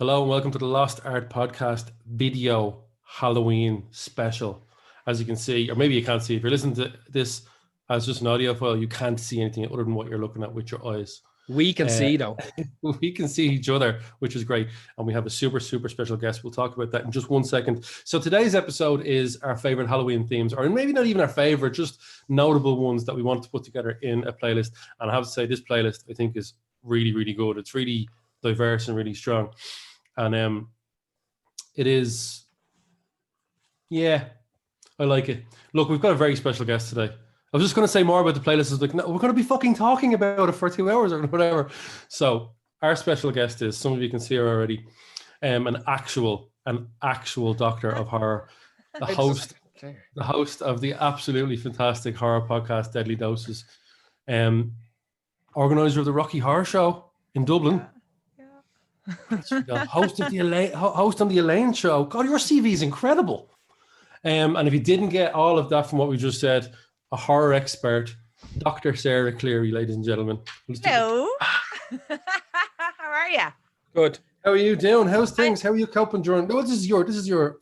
Hello and welcome to the Lost Art Podcast video Halloween special. As you can see, or maybe you can't see, if you're listening to this as just an audio file, you can't see anything other than what you're looking at with your eyes. We can see though. We can see each other, which is great. And we have a super special guest. We'll talk about that in just 1 second. So today's episode is our favorite Halloween themes, or maybe not even our favorite, just notable ones that we want to put together in a playlist. And I have to say, this playlist I think is really good. It's really diverse and really strong. And it is, I like it. Look, we've got a very special guest today. I was just going to say more about the playlist. I was like, no, we're going to be fucking talking about it for 2 hours or whatever. So our special guest is, some of you can see her already, an actual doctor of horror, the host of the absolutely fantastic horror podcast, Deadly Doses, organizer of the Rocky Horror Show in Dublin. Host on the Elaine Show. God, your CV is incredible. And if you didn't get all of that from what we just said, a horror expert, Dr. Sarah Cleary, ladies and gentlemen. Hello. How are you? Good. How are you doing? How's things? How are you coping during? No, this is the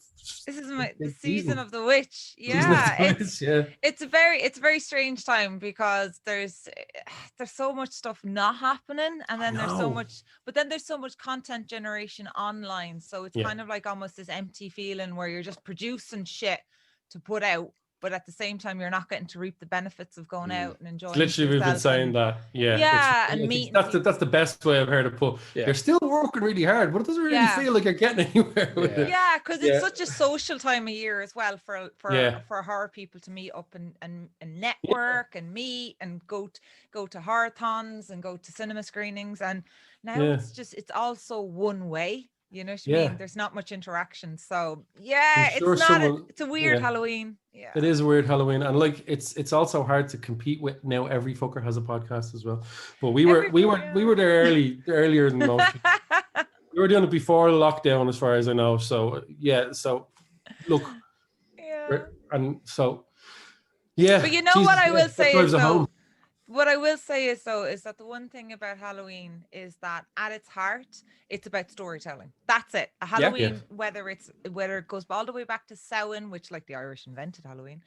season of the witch. Yeah, it's a very strange time because there's so much stuff not happening, and then there's so much content generation online. So it's kind of like almost this empty feeling where you're just producing shit to put out, but at the same time you're not getting to reap the benefits of going out and enjoying. Literally, we've been saying that. That's the best way I've heard it put. You're still working really hard, but it doesn't really feel like you're getting anywhere with it. Yeah, because it's such a social time of year as well for horror people to meet up and network and meet and go to horror-thons and go to cinema screenings. And now it's also one way. You know what I mean? There's not much interaction. So it's a weird Halloween. Yeah. It is a weird Halloween. And like it's also hard to compete with now. Every fucker has a podcast as well. But we were there earlier than most. We were doing it before lockdown, as far as I know. So look. But you know what I will say is though. What I will say is that the one thing about Halloween is that at its heart, it's about storytelling. That's it. A Halloween, whether it goes all the way back to Samhain, which like the Irish invented Halloween,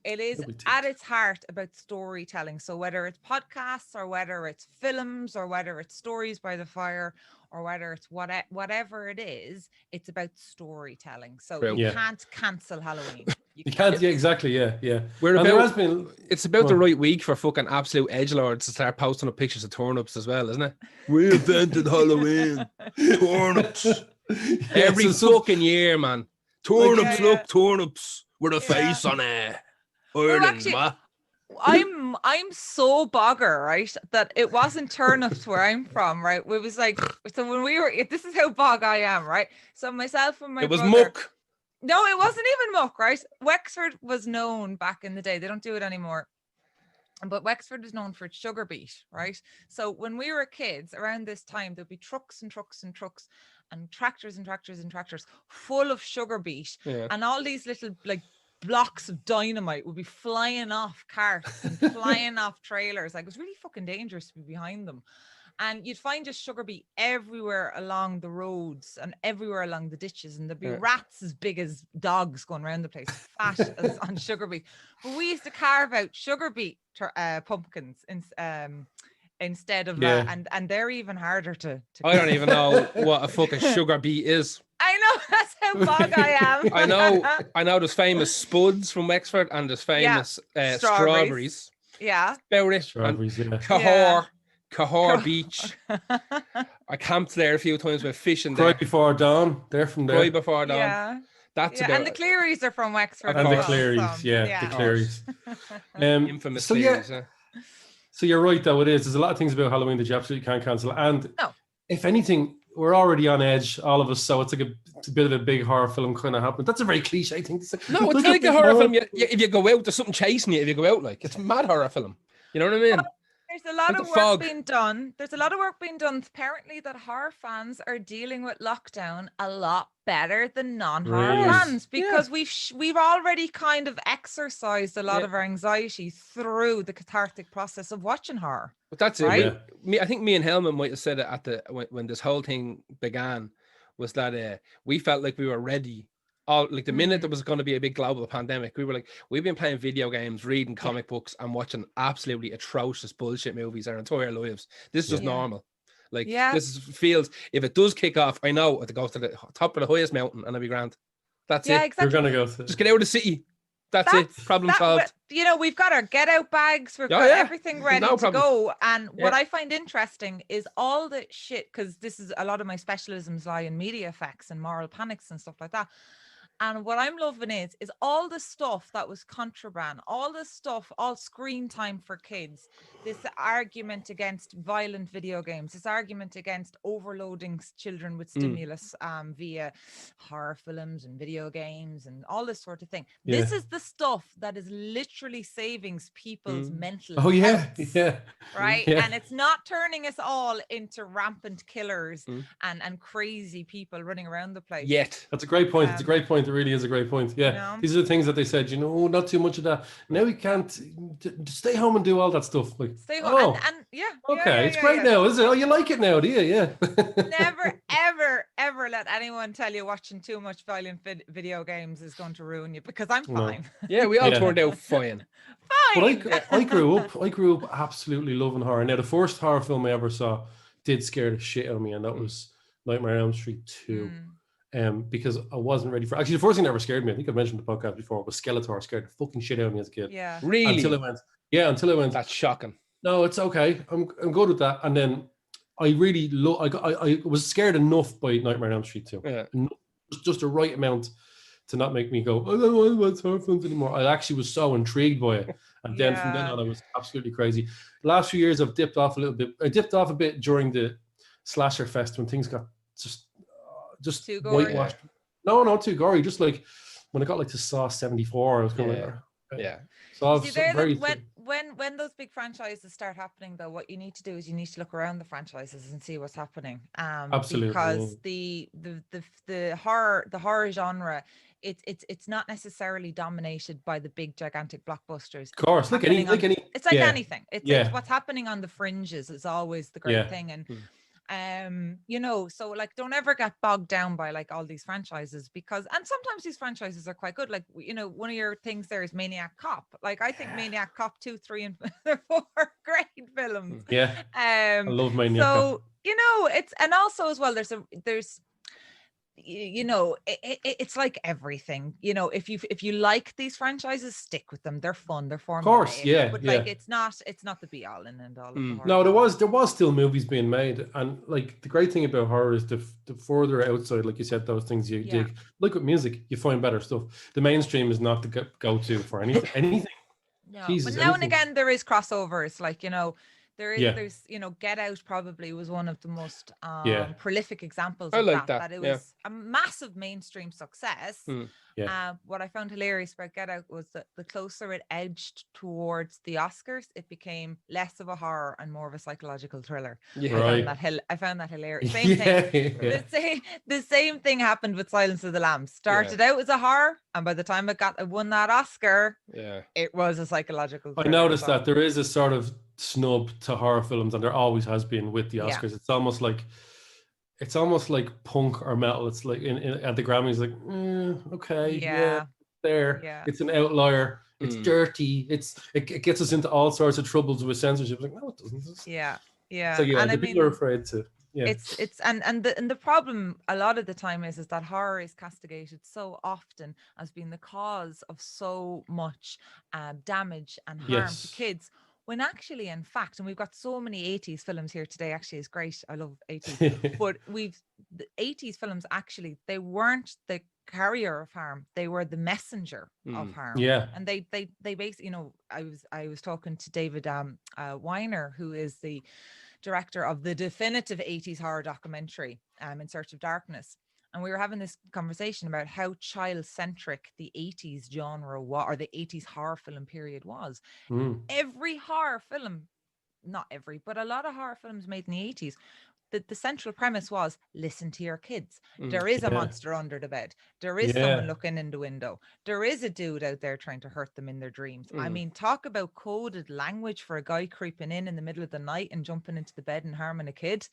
it is at its heart about storytelling. So whether it's podcasts or whether it's films or whether it's stories by the fire or whether it's whatever it is, it's about storytelling. So you can't cancel Halloween. You can't, exactly, yeah. It's about the right week for fucking absolute edgelords to start posting up pictures of turnips as well, isn't it? We invented Halloween. Turnips. Every fucking year, man. Turnips, look, turnips with a face on it. I'm so bogger, right, that it wasn't turnips where I'm from, right? It was like, so when this is how bog I am, right? So myself and my brother, muck. No, it wasn't even muck, right? Wexford was known back in the day. They don't do it anymore. But Wexford was known for its sugar beet, right? So when we were kids, around this time, there'd be trucks and trucks and trucks and tractors and tractors and tractors full of sugar beet. Yeah. And all these little like blocks of dynamite would be flying off carts and flying off trailers. Like, it was really fucking dangerous to be behind them. And you'd find just sugar beet everywhere along the roads and everywhere along the ditches, and there'd be rats as big as dogs going around the place, fat as on sugar beet. But we used to carve out sugar beet pumpkins instead of and they're even harder to I don't even know what a fucking sugar beet is. I know, that's how bog I am. I know there's famous spuds from Wexford and there's famous strawberries. Yeah. About it. Strawberries, Cahor Beach. I camped there a few times with fishing there. Right before dawn. They're from there. Right before dawn. Yeah. That's about and the Clearys are from Wexford. And the Clearys, the Clearys. Infamous Clearys, So you're right, though, it is. There's a lot of things about Halloween that you absolutely can't cancel. And if anything, we're already on edge, all of us, so it's like a bit of a big horror film kind of happening. That's a very cliche thing to say. No, it's like a horror film. If you go out, there's something chasing you if you go out. Like, it's a mad horror film. You know what I mean? There's a lot of work being done. There's a lot of work being done. Apparently, that horror fans are dealing with lockdown a lot better than non-horror fans because we've already kind of exercised a lot of our anxiety through the cathartic process of watching horror. But that's it, right? I think me and Helman might have said it at when this whole thing began. was that we felt like we were ready. All like the minute there was going to be a big global pandemic, we were like, we've been playing video games, reading comic books, and watching absolutely atrocious bullshit movies our entire lives. This is just normal. Like feels, if it does kick off, I know I have to go to the top of the highest mountain and I'll be grand. That's it. Exactly. You're gonna go to just get out of the city. That's it. Problem solved. You know, we've got our get out bags. We've got everything ready to go. And what I find interesting is all the shit, because this is a lot of my specialisms lie in media effects and moral panics and stuff like that. And what I'm loving is all the stuff that was contraband, all the stuff, all screen time for kids, this argument against violent video games, this argument against overloading children with stimulus via horror films and video games and all this sort of thing. Yeah. This is the stuff that is literally saving people's mental health. Right? Yeah. And it's not turning us all into rampant killers and crazy people running around the place. Yet. That's a great point. It's a great point. It really is a great point. Yeah. You know? These are the things that they said, not too much of that. Now we can't stay home and do all that stuff. Like, stay home. It's great now, is it? Oh, you like it now, do you? Yeah. Never, ever let anyone tell you watching too much violent video games is going to ruin you, because I'm fine. Yeah, we all turned out fine. Fine. But I grew up absolutely loving horror. Now, the first horror film I ever saw did scare the shit out of me, and that was Nightmare on Elm Street 2. Because I wasn't ready for. Actually, the first thing that ever scared me, I think I've mentioned the podcast before, was Skeletor. Scared the fucking shit out of me as a kid. Yeah, really. Until I went. That's shocking. No, it's okay. I'm good with that. And then I really I was scared enough by Nightmare on Elm Street 2. Yeah, just the right amount to not make me go, I don't want to watch horror films anymore. I actually was so intrigued by it, and then from then on, I was absolutely crazy. The last few years, I've dipped off a little bit. I dipped off a bit during the slasher fest when things got just too gory. Whitewashed. No, not too gory. Just like when I got like to Saw 74, I was kind of yeah. So when those big franchises start happening, though, what you need to do is you need to look around the franchises and see what's happening. Absolutely. Because the horror genre, it's not necessarily dominated by the big gigantic blockbusters. Of course, it's like anything. It's what's happening on the fringes is always the great thing. And so like don't ever get bogged down by like all these franchises, and sometimes these franchises are quite good. Like, one of your things there is Maniac Cop. Like, I think Maniac Cop 2, 3 and 4 are great films. I love Maniac Cop. It's, and also as well, there's it's like everything. If you like these franchises, stick with them. They're fun. They're formulaic. Of course, but like it's not the be all and end all of the horror. No, there was still movies being made, and like the great thing about horror is the further outside, like you said, those things you dig. Like with music, you find better stuff. The mainstream is not the go-to for anything. No, Jesus, but now and again there is crossovers. Like there's Get Out probably was one of the most prolific examples of that it was a massive mainstream success. What I found hilarious about Get Out was that the closer it edged towards the Oscars, it became less of a horror and more of a psychological thriller. I found that hilarious. Same thing. The same thing happened with Silence of the Lambs. Started out as a horror, and by the time it won that Oscar, it was a psychological thriller. I noticed that there is a sort of snub to horror films, and there always has been with the Oscars. It's almost like punk or metal. It's like at the Grammys, like it's an outlier. It's dirty. It gets us into all sorts of troubles with censorship. Like, no, it doesn't. So and people are afraid to. It's the problem a lot of the time is that horror is castigated so often as being the cause of so much damage and harm to kids. When actually, in fact, and we've got so many 80s films here today, actually is great. I love 80s. But the 80s films, actually, they weren't the carrier of harm. They were the messenger of harm. Yeah. And they basically, I was talking to David Weiner, who is the director of the definitive 80s horror documentary, In Search of Darkness. And we were having this conversation about how child-centric the 80s genre was, or the 80s horror film period was. Every horror film, not every, but a lot of horror films made in the 80s, the central premise was, listen to your kids. There is a monster under the bed. There is someone looking in the window. There is a dude out there trying to hurt them in their dreams. I mean, talk about coded language for a guy creeping in the middle of the night and jumping into the bed and harming a kid.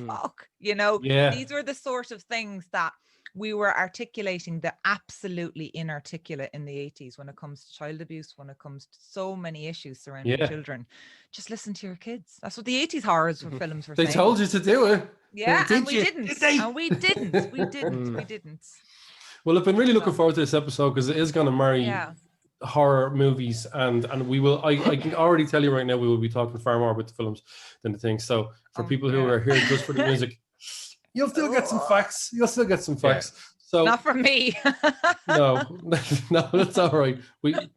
fuck, you know, Yeah. these were the sort of things that we were articulating, the absolutely inarticulate in the 80s when it comes to child abuse, when it comes to so many issues surrounding children. Just listen to your kids. That's what the 80s horrors films were They saying. told you to do it. Yeah, Did and we you? didn't. Did they? And we didn't. We didn't. Well, I've been really looking forward to this episode because it is going to marry horror movies, and we will. I can already tell you right now, we will be talking far more about the films than the things. So for people who are here just for the music, you'll still get some facts. You'll still get some facts. So not from me. no, that's all right.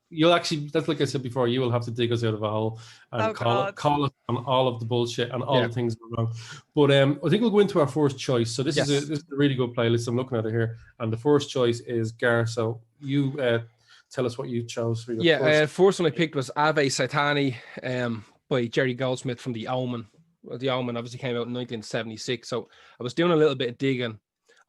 You'll actually, that's like I said before, you will have to dig us out of a hole and call us on all of the bullshit and all the things that are wrong. But I think we'll go into our first choice. So this is a really good playlist. I'm looking at it here, and the first choice is Gar. So you tell us what you chose for your first. First one I picked was Ave Satani by Jerry Goldsmith from The Omen. Well, The Omen obviously came out in 1976. So I was doing a little bit of digging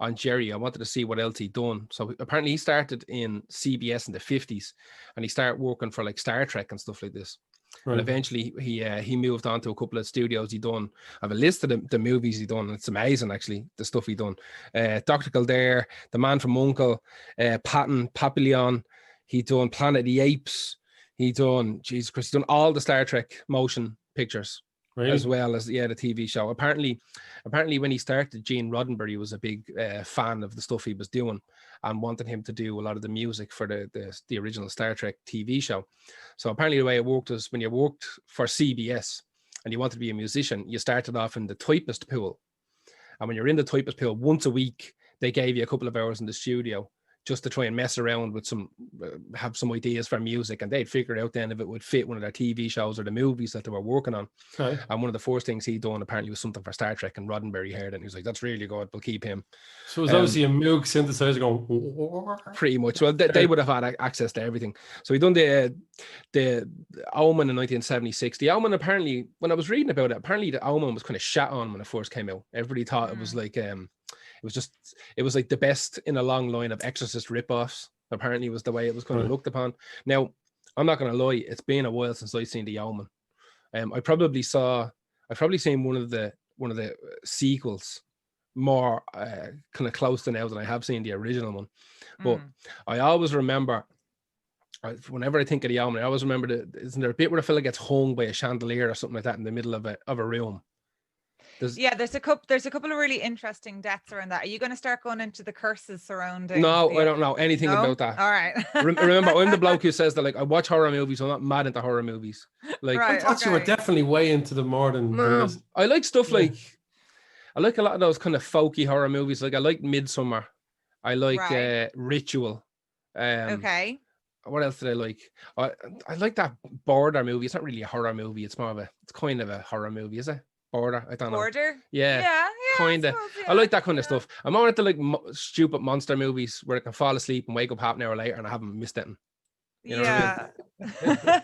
on Jerry. I wanted to see what else he'd done. So apparently he started in CBS in the 50s, and he started working for like Star Trek and stuff like this. Right. And eventually he moved on to a couple of studios he done. I have a list of the movies he done. It's amazing, actually, the stuff he done. Dr. Kildare, The Man from U.N.C.L.E., Patton, Papillon. He done Planet of the Apes. He done, Jesus Christ, he done all the Star Trek motion pictures. Really? As well as the TV show. Apparently when he started, Gene Roddenberry was a big fan of the stuff he was doing and wanted him to do a lot of the music for the original Star Trek TV show. So apparently the way it worked was when you worked for CBS and you wanted to be a musician, you started off in the typist pool. And when you're in the typist pool, once a week, they gave you a couple of hours in the studio just to try and mess around with have some ideas for music, and they'd figure out then if it would fit one of their TV shows or the movies that they were working on. Okay. And one of the first things he'd done apparently was something for Star Trek, and Roddenberry heard it and he was like, that's really good, we'll keep him. So it was obviously a Moog synthesizer going pretty much. Well, they would have had access to everything. So he done the Omen in 1976. The Omen, apparently, when I was reading about it, apparently the Omen was kind of shat on when it first came out. Everybody thought it was like it was like the best in a long line of Exorcist ripoffs. Apparently was the way it was kind of looked upon. Now, I'm not going to lie, it's been a while since I've seen The Omen. I've probably seen one of the sequels more kind of close to now than I have seen the original one. But I always remember, whenever I think of The Omen, I always remember isn't there a bit where the fella gets hung by a chandelier or something like that in the middle of a room? There's a couple of really interesting deaths around that. Are you going to start going into the curses surrounding? No, I don't know anything about that. All right. Remember, I'm the bloke who says that, like, I watch horror movies. I'm not mad into horror movies. Like, I thought you were definitely way into the more than this. I like stuff like, I like a lot of those kind of folky horror movies. Like, I like Midsummer. I like Ritual. Okay. What else did I like? I like that Border movie. It's not really a horror movie. It's kind of a horror movie, is it? Border, I don't know. Border? Yeah, kind of. I like that kind of stuff. I'm more into like stupid monster movies where I can fall asleep and wake up half an hour later and I haven't missed anything. You know what I mean?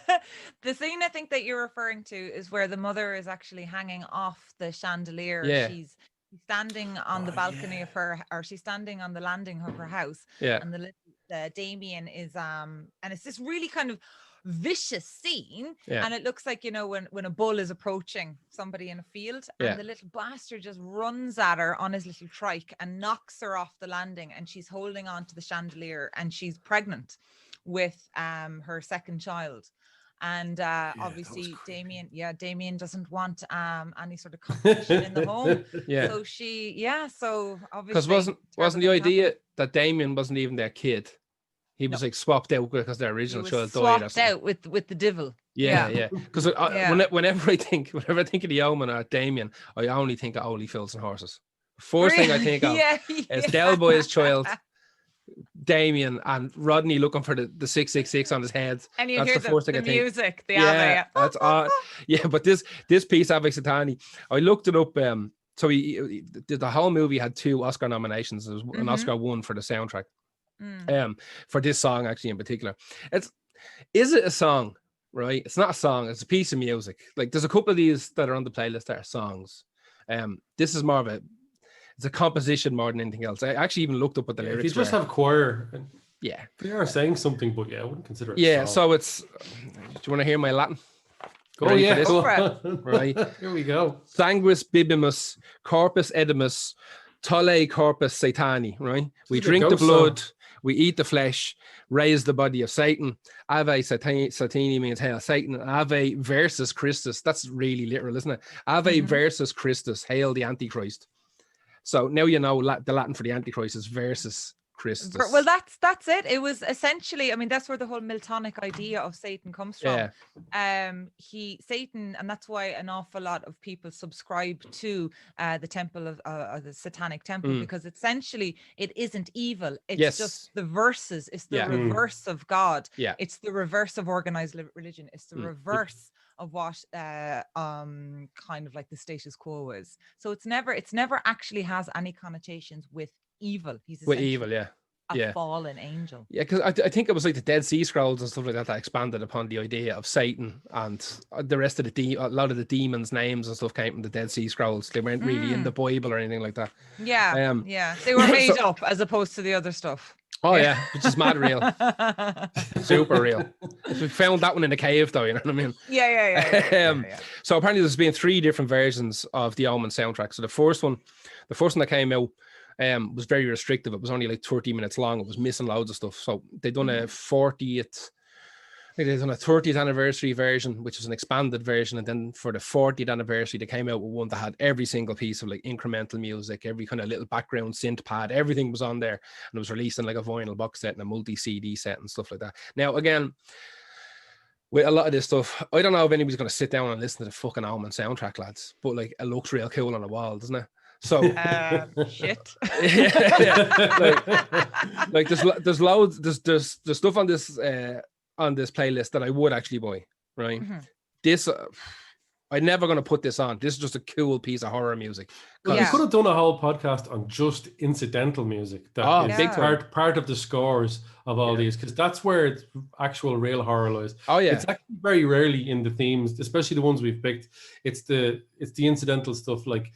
The scene I think that you're referring to is where the mother is actually hanging off the chandelier. Yeah. She's standing on the balcony of her, or she's standing on the landing of her house. Yeah. And the Damien is and it's this really kind of vicious scene, and it looks like, you know, when a bull is approaching somebody in a field, and the little bastard just runs at her on his little trike and knocks her off the landing, and she's holding on to the chandelier, and she's pregnant with her second child. And obviously Damien doesn't want any sort of competition in the home. So obviously, because wasn't the idea that Damien wasn't even their kid? He was like swapped out because their original child died. Swapped out with the devil. Yeah. Because whenever I think of The Omen or Damien, I only think of Holy Fields and Horses. First thing I think of is Del Boy's child, Damien, and Rodney looking for the 666 on his head. And you that's hear the first thing I think. Music, the Ave. That's odd. Yeah, but this piece, Ave Satani, I looked it up. So he did the whole movie had 2 Oscar nominations. There was an Oscar won for the soundtrack. For this song actually in particular. Is it a song? Right, it's not a song, it's a piece of music. Like, there's a couple of these that are on the playlist that are songs. This is more of it's a composition more than anything else. I actually even looked up what the lyrics if you just have choir, they are saying something, but I wouldn't consider it a song. So it's, do you want to hear my Latin? Oh, Ready for yeah. this? Go Go on. Right. Here we go. Sanguis bibimus, corpus edimus, tolle corpus satani, right? We is a drink the ghost song. blood, we eat the flesh, raise the body of Satan. Ave satani means hail Satan. Ave versus Christus. That's really literal, isn't it? Ave versus Christus. Hail the Antichrist. So now you know the Latin for the Antichrist is versus Christus. Well, that's it. It was essentially, I mean, that's where the whole Miltonic idea of Satan comes from. Satan, and that's why an awful lot of people subscribe to the temple of the Satanic temple, because essentially it isn't evil. It's just the verses. It's the reverse of God. Yeah. It's the reverse of organized religion. It's the reverse of what kind of like the status quo is. So it's never actually has any connotations with evil. He's with evil, a fallen angel. Yeah, because I think it was like the Dead Sea Scrolls and stuff like that expanded upon the idea of Satan, and the rest of a lot of the demons' names and stuff came from the Dead Sea Scrolls. They weren't really in the Bible or anything like that. Yeah, they were made up as opposed to the other stuff. Oh yeah, which is mad real, super real. We found that one in a cave, though. You know what I mean? Yeah. So apparently, there's been 3 different versions of the Omen soundtrack. So the first one that came out was very restrictive. It was only like 30 minutes long. It was missing loads of stuff. So they done a 40th. I think they done a 30th anniversary version, which was an expanded version, and then for the 40th anniversary, they came out with one that had every single piece of like incremental music, every kind of little background synth pad, everything was on there, and it was released in like a vinyl box set and a multi-CD set and stuff like that. Now, again, with a lot of this stuff, I don't know if anybody's going to sit down and listen to the fucking Omen soundtrack, lads, but like it looks real cool on the wall, doesn't it? So shit. Like there's loads, there's stuff on this playlist that I would actually buy, right? This I'm never going to put this on. This is just a cool piece of horror music. We could have done a whole podcast on just incidental music that is big part of the scores of all these, because that's where it's actual real horror lies. It's actually very rarely in the themes, especially the ones we've picked. It's the incidental stuff, like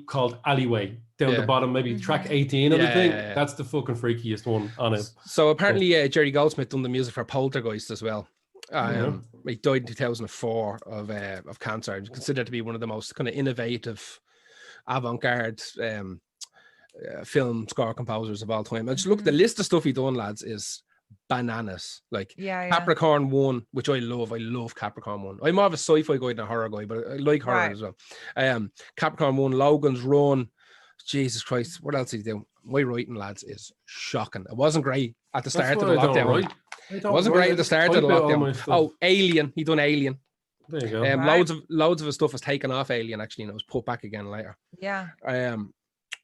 called Alleyway down the bottom, maybe track 18 of the thing. That's the fucking freakiest one on it. So apparently Jerry Goldsmith done the music for Poltergeist as well. He died in 2004 of cancer. He's considered to be one of the most kind of innovative avant-garde film score composers of all time. And just look, the list of stuff he done, lads, is bananas. Like Capricorn 1, which I love Capricorn 1. I'm more of a sci-fi guy than a horror guy, but I like horror as well. Capricorn 1, Logan's Run, Jesus Christ, what else did he do? My writing, lads, is shocking. It wasn't great at the start of the lockdown. It wasn't great at the start of the lockdown. Alien, he done Alien. There you go. Loads of his stuff was taken off Alien, actually, and it was put back again later.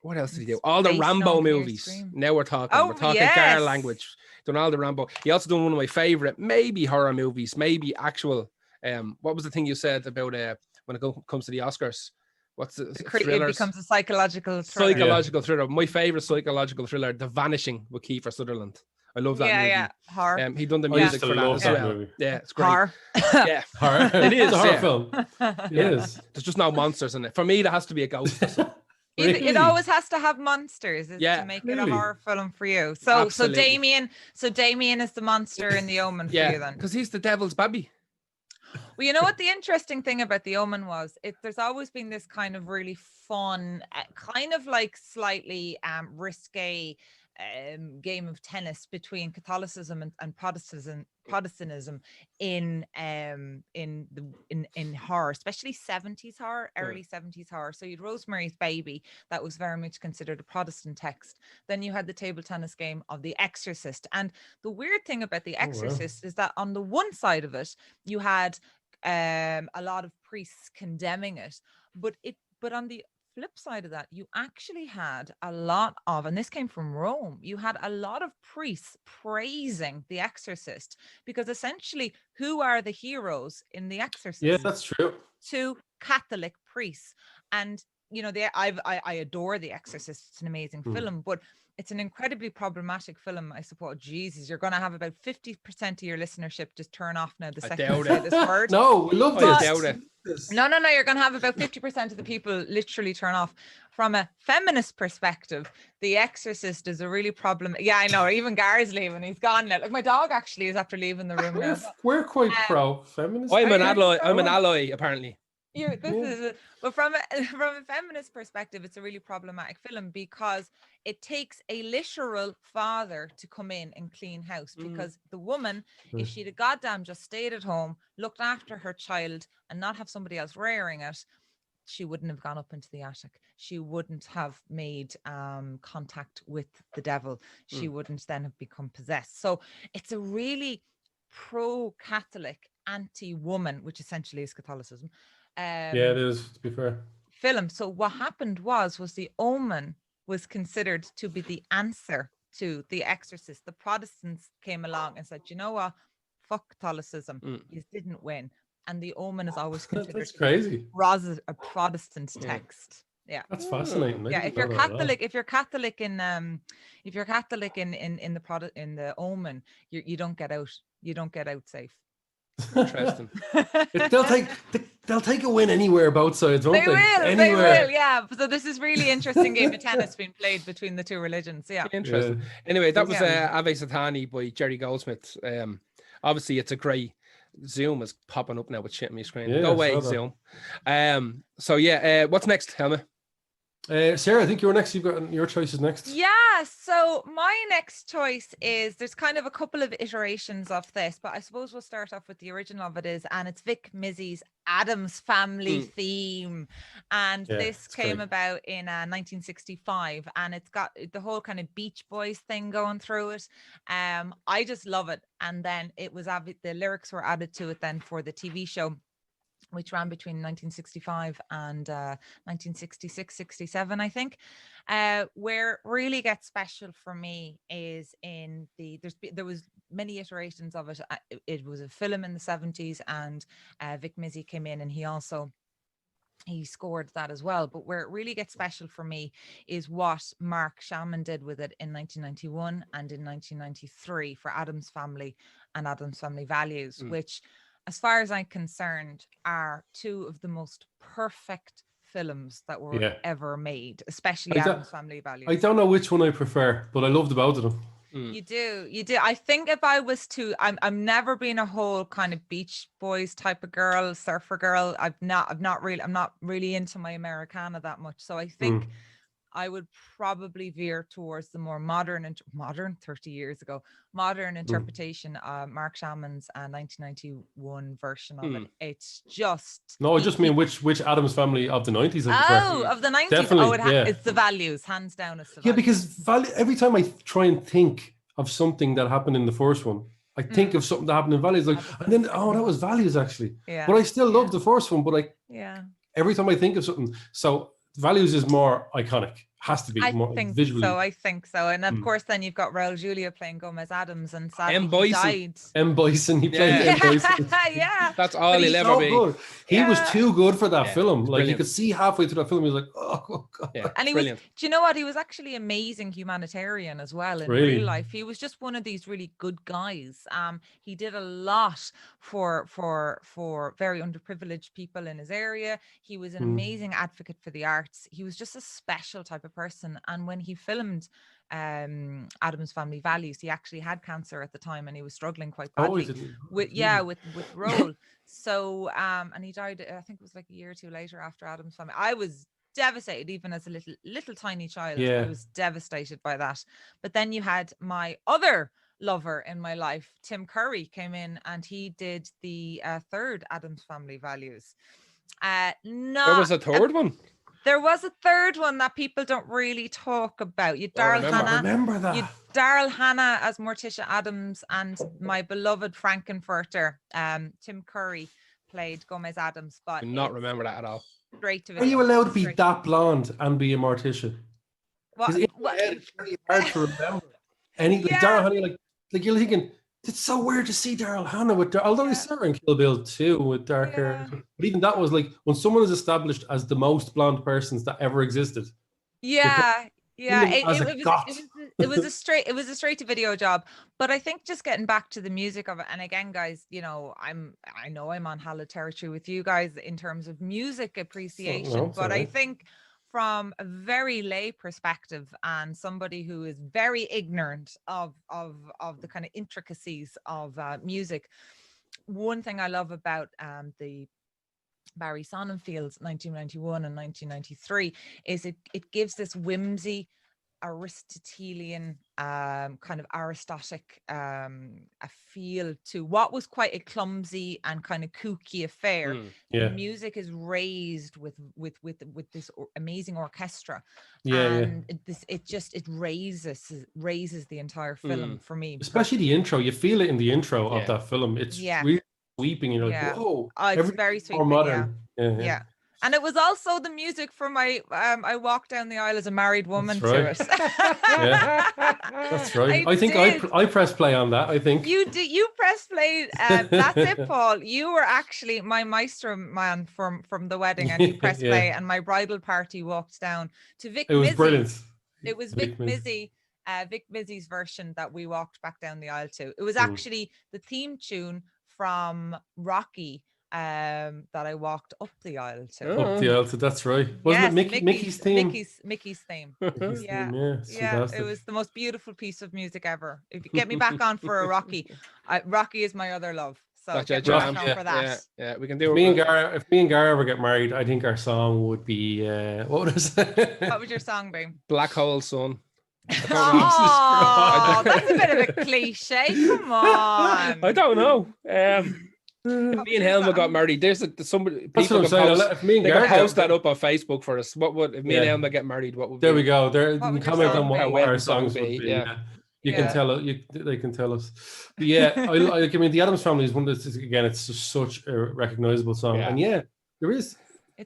What else did he do? All the Rambo movies. Now we're talking. We're talking gar language. Done all the Rambo. He also done one of my favorite, maybe horror movies, maybe actual. What was the thing you said about when it comes to the Oscars? What's the thrillers? It becomes a psychological thriller. Psychological thriller. My favorite psychological thriller, The Vanishing, with Kiefer Sutherland. I love that movie. Horror. He done the music for that as well. Movie. Yeah, it's great. Horror. Horror. It is a horror film. It is. There's just no monsters in it. For me, there has to be a ghost. Really? It always has to have monsters to make it a horror film for you. So Damien is the monster in The Omen for you then. Because he's the devil's baby. Well, you know what the interesting thing about The Omen was? There's always been this kind of really fun, kind of like slightly risque game of tennis between Catholicism and Protestantism in horror, especially 70s horror, early 70s horror. So you'd Rosemary's Baby, that was very much considered a Protestant text. Then you had the table tennis game of The Exorcist. And the weird thing about The Exorcist is that on the one side of it, you had a lot of priests condemning it, but on the flip side of that, you actually had a lot of, and this came from Rome, you had a lot of priests praising The Exorcist, because essentially, who are the heroes in The Exorcist? Yeah, that's true. 2 Catholic priests. And I adore The Exorcist. It's an amazing film, but it's an incredibly problematic film, I suppose. Jesus, you're going to have about 50% of your listenership just turn off now the second I say this word. No, we love this. Doubt it. No. You're going to have about 50% of the people literally turn off. From a feminist perspective, The Exorcist is a really problem. Yeah, I know. Even Gary's leaving. He's gone now. Like my dog actually is after leaving the room now. We're quite pro-feminist. I'm an ally, apparently. But from a feminist perspective, it's a really problematic film because it takes a literal father to come in and clean house, because the woman, if she'd have goddamn just stayed at home, looked after her child and not have somebody else rearing it, she wouldn't have gone up into the attic. She wouldn't have made contact with the devil. She wouldn't then have become possessed. So it's a really pro-Catholic, anti-woman, which essentially is Catholicism. Yeah, it is, to be fair. Film. So what happened was The Omen was considered to be the answer to The Exorcist. The Protestants came along and said, you know what? Fuck Catholicism. You didn't win. And The Omen is always considered That's crazy. A Protestant text. Yeah, that's fascinating. Yeah, if you're Catholic, if you're Catholic in the Omen, you don't get out. You don't get out safe. Interesting. They'll take a win anywhere, both sides, won't they? They will, yeah. So this is really interesting game of tennis being played between the two religions. Yeah. Interesting. Yeah. Anyway, that was Ave Satani by Jerry Goldsmith. Obviously, it's a great. Zoom is popping up now with shit on my screen. Go away, Zoom. So yeah, what's next, Helma? Sarah, I think you're next. You've got your choices next. Yeah, so my next choice is, there's kind of a couple of iterations of this, but I suppose we'll start off with the original of it and it's Vic Mizzy's Addams Family theme. And this came about in 1965, and it's got the whole kind of Beach Boys thing going through it. I just love it. And then the lyrics were added to it then for the TV show, which ran between 1965 and 1966-67, I think. Where it really gets special for me is there was many iterations of it. It was a film in the 70s, and Vic Mizzy came in and he scored that as well. But where it really gets special for me is what Mark Shaman did with it in 1991 and in 1993 for Addams Family and Addams Family Values, which, as far as I'm concerned, are two of the most perfect films that were ever made, especially Addams Family Values. I don't know which one I prefer, but I loved both of them. You do. I think if I was to, I'm never been a whole kind of Beach Boys type of girl, surfer girl. I'm not really into my Americana that much. So I think I would probably veer towards the more modern 30 years ago, modern interpretation of Mark Shaman's 1991 version of it. It's just... No, I just mean which Addams Family of the 90s. Of the 90s. Definitely, it's the Values, hands down. It's the Values. Because every time I try and think of something that happened in the first one, I think of something that happened in Values, and then, that was Values actually. Yeah. But I still love the first one, but every time I think of something, so Values is more iconic. Has to be more visually. I think so. And of course, then you've got Raul Julia playing Gomez Adams, and sadly he died. M. Bison, he played M. Bison. That's all he'll ever be. Good. He was too good for that film. Like, you could see halfway through that film, he was like, oh God. Yeah. And he was, do you know what? He was actually amazing humanitarian as well in real life. He was just one of these really good guys. He did a lot for very underprivileged people in his area. He was an amazing advocate for the arts. He was just a special type of person. And when he filmed Addams Family Values, he actually had cancer at the time, and he was struggling quite badly with Raul. So and he died, I think it was like a year or two later after Addams Family. I was devastated, even as a little tiny child. I was devastated by that. But then you had my other lover in my life, Tim Curry, came in, and he did the third Addams Family Values. There was a third one. There was a third one that people don't really talk about. You Daryl Hannah. Remember that. You Daryl Hannah as Morticia Addams, and my beloved Frankenfurter, Tim Curry, played Gomez Adams. But I do not remember that at all. Straight to Are you allowed to be that blonde and be a Morticia? It's really hard to remember. Daryl Hannah, like you're thinking, it's so weird to see Daryl Hannah with, although he's there in Kill Bill 2 with dark hair. But even that was like when someone is established as the most blonde persons that ever existed. Yeah. It was a straight to video job. But I think just getting back to the music of it, and again, guys, you know, I know I'm on hallowed territory with you guys in terms of music appreciation, but I think from a very lay perspective and somebody who is very ignorant of the kind of intricacies of music, one thing I love about the Barry Sonnenfield's 1991 and 1993 is it gives this whimsy, Aristotelian kind of Aristotic a feel to what was quite a clumsy and kind of kooky affair. The music is raised with this amazing orchestra, and it raises the entire film for me. Especially the intro, you feel it in the intro of that film. It's really sweeping. You're like, whoa, it's very sweeping. Modern. Yeah. And it was also the music for my I walked down the aisle as a married woman to it. That's right. I think I pressed play on that. I think you pressed play. That's it, Paul. You were actually my maestro man from the wedding, and you pressed play, and my bridal party walked down to Vic Mizzy. It was brilliant. It was Vic Mizzy. Vic Mizzy's version that we walked back down the aisle to. It was actually the theme tune from Rocky. That I walked up the aisle to. Up the aisle to, that's right. Wasn't it Mickey's theme? Mickey's theme. Yeah, it was the most beautiful piece of music ever. If you get me back on for a Rocky, Rocky is my other love. So get me back on for that. Yeah, we can do it. If me and Gara ever get married, I think our song would be what was it? What would your song be? Black Hole Sun. Oh, that's a bit of a cliche. Come on. I don't know. Me and Helma got married. There's somebody. That's what I'm saying. If me and Gara post that up on Facebook for us. What would if me and Helma get married? What would? There we go. There, you can comment on what our songs would be. Yeah. You can tell it. They can tell us. But yeah, I mean, the Addams Family is one of the, again, it's just such a recognizable song, and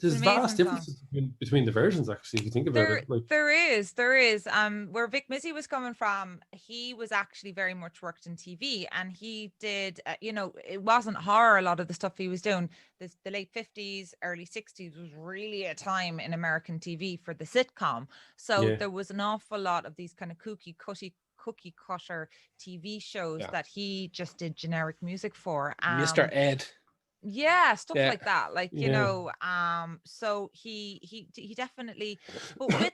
there's vast differences between the versions, actually, if you think about it. Like, there is. Where Vic Mizzy was coming from, he was actually very much worked in TV, and he did, it wasn't horror, a lot of the stuff he was doing. The late 50s, early 60s was really a time in American TV for the sitcom. So there was an awful lot of these kind of cookie cutter TV shows that he just did generic music for. Mr. Ed. Yeah, stuff like that, like so he definitely,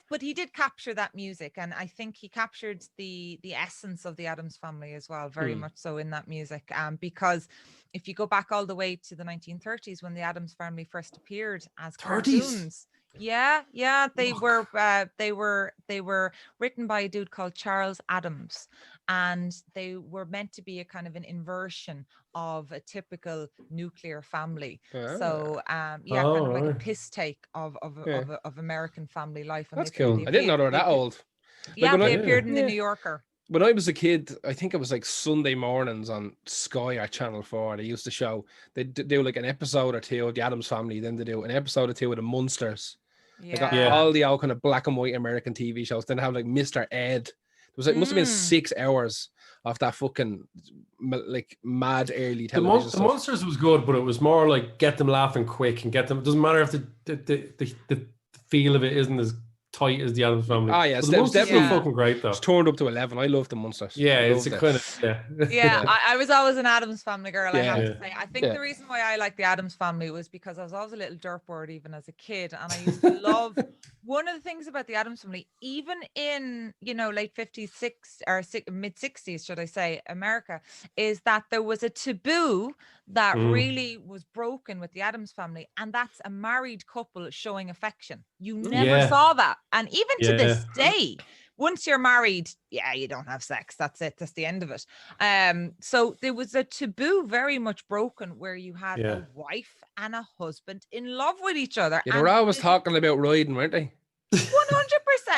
but he did capture that music, and I think he captured the essence of the Addams Family as well, very much so in that music, because if you go back all the way to the 1930s when the Addams Family first appeared as cartoons. They were written by a dude called Charles Addams, and they were meant to be a kind of an inversion of a typical nuclear family. So kind of like a piss take of American family life. And that's cool. I didn't know they were that old. Yeah, they appeared in the New Yorker. When I was a kid, I think it was like Sunday mornings on Sky or Channel 4. They used to show, they do like an episode or two of the Addams Family, then they do an episode or two of the Munsters. They got all the old kind of black and white American TV shows. Then they have like Mr. Ed. There was like must have been 6 hours of that fucking like mad early television. The Munsters was good, but it was more like get them laughing quick and get them. It doesn't matter if the feel of it isn't as tight as the Addams Family. Oh yeah, it was definitely fucking great though. It's turned up to 11. I love the Munsters. Yeah, it's a kind of I was always an Addams Family girl. I have to say. I think the reason why I like the Addams Family was because I was always a little dirtboard even as a kid, and I used to love. One of the things about the Addams Family, even in late 50s, mid 60s, should I say, America, is that there was a taboo that really was broken with the Addams Family, and that's a married couple showing affection. You never saw that, and even to this day, once you're married, you don't have sex. That's it. That's the end of it. So there was a taboo very much broken where you had a wife and a husband in love with each other. They were always talking about riding, weren't they? 100%.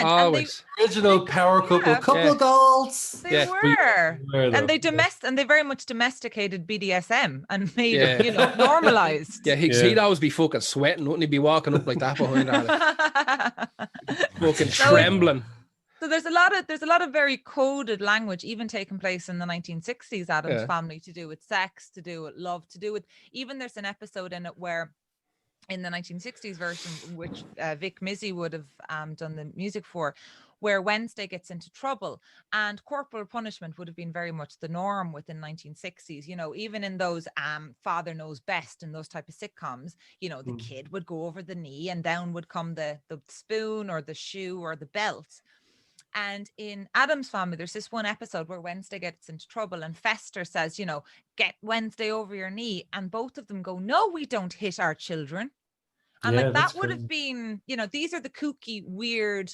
Always. Original power couple goals. They were. And they very much domesticated BDSM and made it, normalized. Yeah, he'd always be fucking sweating, wouldn't he? Be walking up like that behind her. Fucking trembling. So there's a lot of very coded language even taking place in the 1960s Addams Family, to do with sex, to do with love, to do with, even there's an episode in it where, in the 1960s version, which Vic Mizzy would have done the music for, where Wednesday gets into trouble, and corporal punishment would have been very much the norm within 1960s. You know, even in those Father Knows Best and those type of sitcoms, you know, the kid would go over the knee and down would come the spoon or the shoe or the belt. And in Addams Family, there's this one episode where Wednesday gets into trouble and Fester says, you know, get Wednesday over your knee. And both of them go, no, we don't hit our children. And like that would have been, you know, these are the kooky, weird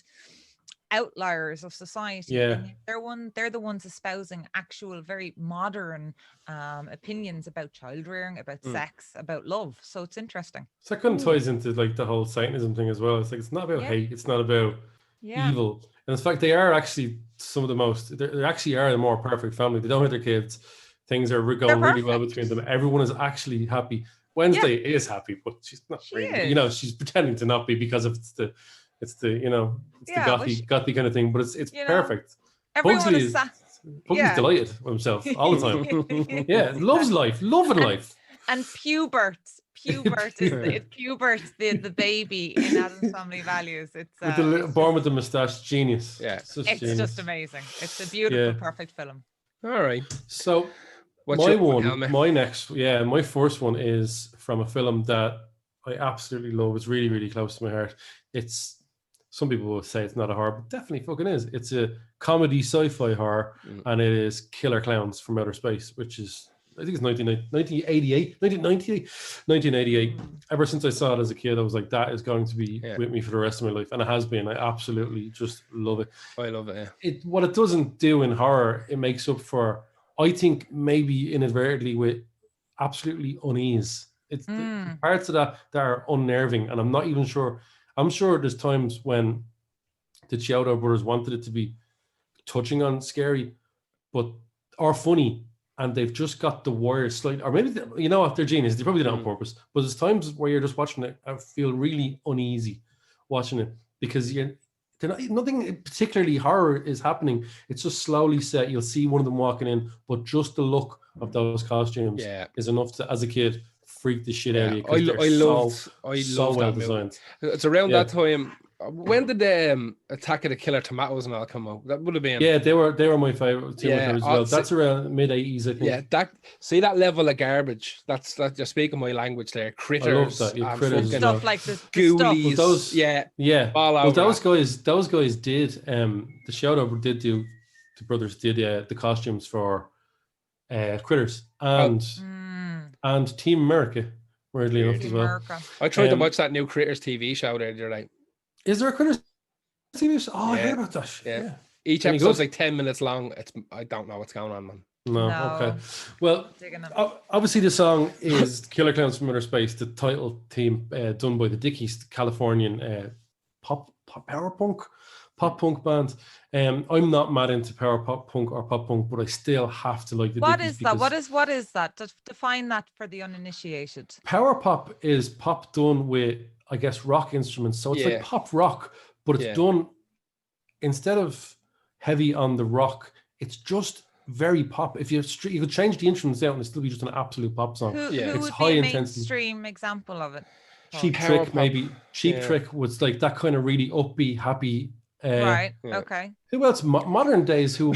outliers of society. Yeah. And they're the ones espousing actual, very modern opinions about child rearing, about sex, about love. So it's interesting. So that kind of ties into like the whole Satanism thing as well. It's like, it's not about hate. It's not about evil. And in fact, they are actually some of the most, they actually are the more perfect family. They don't hit their kids. Things are going really well between them. Everyone is actually happy. Wednesday is happy, but she's not really. You know, she's pretending to not be because of it's the you know, it's the gothy kind of thing. But it's perfect. Everyone is Pugsley's delighted with himself all the time. Loves life, loving life. And Pubert is the baby in Addams Family Values. It's with the little, born with the mustache, genius. Yeah, it's just amazing. It's a beautiful, perfect film. All right. So my first one is from a film that I absolutely love. It's really, really close to my heart. It's, some people will say it's not a horror, but definitely fucking is. It's a comedy sci-fi horror, and it is Killer Clowns from Outer Space, which is, I think it's 1988. Ever since I saw it as a kid, I was like, that is going to be with me for the rest of my life. And it has been. I absolutely just love it. I love it, yeah. What it doesn't do in horror, it makes up for, I think, maybe inadvertently, with absolutely unease. It's the parts of that are unnerving. And I'm not even sure. I'm sure there's times when the Chiodo brothers wanted it to be touching on scary, or funny, and they've just got the wires slightly, or maybe you know what, they're genius. They probably did it on purpose. But there's times where you're just watching it, I feel really uneasy watching it, because nothing particularly horror is happening. It's just slowly set. You'll see one of them walking in, but just the look of those costumes is enough to, as a kid, freak the shit out of you. I love well that designed. It's around that time. When did the Attack of the Killer Tomatoes and all come out? That would have been. Yeah, they were my favorite too as well. That's around mid-80s, I think. Yeah, that level of garbage. That's you're speaking my language there. Critters. I love that. Yeah, critters. Stuff like this. Ghoulies. Stuff. Well, those guys did. The Shadow did do. The brothers did the costumes for Critters and Team America. Weirdly enough as well. I tried to watch that new Critters TV show there the other night. Is there a Critters TV show? Oh, I heard about that. Yeah. Each episode's like 10 minutes long. I don't know what's going on, man. No. Okay. Well, obviously the song is Killer Clowns from Outer Space, the title theme done by the Dickies, Californian power punk band. I'm not mad into power pop punk or pop punk, but I still have to like the What Dickies. is that? What is that? Define that for the uninitiated. Power pop is pop done with, I guess, rock instruments. So it's like pop rock, but it's done, instead of heavy on the rock, it's just very pop. If you could change the instruments out and it'd still be just an absolute pop song. Who it's would high be a intensity. mainstream example of it? Cheap Trick, maybe. Cheap Trick was like that kind of really upbeat, happy. Right. Okay. Who else? Modern days who.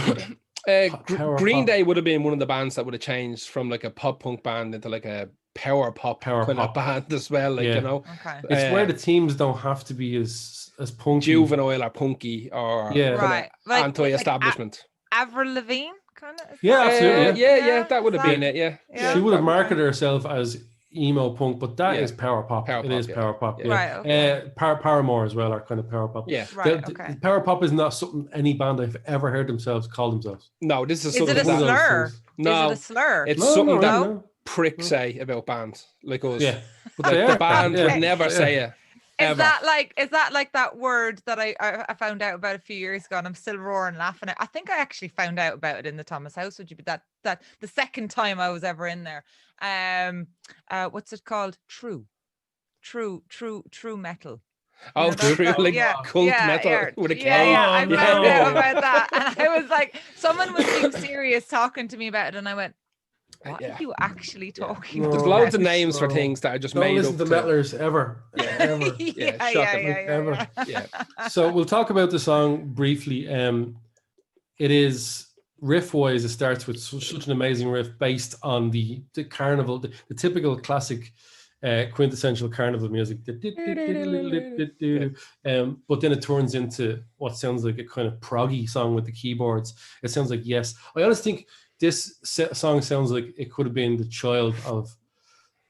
Green Day would have been one of the bands that would have changed from like a pop punk band into like a power pop band as well. Like you know, it's where the teams don't have to be as punky, juvenile or punky or like anti-establishment. Avril Lavigne, kind of. Yeah, absolutely. Yeah, that would have been it. Yeah, she would have marketed herself as emo punk, but that is power pop. It is power pop. Yeah. Right. Okay. Paramore as well are kind of power pop. Yeah. Right. Okay. Power pop is not something any band I've ever heard call themselves. No, this is. Is it a slur? No, is it a slur? It's something that pricks say about bands like us. Yeah, but the band would never say it. Is that like that word that I found out about a few years ago, and I'm still roaring laughing at? I think I actually found out about it in the Thomas House. Would you be that the second time I was ever in there? What's it called? True metal. Oh, that true, song? like Yeah, cult metal with a K. Yeah, I Oh, found no. out about that, and I was like, someone was being serious talking to me about it, and I went, "What are Yeah. you actually talking No. There's about?" loads of names for No. things that are just Don't made listen up to metalers ever. Ever. Yeah, yeah, shocking. Like, ever. Yeah. So we'll talk about the song briefly. It is riff-wise, it starts with such an amazing riff based on the carnival, the typical classic quintessential carnival music. But then it turns into what sounds like a kind of proggy song with the keyboards. It sounds like Yes. I honestly think this song sounds like it could have been the child of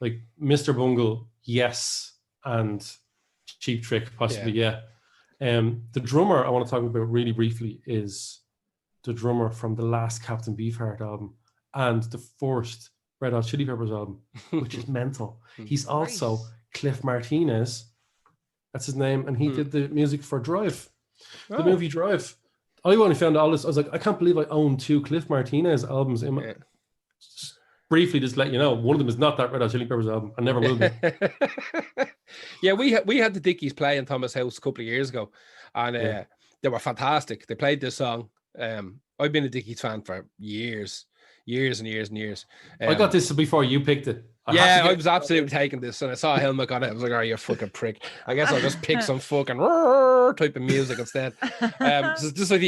like Mr. Bungle, Yes, and Cheap Trick, possibly, yeah. The drummer I want to talk about really briefly is the drummer from the last Captain Beefheart album and the first Red Hot Chili Peppers album, which is mental. He's also Cliff Martinez, that's his name, and he did the music for Drive, the movie Drive. I only found all this. I was like, I can't believe I own 2 Cliff Martinez albums. Briefly, just let you know, one of them is not that Red Hot Chili Peppers album. I never will be. Yeah, we had the Dickies play in Thomas House a couple of years ago, and they were fantastic. They played this song. I've been a Dickies fan for years and years. I got this before you picked it. I was absolutely taking this, and I saw a helmet on it. I was like, "Oh, you fucking prick!" I guess I'll just pick some fucking type of music instead. So this is like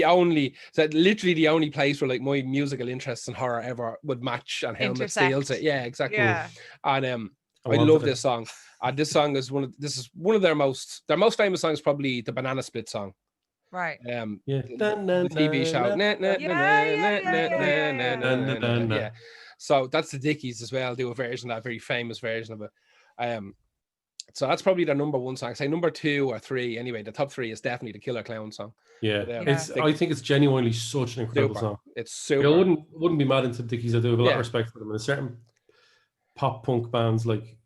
literally the only place where like my musical interests in horror ever would match, and helmet steals it. Yeah, exactly. Yeah. And I love this song. This song is one of their most famous songs, probably the Banana Split song. Right. The TV show. Yeah. So that's the Dickies as well. Do a version, that very famous version of it. So that's probably their number 1 song. Say number 2 or 3. Anyway, the top 3 is definitely the Killer Clown song. Yeah, I think it's genuinely such an incredible song. It's super. I wouldn't be mad into the Dickies. I do have a lot of respect for them. And certain pop punk bands like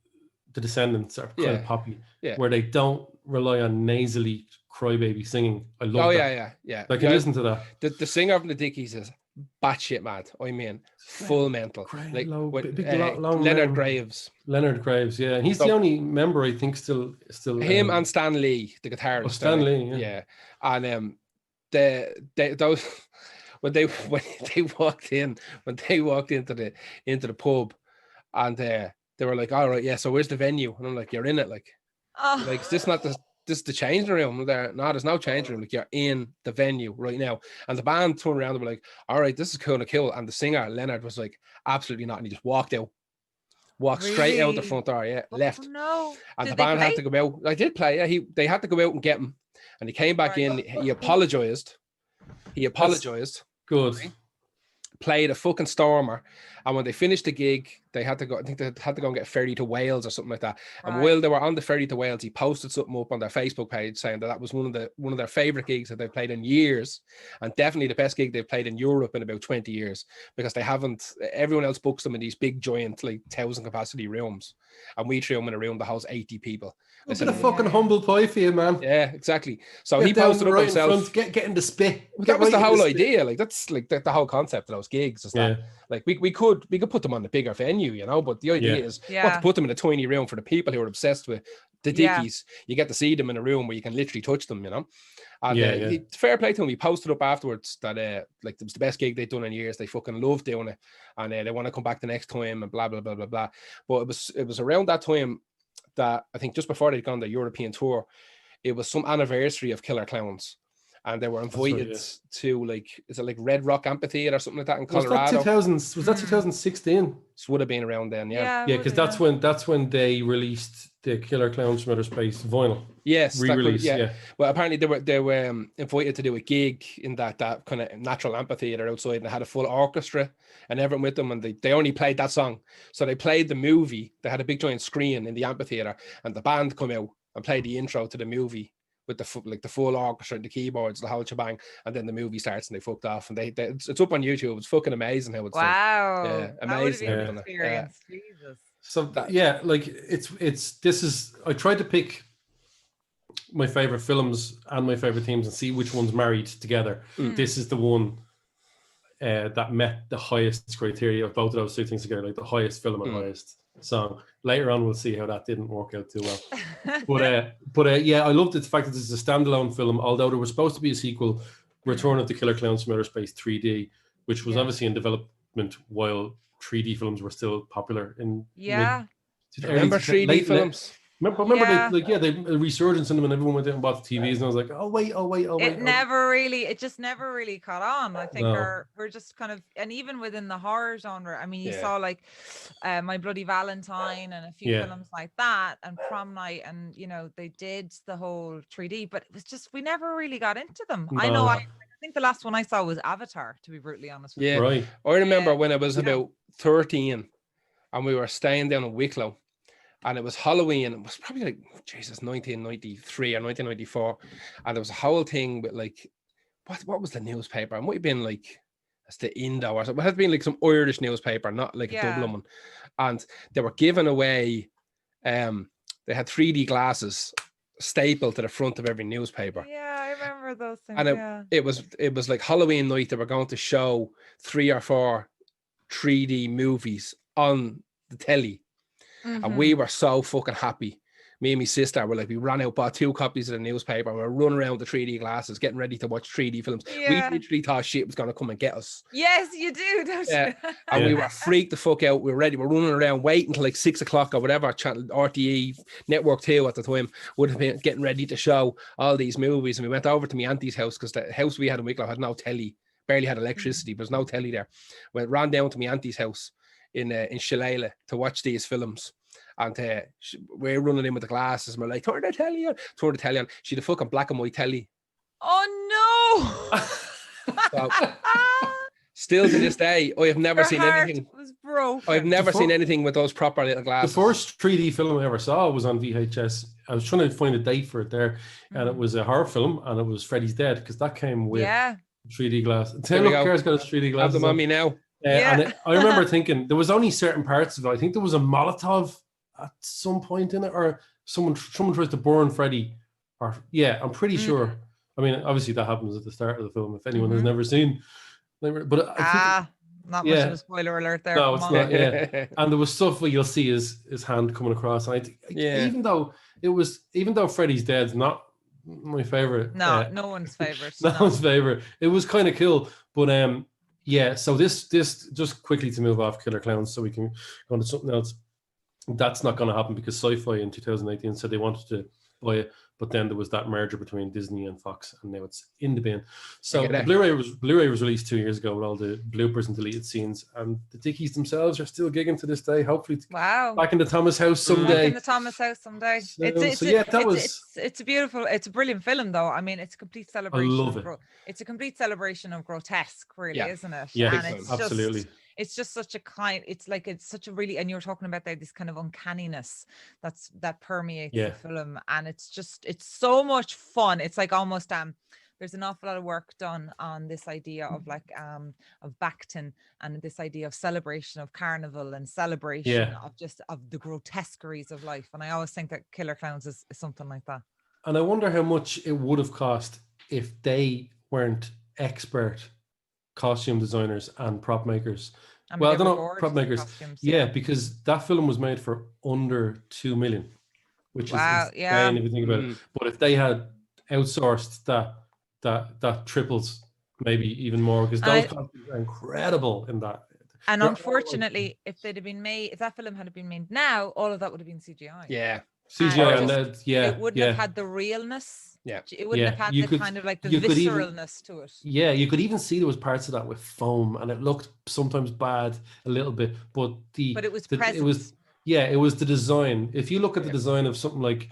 the Descendants are kind of poppy, where they don't rely on nasally crybaby singing. I love that. Yeah. I can listen to that. The singer from the Dickies is batshit mad. I mean, full mental. Like long Leonard Graves. Leonard Graves, yeah. And he's the only member I think still him and Stan Lee, the guitarist. Stan Lee, yeah. And those when they walked into the pub, and they were like, all right, yeah, so where's the venue? And I'm like, you're in it, like is this not the changing room? There, no, there's no changing room. Like, you're in the venue right now. And the band turned around and were like, all right, this is kind of cool. And the singer Leonard was like, absolutely not. And he just walked straight out the front door. Left. No. And the band had to go out. I did play. Yeah, they had to go out and get him. And he came back in. He apologized. Good. Played a fucking stormer, and when they finished the gig, they had to go. I think they had to go and get a ferry to Wales or something like that. And while they were on the ferry to Wales, he posted something up on their Facebook page saying that was one of their favorite gigs that they've played in years, and definitely the best gig they've played in Europe in about 20 years, because they haven't. Everyone else books them in these big, giant, like 1,000 capacity rooms, and we threw them in a room that holds 80 people. Look at a fucking humble pie for you, man. Yeah, exactly. So he posted up himself. Get in the spit. That was the whole idea. Like, that's like the whole concept of those gigs. Is that like we could put them on the bigger venue, you know? But the idea is not to put them in a tiny room for the people who are obsessed with the Dickies. You get to see them in a room where you can literally touch them, you know? And fair play to him. He posted up afterwards that like it was the best gig they'd done in years. They fucking loved doing it, and they want to come back the next time and blah blah blah blah blah. But it was around that time that I think just before they'd gone the European tour, it was some anniversary of Killer Clowns, and they were invited to, like, is it like Red Rock Amphitheater or something like that in Colorado? Was that 2016? This would have been around then, yeah, because that's when they released the Killer Clowns from Outer Space vinyl. Yes, re-release. Well, apparently they were invited to do a gig in that kind of natural amphitheater outside, and they had a full orchestra and everyone with them, and they only played that song. So they played the movie. They had a big giant screen in the amphitheater, and the band come out and played the intro to the movie with the full orchestra, the keyboards, the whole shebang, and then the movie starts and they fucked off. And it's up on YouTube. It's fucking amazing how it's done. Amazing. That would have been an experience. Jesus. So I tried to pick my favorite films and my favorite themes and see which one's married together. This is the one that met the highest criteria of both of those two things together, like the highest film and highest song. Later on, we'll see how that didn't work out too well. But yeah, I loved the fact that this is a standalone film. Although there was supposed to be a sequel, Return of the Killer Clowns from Outer Space 3D, which was obviously in development while 3D films were still popular in Remember 3D films? Remember the resurgence in them, and everyone went out and bought the TVs, and I was like, oh wait. It just never really caught on. I think we're just kind of, and even within the horror genre, I mean, you saw like My Bloody Valentine and a few films like that, and Prom Night, and you know, they did the whole 3D, but it was just, we never really got into them. No. I think the last one I saw was Avatar, to be brutally honest with you. Right. I remember when I was about 13 and we were staying down in Wicklow. And it was Halloween. It was probably like, Jesus, 1993 or 1994. And there was a whole thing with like, what was the newspaper? It might have been like, it's the Indo or something. It had been like some Irish newspaper, not like a Dublin one. And they were giving away, they had 3D glasses stapled to the front of every newspaper. Yeah, I remember those things. And it was like Halloween night. They were going to show 3 or 4 3D movies on the telly. And we were so fucking happy. Me and my sister were like, we ran out, bought 2 copies of the newspaper, and we were running around the 3D glasses, getting ready to watch 3D films. We literally thought shit was going to come and get us. Yes, you do, don't you? And we were freaked the fuck out. We were ready. We were running around, waiting until like 6 o'clock or whatever, channel RTE, Network 2 at the time, would have been getting ready to show all these movies. And we went over to my auntie's house, because the house we had in Wicklow had no telly, barely had electricity, but there's no telly there. We ran down to my auntie's house in Shillelagh to watch these films. And we're running in with the glasses, and we're like, turn the telly on. She had a fucking black and white telly. Oh no! So, still to this day, I have never seen anything. Was broken. I've never seen anything with those proper little glasses. The first 3D film I ever saw was on VHS. I was trying to find a date for it there, and it was a horror film, and it was Freddy's Dead, because that came with 3D glass. Kara's got his 3D glasses. Have them on me now. And I remember thinking there was only certain parts of it. I think there was a Molotov at some point in it, or someone tries to burn Freddy. Or I'm pretty sure. I mean, obviously that happens at the start of the film. If anyone has never seen, but I think, not much of a spoiler alert there. No, it's not. And there was stuff where you'll see his hand coming across, and even though Freddy's Dead's not my favorite. No one's favorite. No one's favorite. It was kind of cool, but so this just quickly to move off Killer Clowns so we can go on to something else. That's not going to happen, because Sci-Fi in 2018 said they wanted to buy it, but then there was that merger between Disney and Fox, and now it's in the bin. So the Blu-ray was released 2 years ago with all the bloopers and deleted scenes, and the Dickies themselves are still gigging to this day. Hopefully, back in the Thomas house someday. Back in the Thomas house someday. It's a beautiful, it's a brilliant film, though. I mean, it's a complete celebration. I love it. It's a complete celebration of grotesque, really, isn't it? Yeah, and it's absolutely. It's just such a it's such a really, and you're talking about there, this kind of uncanniness that permeates the film, and it's so much fun. It's like almost there's an awful lot of work done on this idea of like of Backton, and this idea of celebration of carnival and celebration of the grotesqueries of life. And I always think that Killer Clowns is something like that. And I wonder how much it would have cost if they weren't expert costume designers and prop makers. I don't know, prop makers. Because that film was made for under 2 million, which is insane if you think about it. But if they had outsourced that triples, maybe even more, because those costumes are incredible in that. And unfortunately, if that film had been made now, all of that would have been CGI. Yeah. CGI it wouldn't have had the realness. Yeah, it wouldn't have had the kind of like the visceralness to it. Yeah, you could even see there was parts of that with foam, and it looked sometimes bad a little bit, but it was present. It was the design. If you look at the design of something like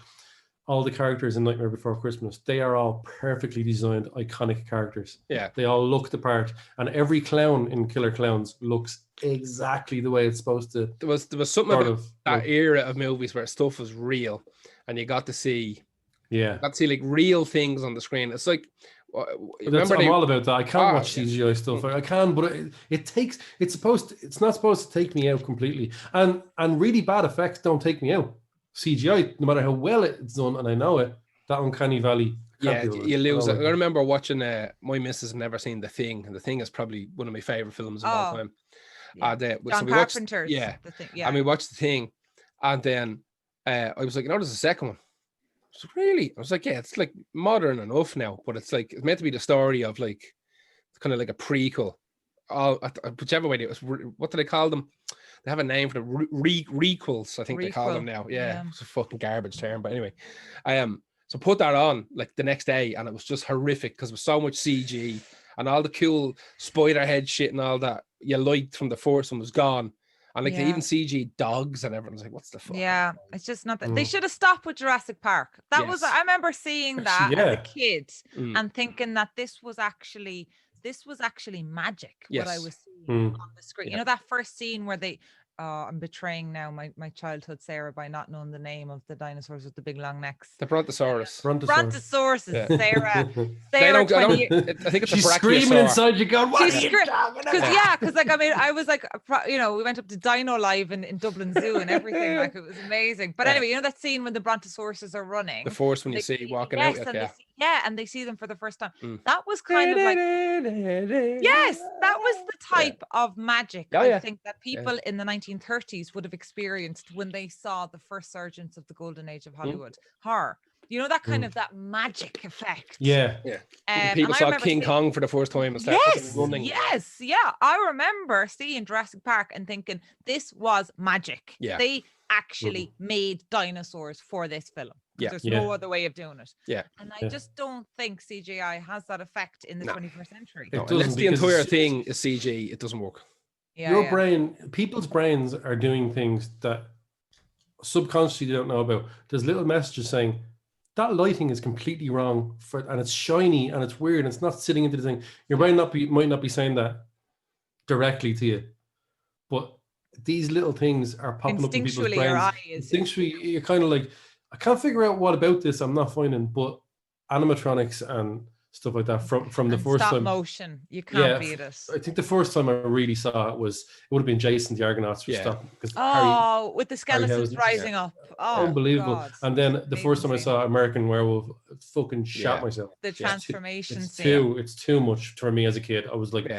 all the characters in Nightmare Before Christmas, they are all perfectly designed, iconic characters. Yeah, they all look the part, and every clown in Killer Clowns looks exactly the way it's supposed to. There was something about that era of movies where stuff was real, and you got to see. Yeah, I'd see like real things on the screen. It's like, I'm all about that. I can't watch CGI stuff. I can, but it's not supposed to take me out completely. And really bad effects don't take me out. CGI, no matter how well it's done, and I know it, that uncanny valley. You lose it. I remember watching. My missus had never seen The Thing, and The Thing is probably one of my favorite films of all time. And John so we watched, Carpenter's the thing. Yeah. and we watched the thing, and then I was like, there's a second one. So really, I was like, yeah, it's like modern enough now, but it's like it's meant to be the story of like kind of like a prequel. Whichever way it was, what do they call them? They have a name for the requels, I think they call them now. Yeah, it's a fucking garbage term, but anyway, so put that on like the next day, and it was just horrific because it was so much CG and all the cool spider head shit and all that you liked from the first one was gone. And like they even CG dogs and everyone's like, what's the fuck? Yeah, it's just not that. They should have stopped with Jurassic Park. That was, I remember seeing that as a kid and thinking that this was actually magic. What I was seeing on the screen. You know, that first scene where they I'm betraying now my childhood, Sarah, by not knowing the name of the dinosaurs with the big long necks. The Brontosaurus. Brontosaurus. Sarah. I think it's She's a screaming inside you going, what are you talking about? Because like, I mean, I was like, you know, we went up to Dino Live in Dublin Zoo and everything. Like, it was amazing. But anyway, you know that scene when the Brontosauruses are running? The first one you see walking out. And they see them for the first time. That was kind of like, yes, that was the type of magic I think that people in the 1930s would have experienced when they saw the first surgence of the golden age of Hollywood horror. You know, that kind of that magic effect. Yeah. People saw King Kong for the first time and started running. Yes. I remember seeing Jurassic Park and thinking this was magic. Yeah. They actually made dinosaurs for this film. There's no other way of doing it. Yeah. And I just don't think CGI has that effect in the 21st century. No, unless the entire thing is CG, it doesn't work. Your brain, people's brains are doing things that subconsciously they don't know about. There's little messages saying that lighting is completely wrong and it's shiny and it's weird and it's not sitting into the thing. Your brain might not be saying that directly to you, but these little things are popping up in people's brains. Instinctually, you're kind of like, I can't figure out what about this I'm not finding, but animatronics and stuff like that from the first stop time. Motion, you can't beat it. I think the first time I really saw it would have been Jason the Argonauts. With the skeletons rising up. Oh, unbelievable. God. And then the first time I saw American Werewolf, I fucking shot myself. The transformation scene. It's too much for me as a kid. I was like,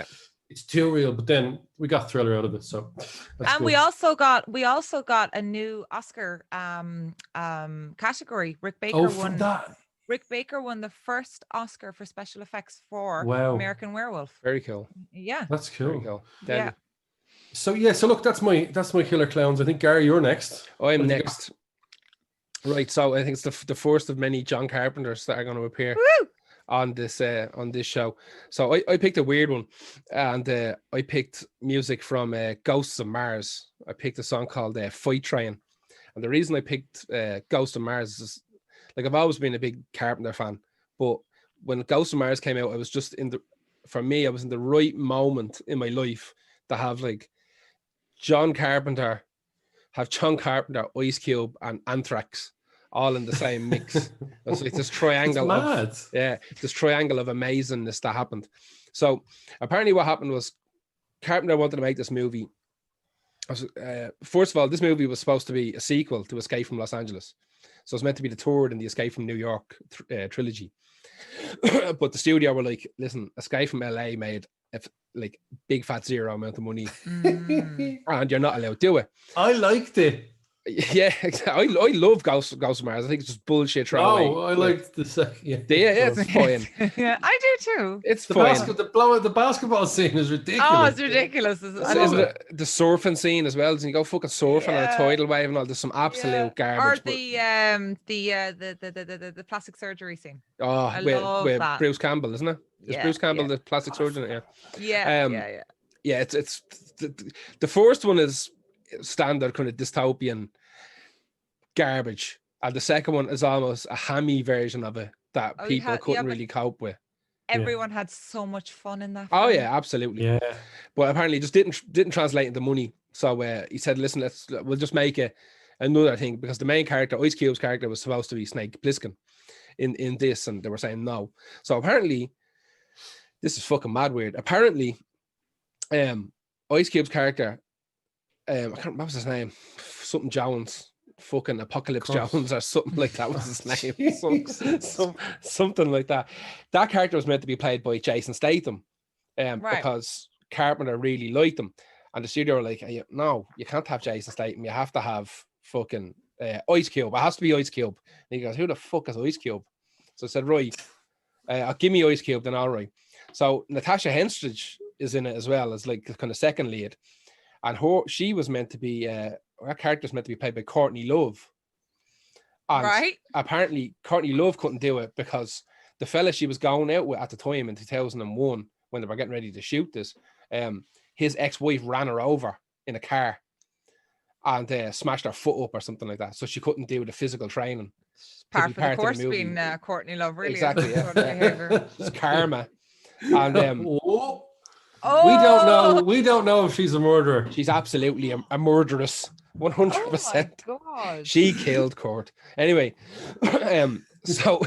it's too real. But then we got Thriller out of it. So and we also got a new Oscar category. Rick Baker won that. Rick Baker won the first Oscar for special effects for American Werewolf. Very cool. Yeah. That's cool. Very cool. Yeah. So look, that's my killer clowns. I think Gary, you're next. I'm next. Right. So I think it's the first of many John Carpenters that are going to appear on this show. So I picked a weird one, and I picked music from Ghosts of Mars. I picked a song called Fight Train. And the reason I picked Ghosts of Mars is, like, I've always been a big Carpenter fan, but when Ghosts of Mars came out, I was just I was in the right moment in my life to have like John Carpenter, Ice Cube, and Anthrax all in the same mix. It's like this triangle this triangle of amazingness that happened. So apparently what happened was Carpenter wanted to make this movie. First of all, this movie was supposed to be a sequel to Escape from Los Angeles. So it's meant to be the third in the Escape from New York trilogy. But the studio were like, listen, Escape from LA made like big fat zero amount of money and you're not allowed to do it. I liked it. Yeah, I love Ghost of Mars. I think it's just bullshit throwaway. I liked the second. It's fine. Yeah, I do too. It's fine. The basketball scene is ridiculous. Oh, it's ridiculous. Isn't it the surfing scene as well? Doesn't you go fucking surfing on a tidal wave and all? There's some absolute garbage. Or the plastic surgery scene. Oh, I love that. Bruce Campbell, isn't it? Is Bruce Campbell the plastic surgeon? Yeah. It's the first one is standard kind of dystopian garbage, and the second one is almost a hammy version of it that people couldn't really cope with. Everyone had so much fun in that film. Oh yeah, absolutely. But apparently it just didn't translate into money, so he said, listen, we'll just make another thing, because the main character, Ice Cube's character, was supposed to be Snake Plissken in this, and they were saying no. So apparently this is fucking mad weird. Apparently Ice Cube's character, I can't remember, what was his name? Something Jones, fucking Apocalypse Jones or something like that was his name. Something like that. That character was meant to be played by Jason Statham, because Carpenter really liked him. And the studio were like, no, you can't have Jason Statham. You have to have fucking Ice Cube. It has to be Ice Cube. And he goes, who the fuck is Ice Cube? So I said, right, I'll give me Ice Cube, then all right. So Natasha Henstridge is in it as well as like kind of second lead. And she was meant to be, her character's meant to be played by Courtney Love. And apparently Courtney Love couldn't do it because the fella she was going out with at the time in 2001, when they were getting ready to shoot this, his ex-wife ran her over in a car and smashed her foot up or something like that. So she couldn't do the physical training. Part of the course being Courtney Love, really. Exactly, yeah. It's karma. And we don't know if she's a murderer. She's absolutely a murderess. 100%. Oh my God. She killed Kurt. Anyway, so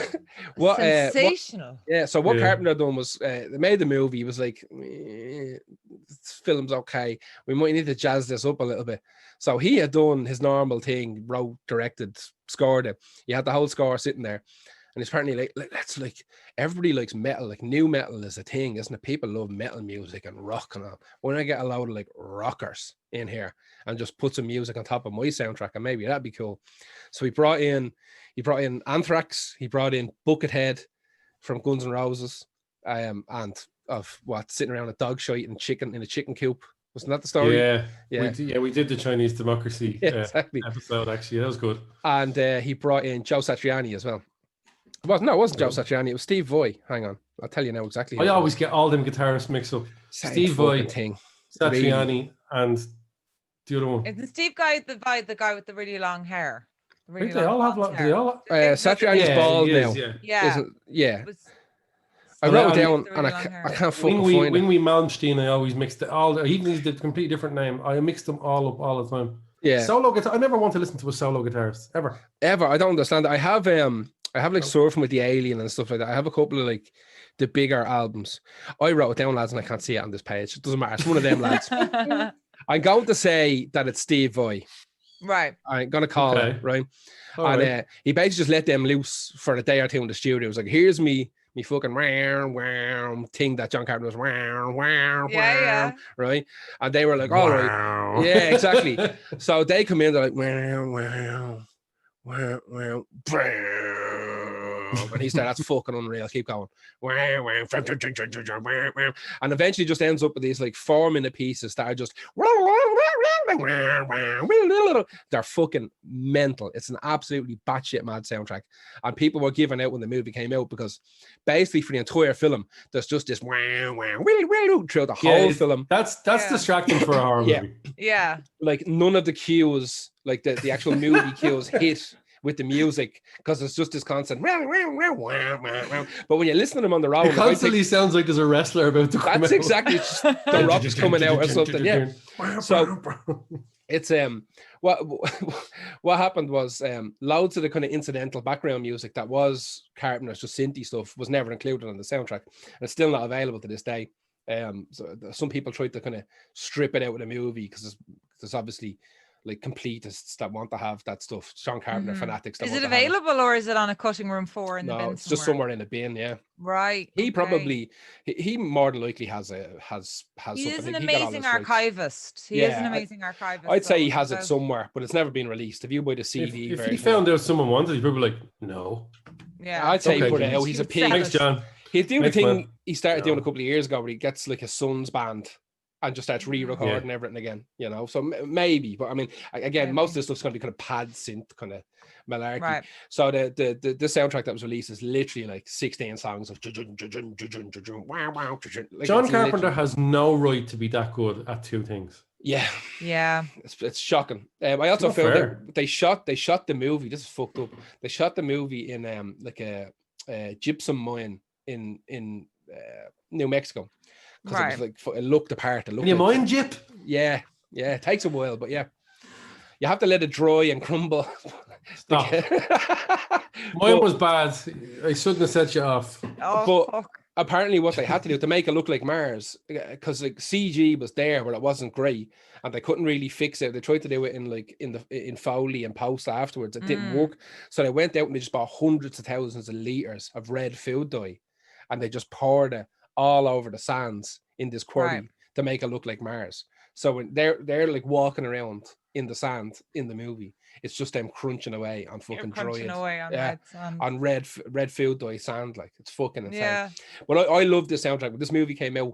what sensational. What Carpenter done was they made the movie. He was like, this film's okay, we might need to jazz this up a little bit. So he had done his normal thing, wrote, directed, scored it. He had the whole score sitting there. And it's apparently like that's like everybody likes metal, like new metal is a thing, isn't it? People love metal music and rock and all. When I get a load of like rockers in here and just put some music on top of my soundtrack, and maybe that'd be cool. So he brought in Anthrax, he brought in Buckethead from Guns N' Roses, and of what sitting around a dog shite and chicken in a chicken coop. Wasn't that the story? Yeah. We did the Chinese Democracy episode, actually. That was good. And he brought in Joe Satriani as well. It wasn't Joe Satriani. It was Steve Vai. Hang on. I'll tell you now exactly. I always get all them guitarists mixed up. Steve Vai, Satriani, and the other one. Isn't Steve the guy with the really long hair? They all have Satriani's bald now. Yeah. I wrote it down and I can't fucking find it. Yngwie Malmsteen, I always mixed it all. Even he's a completely different name. I mixed them all up all the time. Yeah. Solo guitar. I never want to listen to a solo guitarist ever. I don't understand it. I have like Surfing with the Alien and stuff like that. I have a couple of like the bigger albums. I wrote it down, lads, and I can't see it on this page. It doesn't matter. It's one of them, lads. I'm going to say that it's Steve Vai. Right. I'm going to call it, right? Right. He basically just let them loose for a day or two in the studio. It was like, here's me fucking wow thing that John Carpenter was wow, right? And they were like, all right. Yeah, exactly. So they come in, they're like, wow. And he said, that's fucking unreal. Keep going. And eventually just ends up with these like 4-minute pieces that are just they're fucking mental. It's an absolutely batshit mad soundtrack. And people were giving out when the movie came out because basically for the entire film, there's just this throughout the whole film. That's distracting for a horror movie. Yeah. Like none of the cues, like the actual movie cues hit with the music because it's just this constant. But when you listen to them on the road, it constantly sounds like there's a wrestler about to come out. That's exactly just the Rock's coming out or something. Yeah. So it's what happened was loads of the kind of incidental background music that was Carpenter's just synthy stuff was never included on the soundtrack, and it's still not available to this day. So some people tried to kind of strip it out of the movie because there's obviously like completists that want to have that stuff. John Carpenter fanatics. Is it available or is it on a cutting room floor in the bin? It's just somewhere in a bin. Yeah. Right. He probably he more than likely has he is an amazing archivist. He is an amazing archivist. I'd say he has it somewhere, but it's never been released. If you buy the CD, if he found out someone wanted, he'd probably like, no. Yeah. I'd say he put it out. He's a pig. Thanks, John. He'd do the thing he started doing a couple of years ago where he gets like his son's band and just starts re-recording everything again, you know. So maybe, but I mean, again, most of this stuff's going to be kind of pad synth kind of malarkey. Right. So the soundtrack that was released is literally like 16 songs of John Carpenter has no right to be that good at two things. Yeah, it's shocking. I also found that they shot the movie. This is fucked up. They shot the movie in like a gypsum mine in New Mexico. Because it looked the part. You mind, Jip? Yeah. It takes a while, but yeah. You have to let it dry and crumble. Stop. Mine was bad. I shouldn't have set you off. But apparently what they had to do to make it look like Mars, because like CG was there, but it wasn't great. And they couldn't really fix it. They tried to do it in Foley and post afterwards. It didn't work. So they went out and they just bought hundreds of thousands of liters of red food dye. And they just poured it all over the sands in this quarry to make it look like Mars. So when they're like walking around in the sand in the movie, it's just them crunching away on You're fucking crunching dried, away on red sand. on red food dye sand. Like, it's fucking insane. Yeah. But I love this soundtrack. When this movie came out,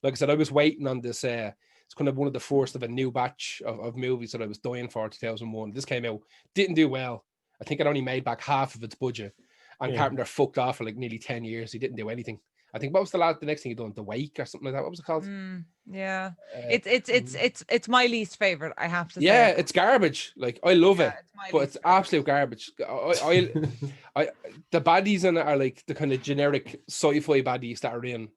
like I said, I was waiting on this. It's kind of one of the first of a new batch of movies that I was dying for. 2001. This came out, didn't do well. I think it only made back half of its budget. And Carpenter fucked off for like nearly 10 years. He didn't do anything. I think what was the next thing he done? The Wake or something like that. What was it called? Yeah, it's my least favorite. I have to say. Yeah, it's garbage. Like, I love it, but it's favorite. absolute garbage. I the baddies in it are like the kind of generic sci-fi baddies that are in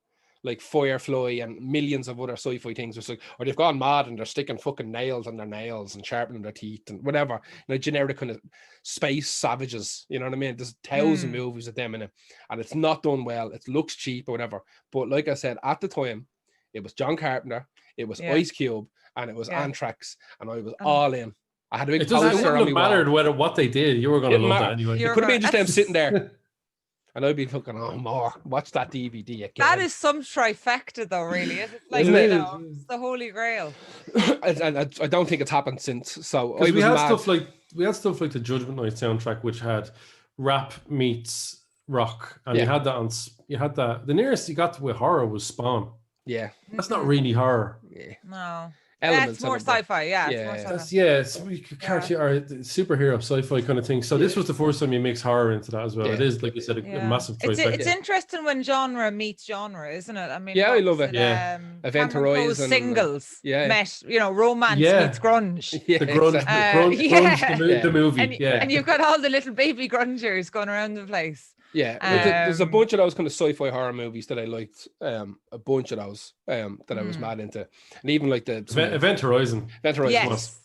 like Firefly and millions of other sci-fi things. It's like, or they've gone mad and they're sticking fucking nails on their nails and sharpening their teeth and whatever. You know, generic kind of space savages. You know what I mean? There's 1,000 movies of them in it, and it's not done well. It looks cheap or whatever. But like I said, at the time, it was John Carpenter, it was Ice Cube, and it was Anthrax, and I was all in. I had a big poster. It wouldn't have mattered whether what they did. You were going to love that anyway. It could have been just them sitting there. And I'd be fucking, more. Watch that DVD again. That is some trifecta, though, really. It's like, it's the Holy Grail. And I don't think it's happened since. So we had stuff like the Judgment Night soundtrack, which had rap meets rock, and you had that. The nearest you got with horror was Spawn. Yeah, that's not really horror. Yeah, no. Elements it's more sci-fi. It's superhero sci-fi kind of thing. So this was the first time you mix horror into that as well. It is, like you said, a massive trifecta. It's interesting when genre meets genre, isn't it? I mean, I love it. Event Horizon singles met, romance meets grunge. The grunge, the movie. And you've got all the little baby grungers going around the place. Yeah, there's a bunch of those kind of sci-fi horror movies that I liked. A bunch of those that I was mad into, and even like the Event Horizon. Yes,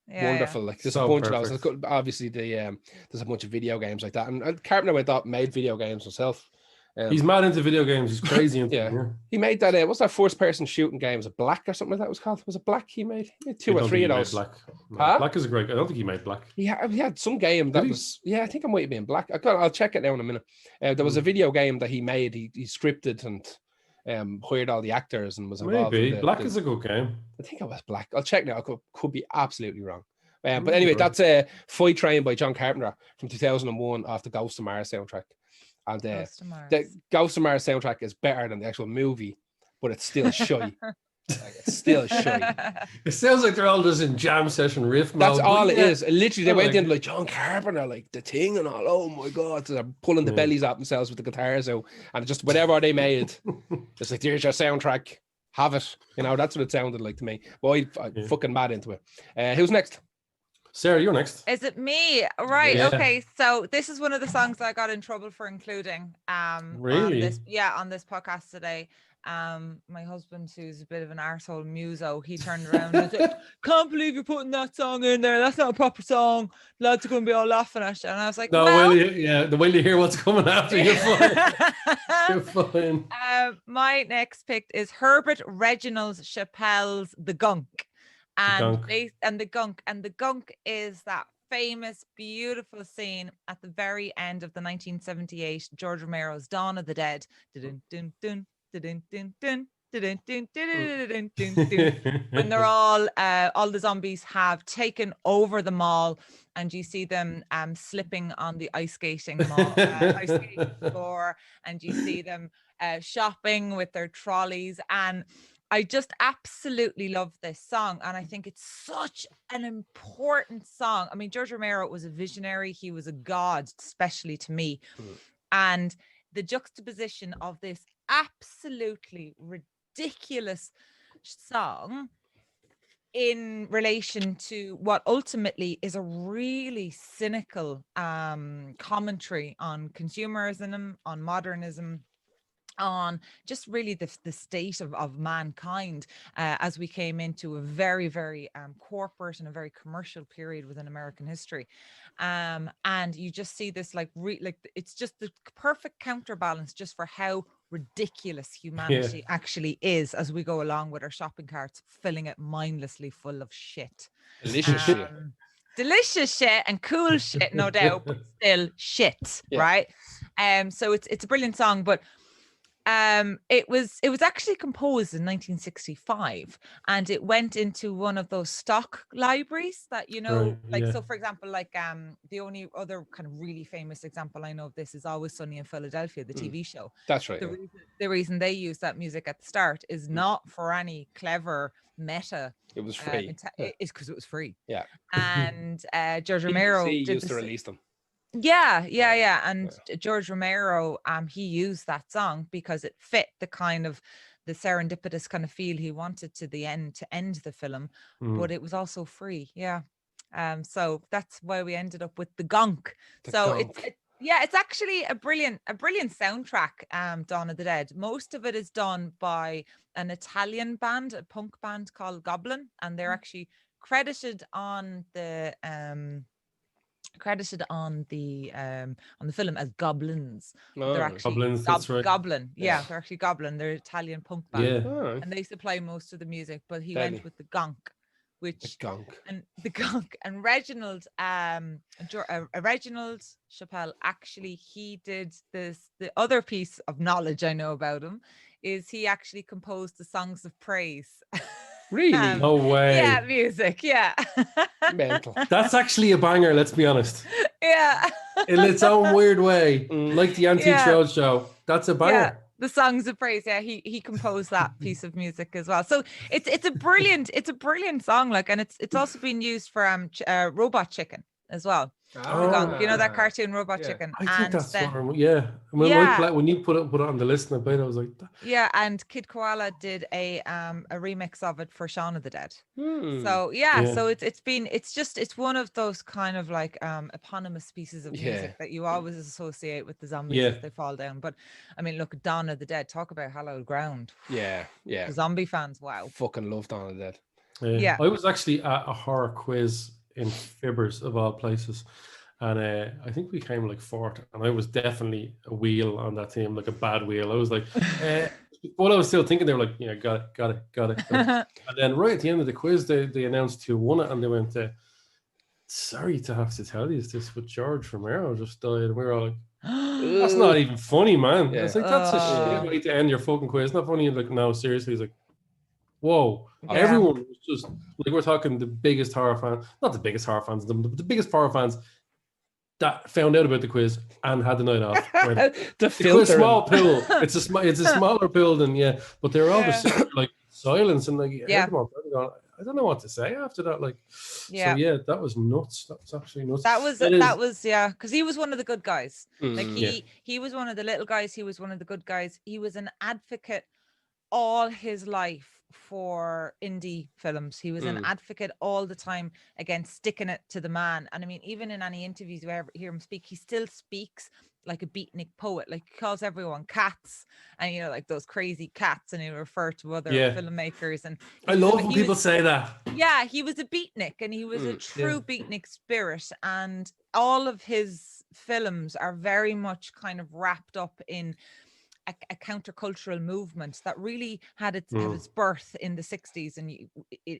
wonderful. Like, there's a bunch of those. Obviously, there's a bunch of video games like that, and Carpenter made video games himself. He's mad into video games. He's crazy into them. He made that. What's that first-person shooting game? Was it Black or something like that was called? Was it Black? He made 2 or 3 of those. Black. No, Black is a great. I don't think he made Black. He had some game that was. Yeah, I think it might have been Black. I'll check it now in a minute. There was a video game that he made. He scripted and hired all the actors and was involved. Maybe Black is a good game. I think it was Black. I'll check now. I could be absolutely wrong. But anyway, that's Fight Train by John Carpenter from 2001 off the Ghost of Mars soundtrack. And the Ghost of Mars soundtrack is better than the actual movie, but it's still shy. It's still shy. It sounds like they're all just in jam session riff mode. That's all it is. Literally, they went in like John Carpenter, like The Thing and all. Oh my God. So they're pulling the bellies out themselves with the guitars out. And just whatever they made, it's like, there's your soundtrack. Have it. That's what it sounded like to me. Boy, I'm fucking mad into it. Who's next? Sarah, you're next. Is it me? Right. Yeah. Okay. So this is one of the songs I got in trouble for including. Really? On this podcast today. My husband, who's a bit of an arsehole muso, he turned around and said, "Can't believe you're putting that song in there. That's not a proper song. Lads are going to be all laughing at you." And I was like, "No, the way you hear what's coming after, you're fine. You're fine." My next pick is Herbert Reginald Chappelle's "The Gunk." And the gunk is that famous, beautiful scene at the very end of the 1978 George Romero's Dawn of the Dead. When they're all the zombies have taken over the mall, and you see them slipping on the ice skating floor, and you see them shopping with their trolleys. And I just absolutely love this song, and I think it's such an important song. I mean, George Romero was a visionary. He was a god, especially to me. And the juxtaposition of this absolutely ridiculous song in relation to what ultimately is a really cynical commentary on consumerism, on modernism, on just really the state of mankind as we came into a very, very corporate and a very commercial period within American history. And you just see this it's just the perfect counterbalance just for how ridiculous humanity actually is as we go along with our shopping carts, filling it mindlessly full of shit. Delicious shit. Delicious shit and cool shit, no doubt, but still shit, right? So it's a brilliant song, but It was actually composed in 1965, and it went into one of those stock libraries that, you know, Right, like, yeah. so for example, like the only other kind of really famous example I know of this is Always Sunny in Philadelphia, the TV show. That's right. The reason they use that music at the start is not for any clever meta. It was free. It's because it was free. Yeah. And George Romero BBC did used to release them. Yeah. And George Romero, he used that song because it fit the kind of the serendipitous kind of feel he wanted to end the film, but it was also free. Yeah. So that's why we ended up with the gonk. It's actually a brilliant soundtrack, Dawn of the Dead. Most of it is done by an Italian band, a punk band called Goblin, and they're actually credited on the film as goblins. They're actually Goblins, that's right. Goblin. Yeah, they're actually Goblin. They're Italian punk band. Yeah. And they supply most of the music, but he went with the gonk, and Reginald Reginald Chappelle, actually, he did this. The other piece of knowledge I know about him is he actually composed the songs of praise. Really? No way. Yeah, music. Yeah. Mental. That's actually a banger, let's be honest. Yeah. In its own weird way, like the Antiques Roadshow. That's a banger. Yeah. The songs of praise. Yeah, he composed that piece of music as well. So it's a brilliant song, like, and it's also been used for Robot Chicken as well. You know that cartoon Robot Chicken. I think that's when you put it on the list and I played, I was like, yeah. And Kid Koala did a remix of it for Shaun of the Dead. So so it's one of those kind of like eponymous pieces of music that you always associate with the zombies as they fall down. But I mean, look, Dawn of the Dead, talk about hallowed ground. Yeah. The zombie fans, wow. Fucking love Dawn of the Dead. Yeah. I was actually at a horror quiz in Fibbers of all places, and I think we came like fourth, and I was definitely a wheel on that team, like a bad wheel. I was like, what I was still thinking, they were like, yeah, got it. And then right at the end of the quiz, they announced who won it, and they went, sorry to have to tell you this, but George Romero just died. And we were all like, that's not even funny, man. It's like, that's a shit way to end your fucking quiz. It's not funny. Like, no, seriously. He's like, whoa. Everyone was just like, we're talking the biggest horror fan, not the biggest horror fans, the biggest horror fans that found out about the quiz and had the night off. Right? The filter, small pool. It's a smaller pool than but they're all just like silence and like I don't know what to say after that. Like, so that was nuts. That was actually nuts. That was because he was one of the good guys. Like he was one of the little guys. He was one of the good guys. He was an advocate all his life for indie films. He was an advocate all the time against sticking it to the man. And I mean, even in any interviews you ever hear him speak, he still speaks like a beatnik poet. Like, he calls everyone cats, and you know, like those crazy cats, and he'll refer to other filmmakers. And I love when people say that. Yeah, he was a beatnik, and he was a true beatnik spirit, and all of his films are very much kind of wrapped up in a countercultural movement that really had its birth in the 60s, and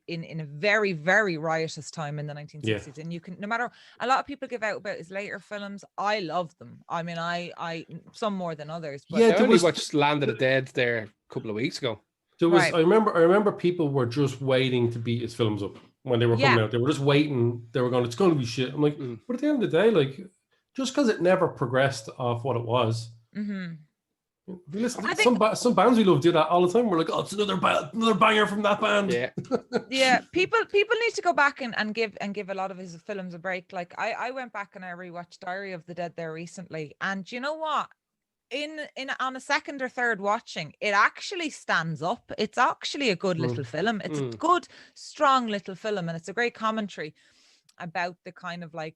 in a very, very riotous time in the 1960s. And you can, no matter, a lot of people give out about his later films. I love them. I mean, I some more than others. But I only watched Land of the Dead there a couple of weeks ago. There was, I remember people were just waiting to beat his films up when they were coming out. They were just waiting. They were going, it's going to be shit. I'm like, but at the end of the day, like, just because it never progressed off what it was. Listen, some bands we love do that all the time. We're like, oh, it's another banger from that band. People need to go back and give a lot of his films a break. Like, I went back and I rewatched Diary of the Dead there recently, and you know what? On a second or third watching, it actually stands up. It's actually a good little film. It's a good, strong little film, and it's a great commentary about the kind of like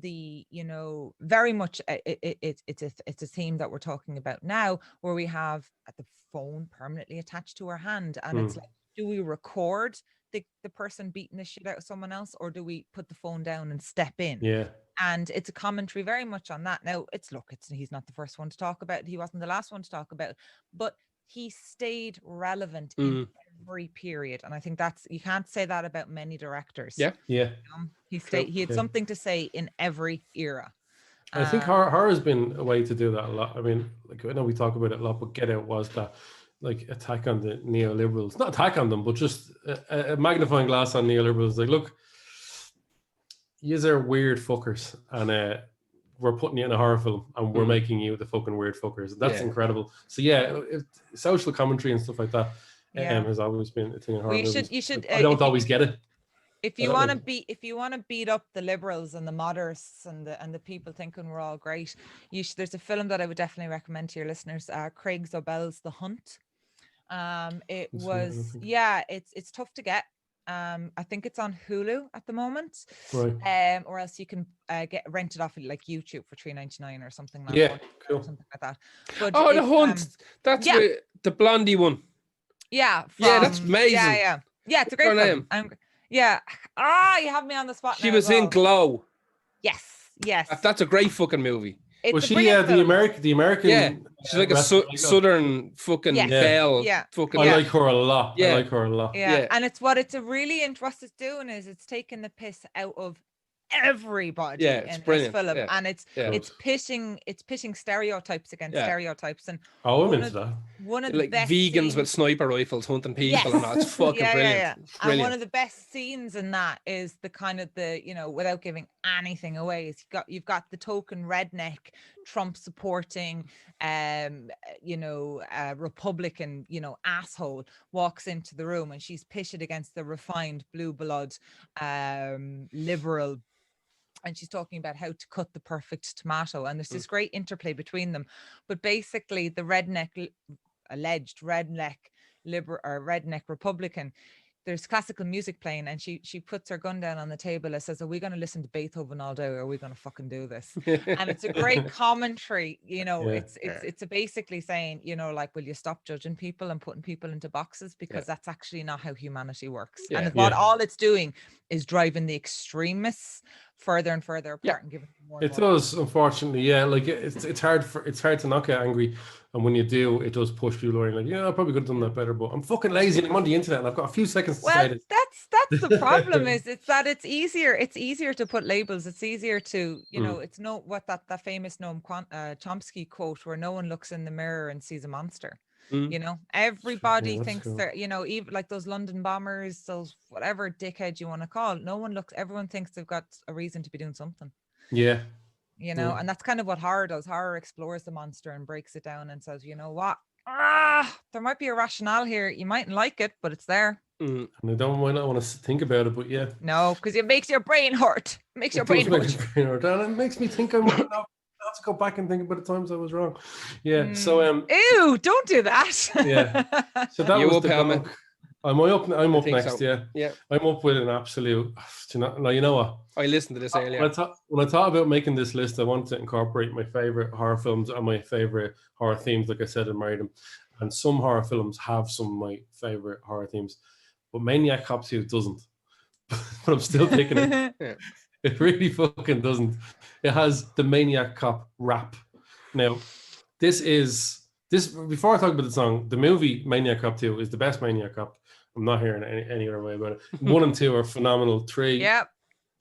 the you know, very much it's a theme that we're talking about now, where we have the phone permanently attached to our hand, and it's like, do we record the person beating the shit out of someone else, or do we put the phone down and step in? And it's a commentary very much on that. Now, he's not the first one to talk about it. He wasn't the last one to talk about it, but he stayed relevant in every period. And I think you can't say that about many directors. He had something to say in every era. I think horror has been a way to do that a lot. I mean, like I know we talk about it a lot, but Get Out was that like attack on the neoliberals. Not attack on them, but just a magnifying glass on neoliberals. Like, look, yous are weird fuckers, and we're putting you in a horror film, and we're making you the fucking weird fuckers. That's incredible. So yeah, social commentary and stuff like that has always been a thing in horror movies. You should. I don't always get it. If you want to beat up the liberals and the moderates and the people thinking we're all great, there's a film that I would definitely recommend to your listeners. Craig Zobel's The Hunt. It's tough to get. I think it's on Hulu at the moment, right? Or else you can get rented off like YouTube for $3.99 or something like that. Cool, something like that. But The Hunt. That's the blondie one. Yeah, that's amazing. Yeah, it's a great film. You have me on the spot. She was in Glow. Yes. That's a great fucking movie. Was she the American? Yeah, she's like a southern fucking belle. Yeah, I like her a lot. Yeah. I like her a lot. Yeah, and it's a really interesting doing is it's taking the piss out of everybody in this film, and it's pitching stereotypes against stereotypes, and I'm into that. One of the like best vegans scenes, with sniper rifles hunting people, and it's fucking brilliant. And one of the best scenes in that is the kind of without giving anything away, is you've got the token redneck Trump supporting Republican asshole walks into the room, and she's pitched against the refined blue blood liberal, and she's talking about how to cut the perfect tomato, and there's this great interplay between them. But basically the alleged redneck Republican, there's classical music playing, and she puts her gun down on the table and says, are we going to listen to Beethoven all day, or are we going to fucking do this? And it's a great commentary, it's basically saying, like, will you stop judging people and putting people into boxes, because that's actually not how humanity works. And all it's doing is driving the extremists further and further apart and giving them more. It does, unfortunately, like it's hard to not get angry, and when you do, it does push people away. Like, I probably could have done that better, but I'm fucking lazy and I'm on the internet and I've got a few seconds to say this. That's the problem. It's that it's easier to put labels. It's easier to it's that famous Noam Chomsky quote, where no one looks in the mirror and sees a monster. Everybody thinks they're, even like those London bombers, those whatever dickhead you want to call, everyone thinks they've got a reason to be doing something. And that's kind of what horror does. Horror explores the monster and breaks it down and says, you know what, there might be a rationale here. You mightn't like it, but it's there. And I don't want to think about it, but no, because it makes your brain hurt. And it makes me think I'm have to go back and think about the times I was wrong. So ew, don't do that. So that was the dog. I'm up next. So. I'm up with an absolute. Now you know what? I listened to this earlier. When I thought about making this list, I wanted to incorporate my favorite horror films and my favorite horror themes, like I said, and marry them. And some horror films have some of my favorite horror themes, but Maniac Cop 2 doesn't. But I'm still taking it. It really fucking doesn't. It has the Maniac Cop rap. Now, before I talk about the song, the movie Maniac Cop 2 is the best Maniac Cop. I'm not hearing any other way about it. 1 and 2 are phenomenal. 3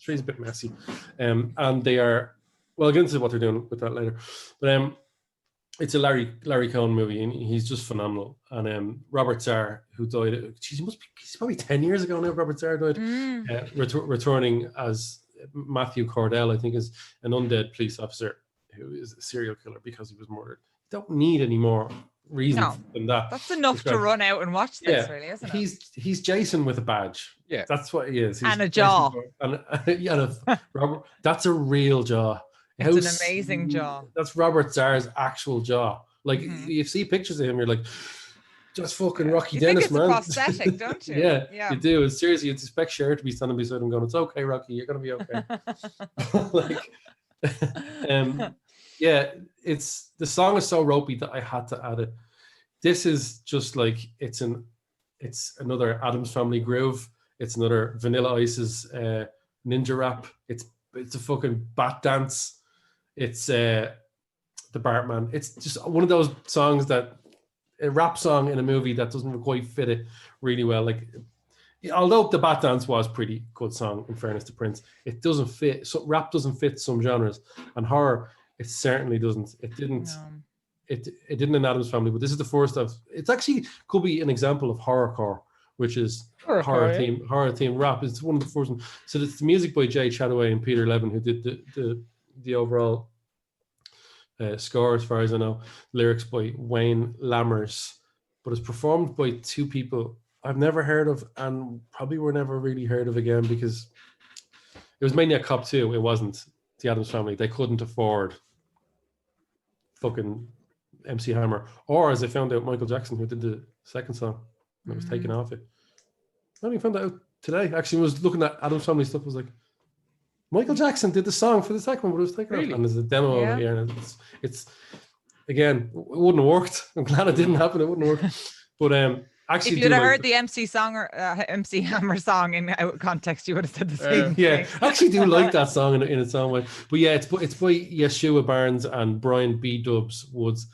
is a bit messy. And they are, well, I'll get into what they're doing with that later. But it's a Larry Cohn movie, and he's just phenomenal. And Robert Zarr, who died, he's probably 10 years ago now, Robert Zarr died, returning as Matthew Cordell, I think, is an undead police officer who is a serial killer because he was murdered. You don't need any more reason than that. That's enough to run out and watch this, really, isn't it? He's Jason with a badge. Yeah, that's what he is. And a jaw. Robert, that's a real jaw. It's an amazing jaw. That's Robert Zarr's actual jaw. Like, you see pictures of him, you're like, just fucking Rocky Dennis, think it's man. A prosthetic, don't you? Yeah, you do. Seriously, you'd expect Cher to be standing beside him going, "It's okay, Rocky, you're gonna be okay." It's the song is so ropey that I had to add it. This is just like it's another Addams Family groove. It's another Vanilla Ice's ninja rap. It's a fucking bat dance. It's the Bartman. It's just one of those songs that a rap song in a movie that doesn't quite fit it really well. Like Although the Bat Dance was pretty good song, in fairness to Prince, it doesn't fit. So rap doesn't fit some genres, and horror it certainly doesn't. It didn't. No. It didn't in Adam's Family, but this is the first of. It's actually could be an example of horrorcore, which is horror theme rap. It's one of the first ones. So it's the music by Jay Chataway and Peter Levin who did the overall score, as far as I know. Lyrics by Wayne Lammers, but it's performed by two people I've never heard of and probably were never really heard of again, because it was Maniac Cop 2. It wasn't the Addams Family. They couldn't afford fucking MC Hammer, or as I found out, Michael Jackson, who did the second song that was taken off it. I only found that out today. Actually, I was looking at Addams Family stuff. I was like, Michael Jackson did the song for the second one, but it was taken off. And there's a demo of it here, and it's again, it wouldn't have worked. I'm glad it didn't happen. It wouldn't have worked. But actually, if you'd have heard the MC song or MC Hammer song in out context, you would have said the same thing. Yeah, I actually do like that song in its own way. But yeah, it's by Yeshua Barnes and Brian B. Dubs Woods.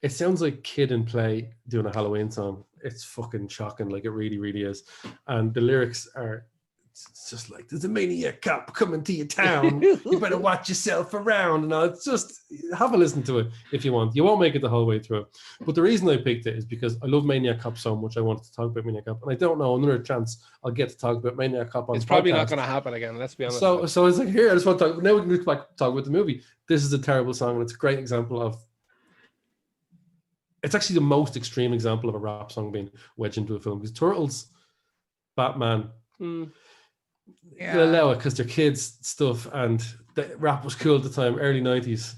It sounds like Kid and Play doing a Halloween song. It's fucking shocking, like it really, really is. And the lyrics are, it's just like, there's a maniac cop coming to your town. You better watch yourself around. And it's just, have a listen to it if you want. You won't make it the whole way through. But the reason I picked it is because I love Maniac Cop so much. I wanted to talk about Maniac Cop. And I don't know, another chance I'll get to talk about Maniac Cop on It's the probably podcast. not going to happen again, let's be honest. So it's like, here, I just want to talk. Now we can look back and talk about the movie. This is a terrible song, and it's a great example of, it's actually the most extreme example of a rap song being wedged into a film, because Turtles, Batman, allow it because they're kids stuff, and the rap was cool at the time, early 90s.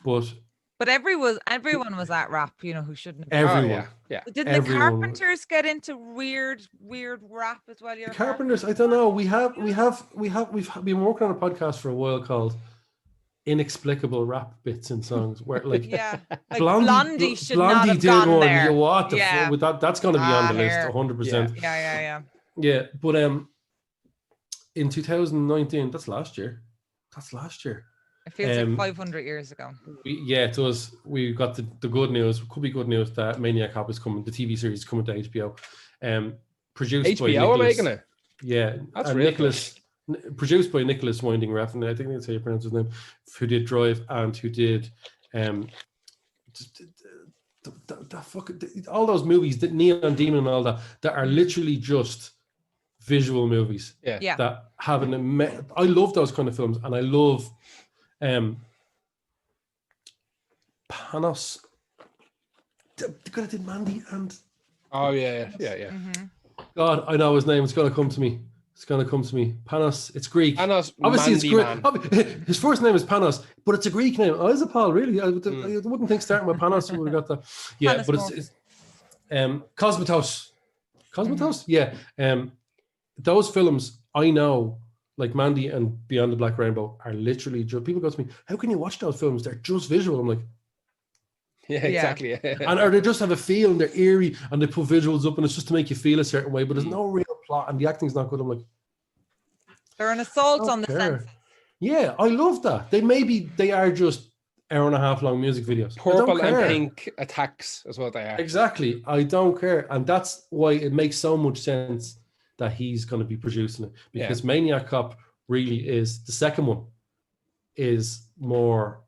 But everyone was at rap, you know, who shouldn't have. Everyone. Yeah. Didn't the Carpenters get into weird rap as well? The Carpenters, I don't know. We've been working on a podcast for a while called Inexplicable Rap Bits in Songs, where like Blondie should not have did gone one. there. What the fuck with that? That's going to be on the list 100%. Yeah. But in 2019, that's last year. It feels like 500 years ago. It was. We got the good news. Could be good news that Maniac Cop is coming. The TV series is coming to HBO. Produced by HBO are Nicholas, making it. Yeah, that's real. Produced by Nicholas Winding Refn, I think that's how you pronounce his name, who did Drive and who did all those movies, that Neon Demon and all that are literally just visual movies. Yeah. That have I love those kind of films, and I love Panos. The guy that did Mandy and Mm-hmm. God, I know his name. It's gonna come to me. Panos. It's Greek. Panos. Obviously, it's Greek. Greek. His first name is Panos, but it's a Greek name. Oh, is it Paul? Really? I wouldn't think starting with Panos would have got that. Yeah, Panos, but it's Cosmatos. Cosmatos. Mm-hmm. Yeah. Those films I know, like Mandy and Beyond the Black Rainbow, are literally just, people go to me, how can you watch those films? They're just visual. I'm like, yeah, exactly. Or they just have a feel and they're eerie and they put visuals up and it's just to make you feel a certain way, but there's no real plot and the acting's not good. I'm like, they're an assault on the senses. Yeah, I love that. They are just hour-and-a-half long music videos. Purple and pink attacks is what they are. Exactly. I don't care. And that's why it makes so much sense that he's going to be producing it, because Maniac Cop really is, the second one is more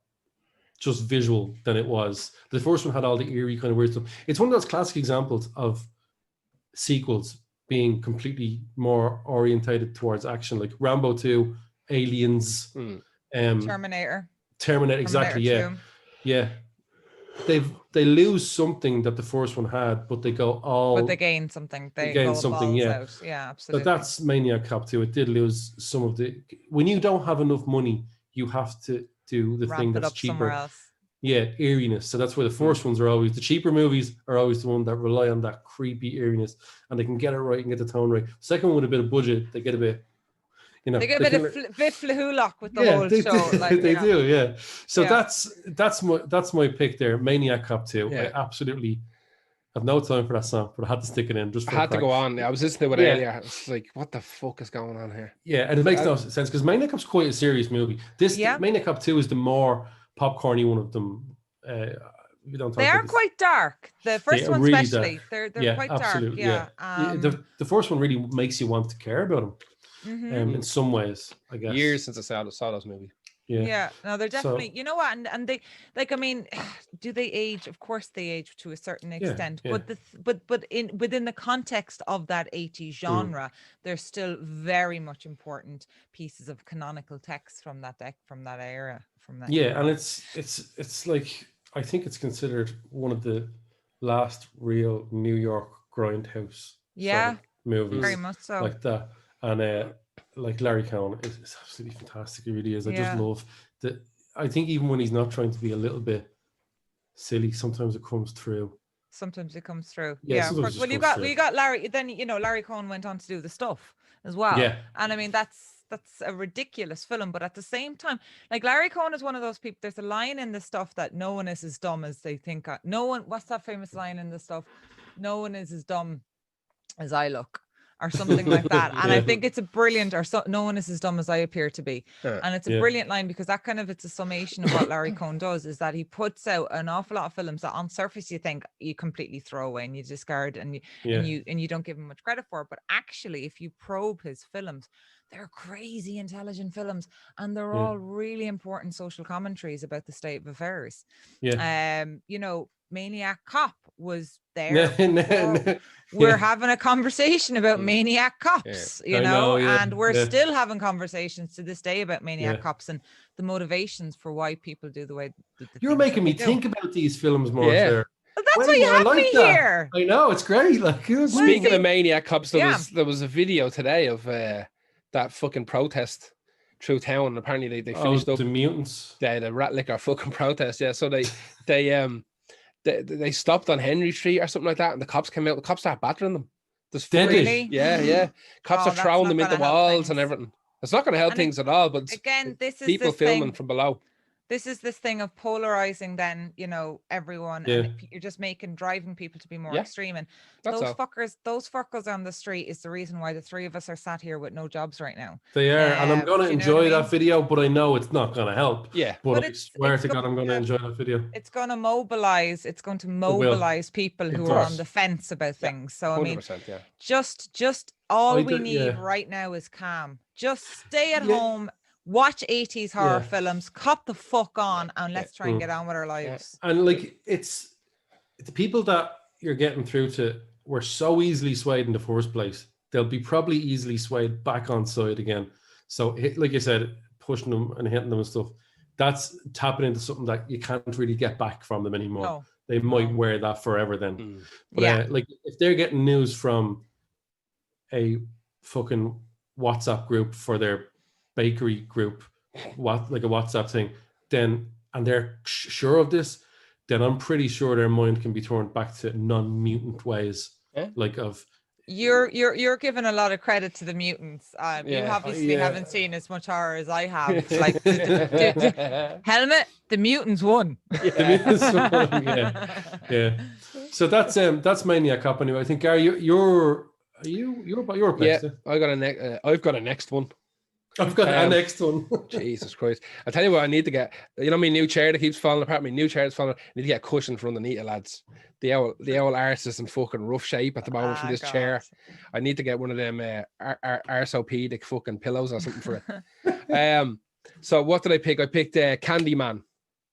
just visual than it was. The first one had all the eerie kind of weird stuff. It's one of those classic examples of sequels being completely more orientated towards action, like Rambo 2, Aliens, Terminator, exactly. Terminator 2. Yeah. They lose something that the first one had, but they go all. But they gain something. They gain something. Yeah, out. Yeah, absolutely. But that's Maniac Cop 2. It did lose some of the. When you don't have enough money, you have to do the thing that's cheaper. Else. Yeah, eeriness. So that's why the first ones are always, the cheaper movies are always the one that rely on that creepy eeriness, and they can get it right and get the tone right. Second one with a bit of budget, they get a bit. They get a bit of flahulok with the whole show. They do, yeah. So that's my pick there, Maniac Cop 2. Yeah. I absolutely have no time for that song, but I had to stick it in. I had to go on. I was listening to it earlier. It's like, what the fuck is going on here? Yeah, and it makes no sense because Maniac Cop's quite a serious movie. Maniac Cop 2 is the more popcorny one of them. we don't talk They about are this. quite dark. The first are one, really especially, dark. they're quite absolutely, dark. Yeah. The first one really makes you want to care about them. In some ways, I guess. Years since I saw those movies. Yeah, no, they're definitely, So, you know what, and they, like, I mean, do they age? Of course they age to a certain extent, yeah. but within the context of that 80s genre, they're still very much important pieces of canonical text from that era, from that yeah, era. and it's like, I think it's considered one of the last real New York grindhouse sort of movies, very much so. like that. And like Larry Cohen is absolutely fantastic. He really is. I just love that. I think even when he's not trying to be a little bit silly, sometimes it comes through. Sometimes it comes through. Yeah, Of course. Well, you got Larry. Then Larry Cohen went on to do The Stuff as well. Yeah, and I mean that's a ridiculous film, but at the same time, like, Larry Cohen is one of those people. There's a line in The Stuff that no one is as dumb as they think. No one. What's that famous line in The Stuff? No one is as dumb as I look, or something like that. And I think it's a brilliant, no one is as dumb as I appear to be. And it's a brilliant line, because that kind of, it's a summation of what Larry Cohen does, is that he puts out an awful lot of films that on surface you think you completely throw away and you discard and you don't give him much credit for. But actually, if you probe his films, they're crazy intelligent films, and they're all really important social commentaries about the state of affairs. Maniac Cop was there. We're having a conversation about Maniac Cops, and we're still having conversations to this day about Maniac Cops and the motivations for why people do the way you're making me think about these films more. There. Well, that's why you have me here. I know, it's great. Like, speaking of Maniac Cops, there was a video today of that fucking protest through town. Apparently they finished up the mutants. The rat liquor fucking protest. Yeah, so they stopped on Henry Street or something like that, and the cops came out. The cops started battering them. Really? Yeah. Cops are throwing them into walls and everything. It's not going to help things at all. But again, this is people filming from below. This is this thing of polarizing then, everyone, and you're just driving people to be more extreme. And those fuckers on the street is the reason why the three of us are sat here with no jobs right now. They are, and I'm going to enjoy that video, but I know it's not going to help. Yeah. But I swear to God, I'm going to enjoy that video. It's going to mobilize people who are on the fence about things. So, I mean, just all we need right now is calm. Just stay at home. Watch 80s horror films, cop the fuck on, and let's try and get on with our lives. And like, it's the people that you're getting through to were so easily swayed in the first place. They'll be probably easily swayed back on side again. So, like you said, pushing them and hitting them and stuff, that's tapping into something that you can't really get back from them anymore. No. They might wear that forever then. But like, if they're getting news from a fucking WhatsApp group for their bakery group, like a WhatsApp thing, then, and they're sure of this, then I'm pretty sure their mind can be turned back to non-mutant ways, like of. You're giving a lot of credit to the mutants. You obviously haven't seen as much horror as I have. Like, Helmet, the mutants won. The mutants won. Yeah. So that's Maniac Cop anyway. I think, Gary, you're place. I've got a next one. I've got a next one. Jesus Christ. I'll tell you what I need to get. My new chair that keeps falling apart. My new chair is falling apart. I need to get a cushion from underneath it, lads. The old arse is in fucking rough shape at the moment from this chair. I need to get one of them arsopedic fucking pillows or something for it. So what did I pick? I picked Candyman.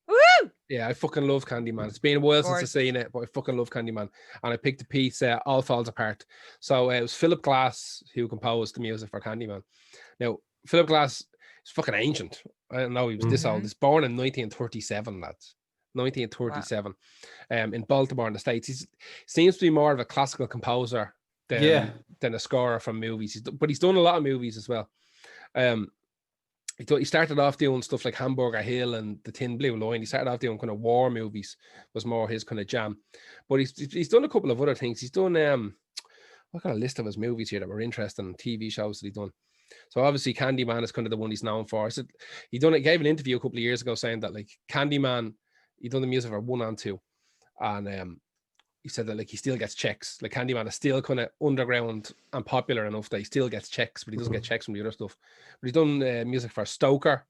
Woo! Yeah, I fucking love Candyman. It's been a while since I've seen it, but I fucking love Candyman. And I picked the piece All Falls Apart. So it was Philip Glass who composed the music for Candyman. Now, Philip Glass is fucking ancient. I don't know he was this old. He's born in 1937, lads. 1937. Wow. In Baltimore in the States. He seems to be more of a classical composer than a scorer from movies. But he's done a lot of movies as well. He started off doing stuff like Hamburger Hill and The Thin Blue Line. He started off doing kind of war movies, was more his kind of jam. But he's done a couple of other things. He's done I've got a list of his movies here that were interesting, TV shows that he's done. So obviously Candyman is kind of the one he's known for. So he gave an interview a couple of years ago saying that like Candyman, he done the music for 1 and 2, and he said that like he still gets checks. Like Candyman is still kind of underground and popular enough that he still gets checks, but he doesn't get checks from the other stuff. But he's done music for Stoker.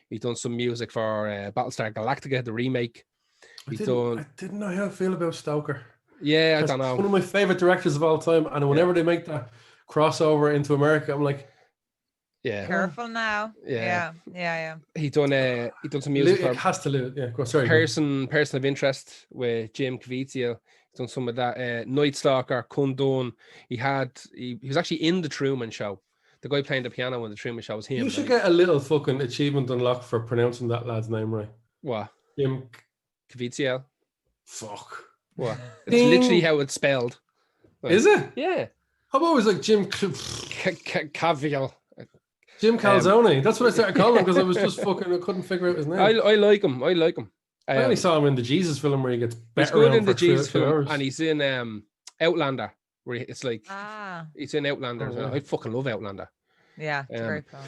He's done some music for Battlestar Galactica, the remake. I didn't know how I feel about Stoker. Yeah, I don't know. One of my favorite directors of all time, and whenever they make that crossover into America, I'm like, yeah, Careful now. Yeah. Yeah. he done some music it for has to live. Yeah, go on, sorry. person of interest with Jim Caviezel. He's done some of that. Night Stalker, Kundun. He was actually in the Truman Show. The guy playing the piano in the Truman Show was him. You should get a little fucking achievement unlocked for pronouncing that lad's name right. What? Jim Caviezel. Fuck. What? It's literally how it's spelled. Like, is it? Yeah. How about it was like Jim Caviel. Jim Calzone? That's what I started calling him because I was just fucking. I couldn't figure out his name. I like him. I only saw him in the Jesus film where he gets better. He's good in the Jesus film, and he's in Outlander, where it's like he's in Outlander as well. I fucking love Outlander. Yeah, it's a great film.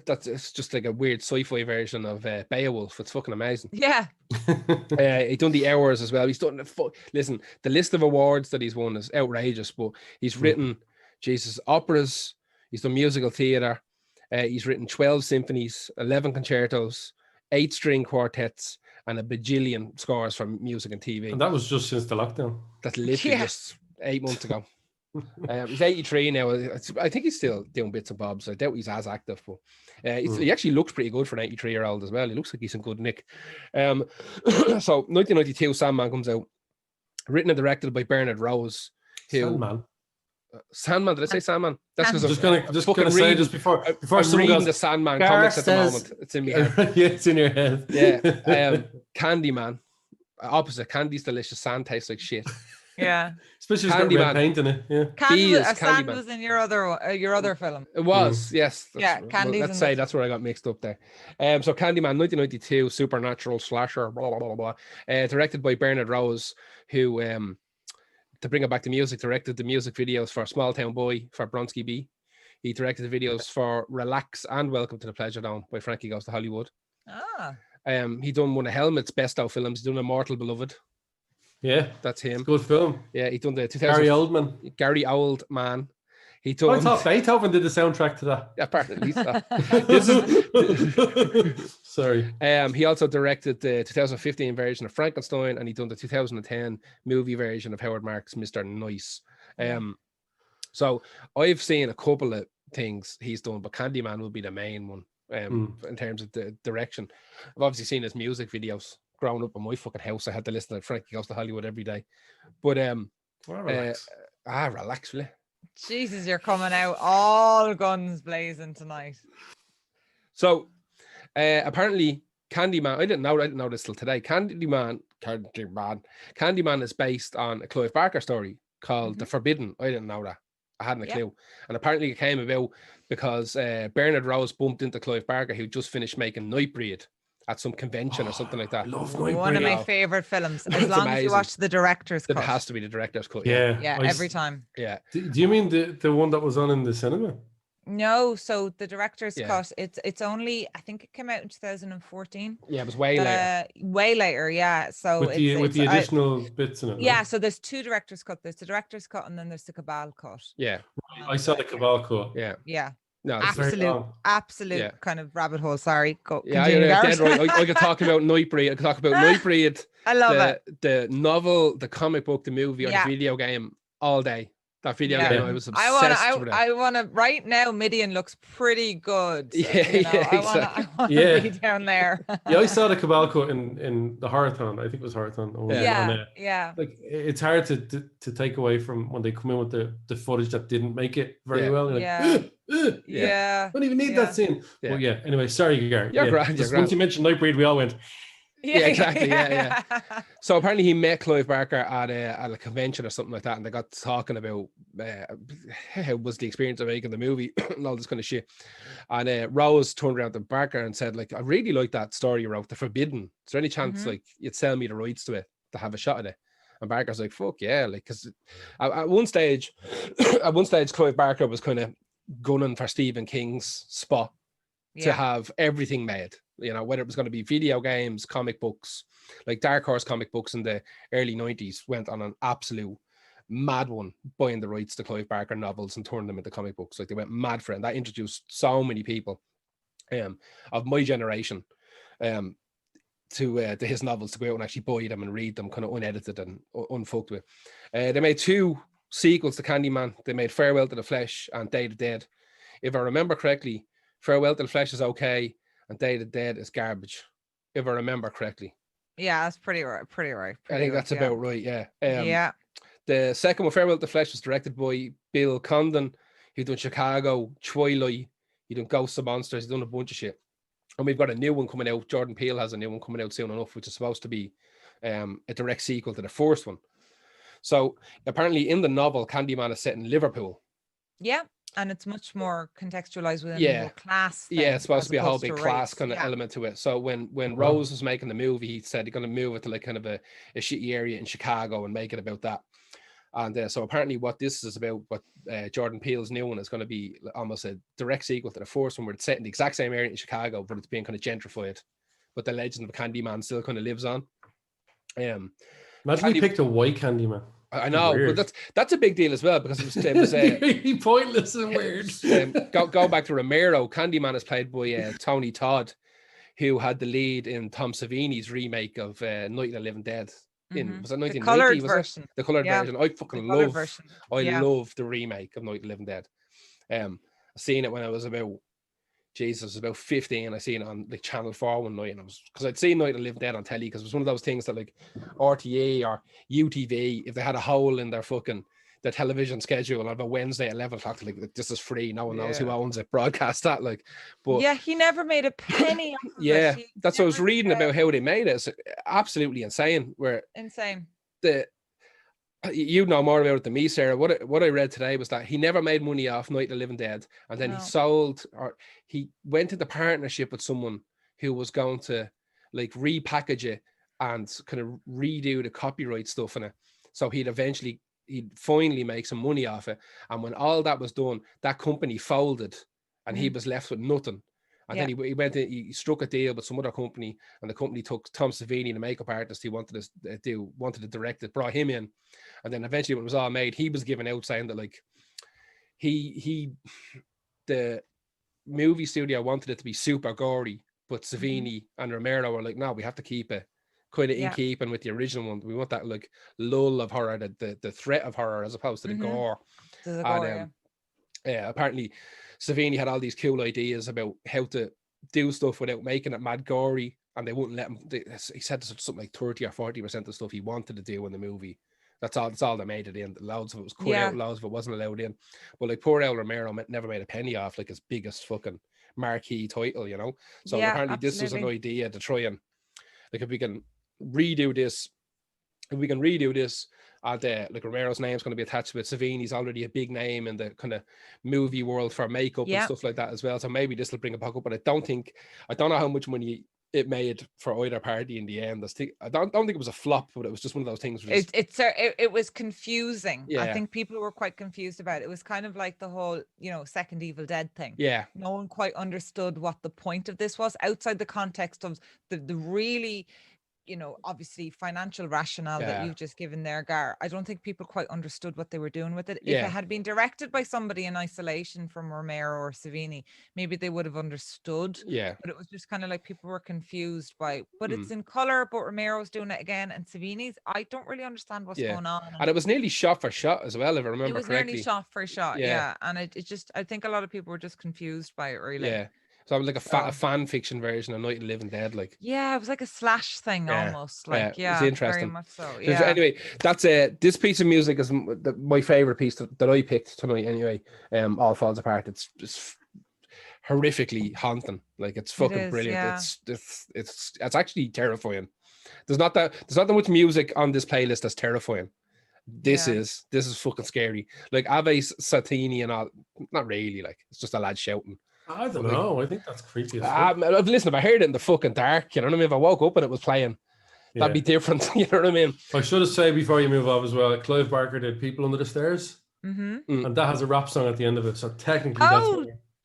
It's just like a weird sci-fi version of Beowulf. It's fucking amazing. Yeah. He's done the Hours as well. He's done listen, the list of awards that he's won is outrageous, but he's written operas, he's done musical theatre, he's written 12 symphonies, 11 concertos, 8 string quartets, and a bajillion scores for music and TV. And that was just since the lockdown. That's literally just 8 months ago. He's 83 now. I think he's still doing bits and bobs. I doubt he's as active, but he actually looks pretty good for an 83-year-old as well. He looks like he's in good nick. So 1992, Sandman comes out, written and directed by Bernard Rose. Sandman, did I say Sandman? That's because I'm just gonna say just before I'm reading the Sandman comics at the moment. It's in my head. Yeah, it's in your head. Yeah. Candyman. Opposite. Candy's delicious. Sand tastes like shit. Yeah. Especially if it's got red paint in it. Yeah. Sand was in your other film. It was, yes. Candy's. Let's say that's where I got mixed up there. So Candyman, 1992, supernatural slasher, blah, blah, blah, blah. Directed by Bernard Rose, who, to bring it back to music, directed the music videos for Small Town Boy, for Bronski B. He directed the videos for Relax and Welcome to the Pleasure Dome by Frankie Goes to Hollywood. He done one of Helmet's best out films. He's done Immortal Beloved. Yeah, that's him. Good film. Yeah, he done the 2000 Gary Oldman. He done. I thought Beethoven did the soundtrack to that. Yeah, apparently. Sorry. He also directed the 2015 version of Frankenstein, and he done the 2010 movie version of Howard Marks' Mr. Nice. So I've seen a couple of things he's done, but Candyman will be the main one in terms of the direction. I've obviously seen his music videos. Growing up in my fucking house, I had to listen to Frankie Goes to Hollywood every day. But relax. Relax, really. Jesus, you're coming out all guns blazing tonight. So apparently Candyman, I didn't know this till today. Candyman is based on a Clive Barker story called The Forbidden. I didn't know that. I hadn't a clue. And apparently it came about because Bernard Rose bumped into Clive Barker, who just finished making Nightbreed at some convention or something like that. One of my favorite films. As long as you watch the director's cut. It has to be the director's cut. Yeah, every time. Yeah. Do you mean the one that was on in the cinema? No, so the director's cut, it's only, I think it came out in 2014. Yeah, it was way later. Way later, yeah. So with the additional bits in it. Yeah, so there's 2 director's cut. There's the director's cut and then there's the Cabal cut. Yeah. I saw the Cabal cut. Yeah. Yeah. No, absolute kind of rabbit hole. Sorry. Dead right. I could talk about Nightbreed. I could talk about Nightbreed. I love it. The novel, the comic book, the movie, or the video game all day. That video game, I was obsessed with it. I want to. Right now, Midian looks pretty good. So, exactly. I want to be down there. I saw the Cabal cut in the Horathon. I think it was Horathon. Yeah. Like it's hard to take away from when they come in with the footage that didn't make it very well. Yeah. Don't even need that scene. Yeah. Well, anyway, sorry, Gary. You're grand. Once you mentioned Nightbreed, we all went. Yeah, exactly. Yeah. So apparently he met Clive Barker at a convention or something like that, and they got talking about how was the experience of making the movie and all this kind of shit. And Rose turned around to Barker and said, like, I really like that story you wrote, The Forbidden. Is there any chance like you'd sell me the rights to it to have a shot at it? And Barker's like, fuck yeah, like, because at one stage, Clive Barker was kind of gunning for Stephen King's spot to have everything made. You know, whether it was going to be video games, comic books, like Dark Horse comic books in the early 90s went on an absolute mad one, buying the rights to Clive Barker novels and turning them into comic books. Like they went mad for it. And that introduced so many people of my generation to his novels to go out and actually buy them and read them kind of unedited and unfucked with. They made 2 sequels to Candyman. They made Farewell to the Flesh and Day of the Dead. If I remember correctly, Farewell to the Flesh is okay and Day of the Dead is garbage. If I remember correctly. Yeah, that's pretty right. I think that's about right, yeah. Yeah. The second one, Farewell to the Flesh, was directed by Bill Condon. He done Chicago, Twilight, he done Ghosts and Monsters, he done a bunch of shit. And we've got a new one coming out. Jordan Peele has a new one coming out soon enough, which is supposed to be a direct sequel to the first one. So apparently in the novel, Candyman is set in Liverpool. Yeah. And it's much more contextualized within the whole class thing, it's supposed to be a whole opposed big to class race. kind of element to it. So when Rose was making the movie, he said he's going to move it to like kind of a shitty area in Chicago and make it about that. And so apparently what this is about, what Jordan Peele's new one is going to be almost a direct sequel to the first one, where it's set in the exact same area in Chicago, but it's being kind of gentrified. But the legend of Candyman still kind of lives on. Imagine we picked a white Candyman. I know, weird. But that's a big deal as well, because it was really pointless and weird. Go back to Romero. Candyman is played by Tony Todd, who had the lead in Tom Savini's remake of Night of the Living Dead. Was it 1990? The colored version. The colored version. I fucking love. Love the remake of Night of the Living Dead. I seen it when I was about 15. I seen it on like Channel 4 one night, and because I'd seen Night of the Living Dead on telly, because it was one of those things that like RTE or UTV, if they had a hole in their television schedule on a Wednesday at 11 o'clock, like, this is free, no one knows who owns it, broadcast that, like. But yeah, he never made a penny off of it. That's what I was reading about, how they made it. It's absolutely insane. Insane. You know more about it than me, Sarah. What I read today was that he never made money off Night of the Living Dead, and then he went into partnership with someone who was going to like repackage it and kind of redo the copyright stuff in it. So he'd finally make some money off it. And when all that was done, that company folded, and he was left with nothing. And then he struck a deal with some other company, and the company took Tom Savini, the makeup artist he wanted to direct it, brought him in. And then eventually when it was all made, he was given out saying that like the movie studio wanted it to be super gory, but Savini and Romero were like, no, we have to keep it kind of in keeping with the original one. We want that like lull of horror, the threat of horror, as opposed to the gore. Apparently Savini had all these cool ideas about how to do stuff without making it mad gory, and they wouldn't let him. He said something like 30 or 40% of stuff he wanted to do in the movie. That's all they made it in. Loads of it was cut out, loads of it wasn't allowed in. But like poor El Romero never made a penny off like his biggest fucking marquee title, you know. So apparently this was an idea to try and like, if we can redo this, and like Romero's name's going to be attached to it. Savini's already a big name in the kind of movie world for makeup and stuff like that as well. So maybe this will bring it back up. But I don't know how much money it made for either party in the end. I don't think it was a flop, but it was just one of those things. It was confusing. Yeah. I think people were quite confused about it. It was kind of like the whole, second Evil Dead thing. Yeah. No one quite understood what the point of this was outside the context of the really, obviously financial rationale that you've just given there, Gar. I don't think people quite understood what they were doing with it. If it had been directed by somebody in isolation from Romero or Savini, maybe they would have understood. Yeah. But it was just kind of like people were confused by, but it's in color, but Romero's doing it again, and Savini's, I don't really understand what's going on. And it was nearly shot for shot as well, if I remember correctly. It was nearly shot for shot, yeah. And it just, I think a lot of people were just confused by it, really. Yeah. So it was like a fan fiction version of Night of the Living Dead, like. Yeah, it was like a slash thing almost. Like, it's interesting. Very much so. Yeah. So anyway, that's this piece of music is my favorite piece that I picked tonight. Anyway, All Falls Apart. It's horrifically haunting. Like, it's fucking brilliant. Yeah. It's actually terrifying. There's not that much music on this playlist that's terrifying. This is fucking scary. Like Ave Satini and all. Not really. Like, it's just a lad shouting. I don't know. I think that's creepy. Listen, if I heard it in the fucking dark, you know what I mean? If I woke up and it was playing, that'd be different. You know what I mean? I should have said before you move on as well, Clive Barker did People Under the Stairs. And that has a rap song at the end of it. So technically that's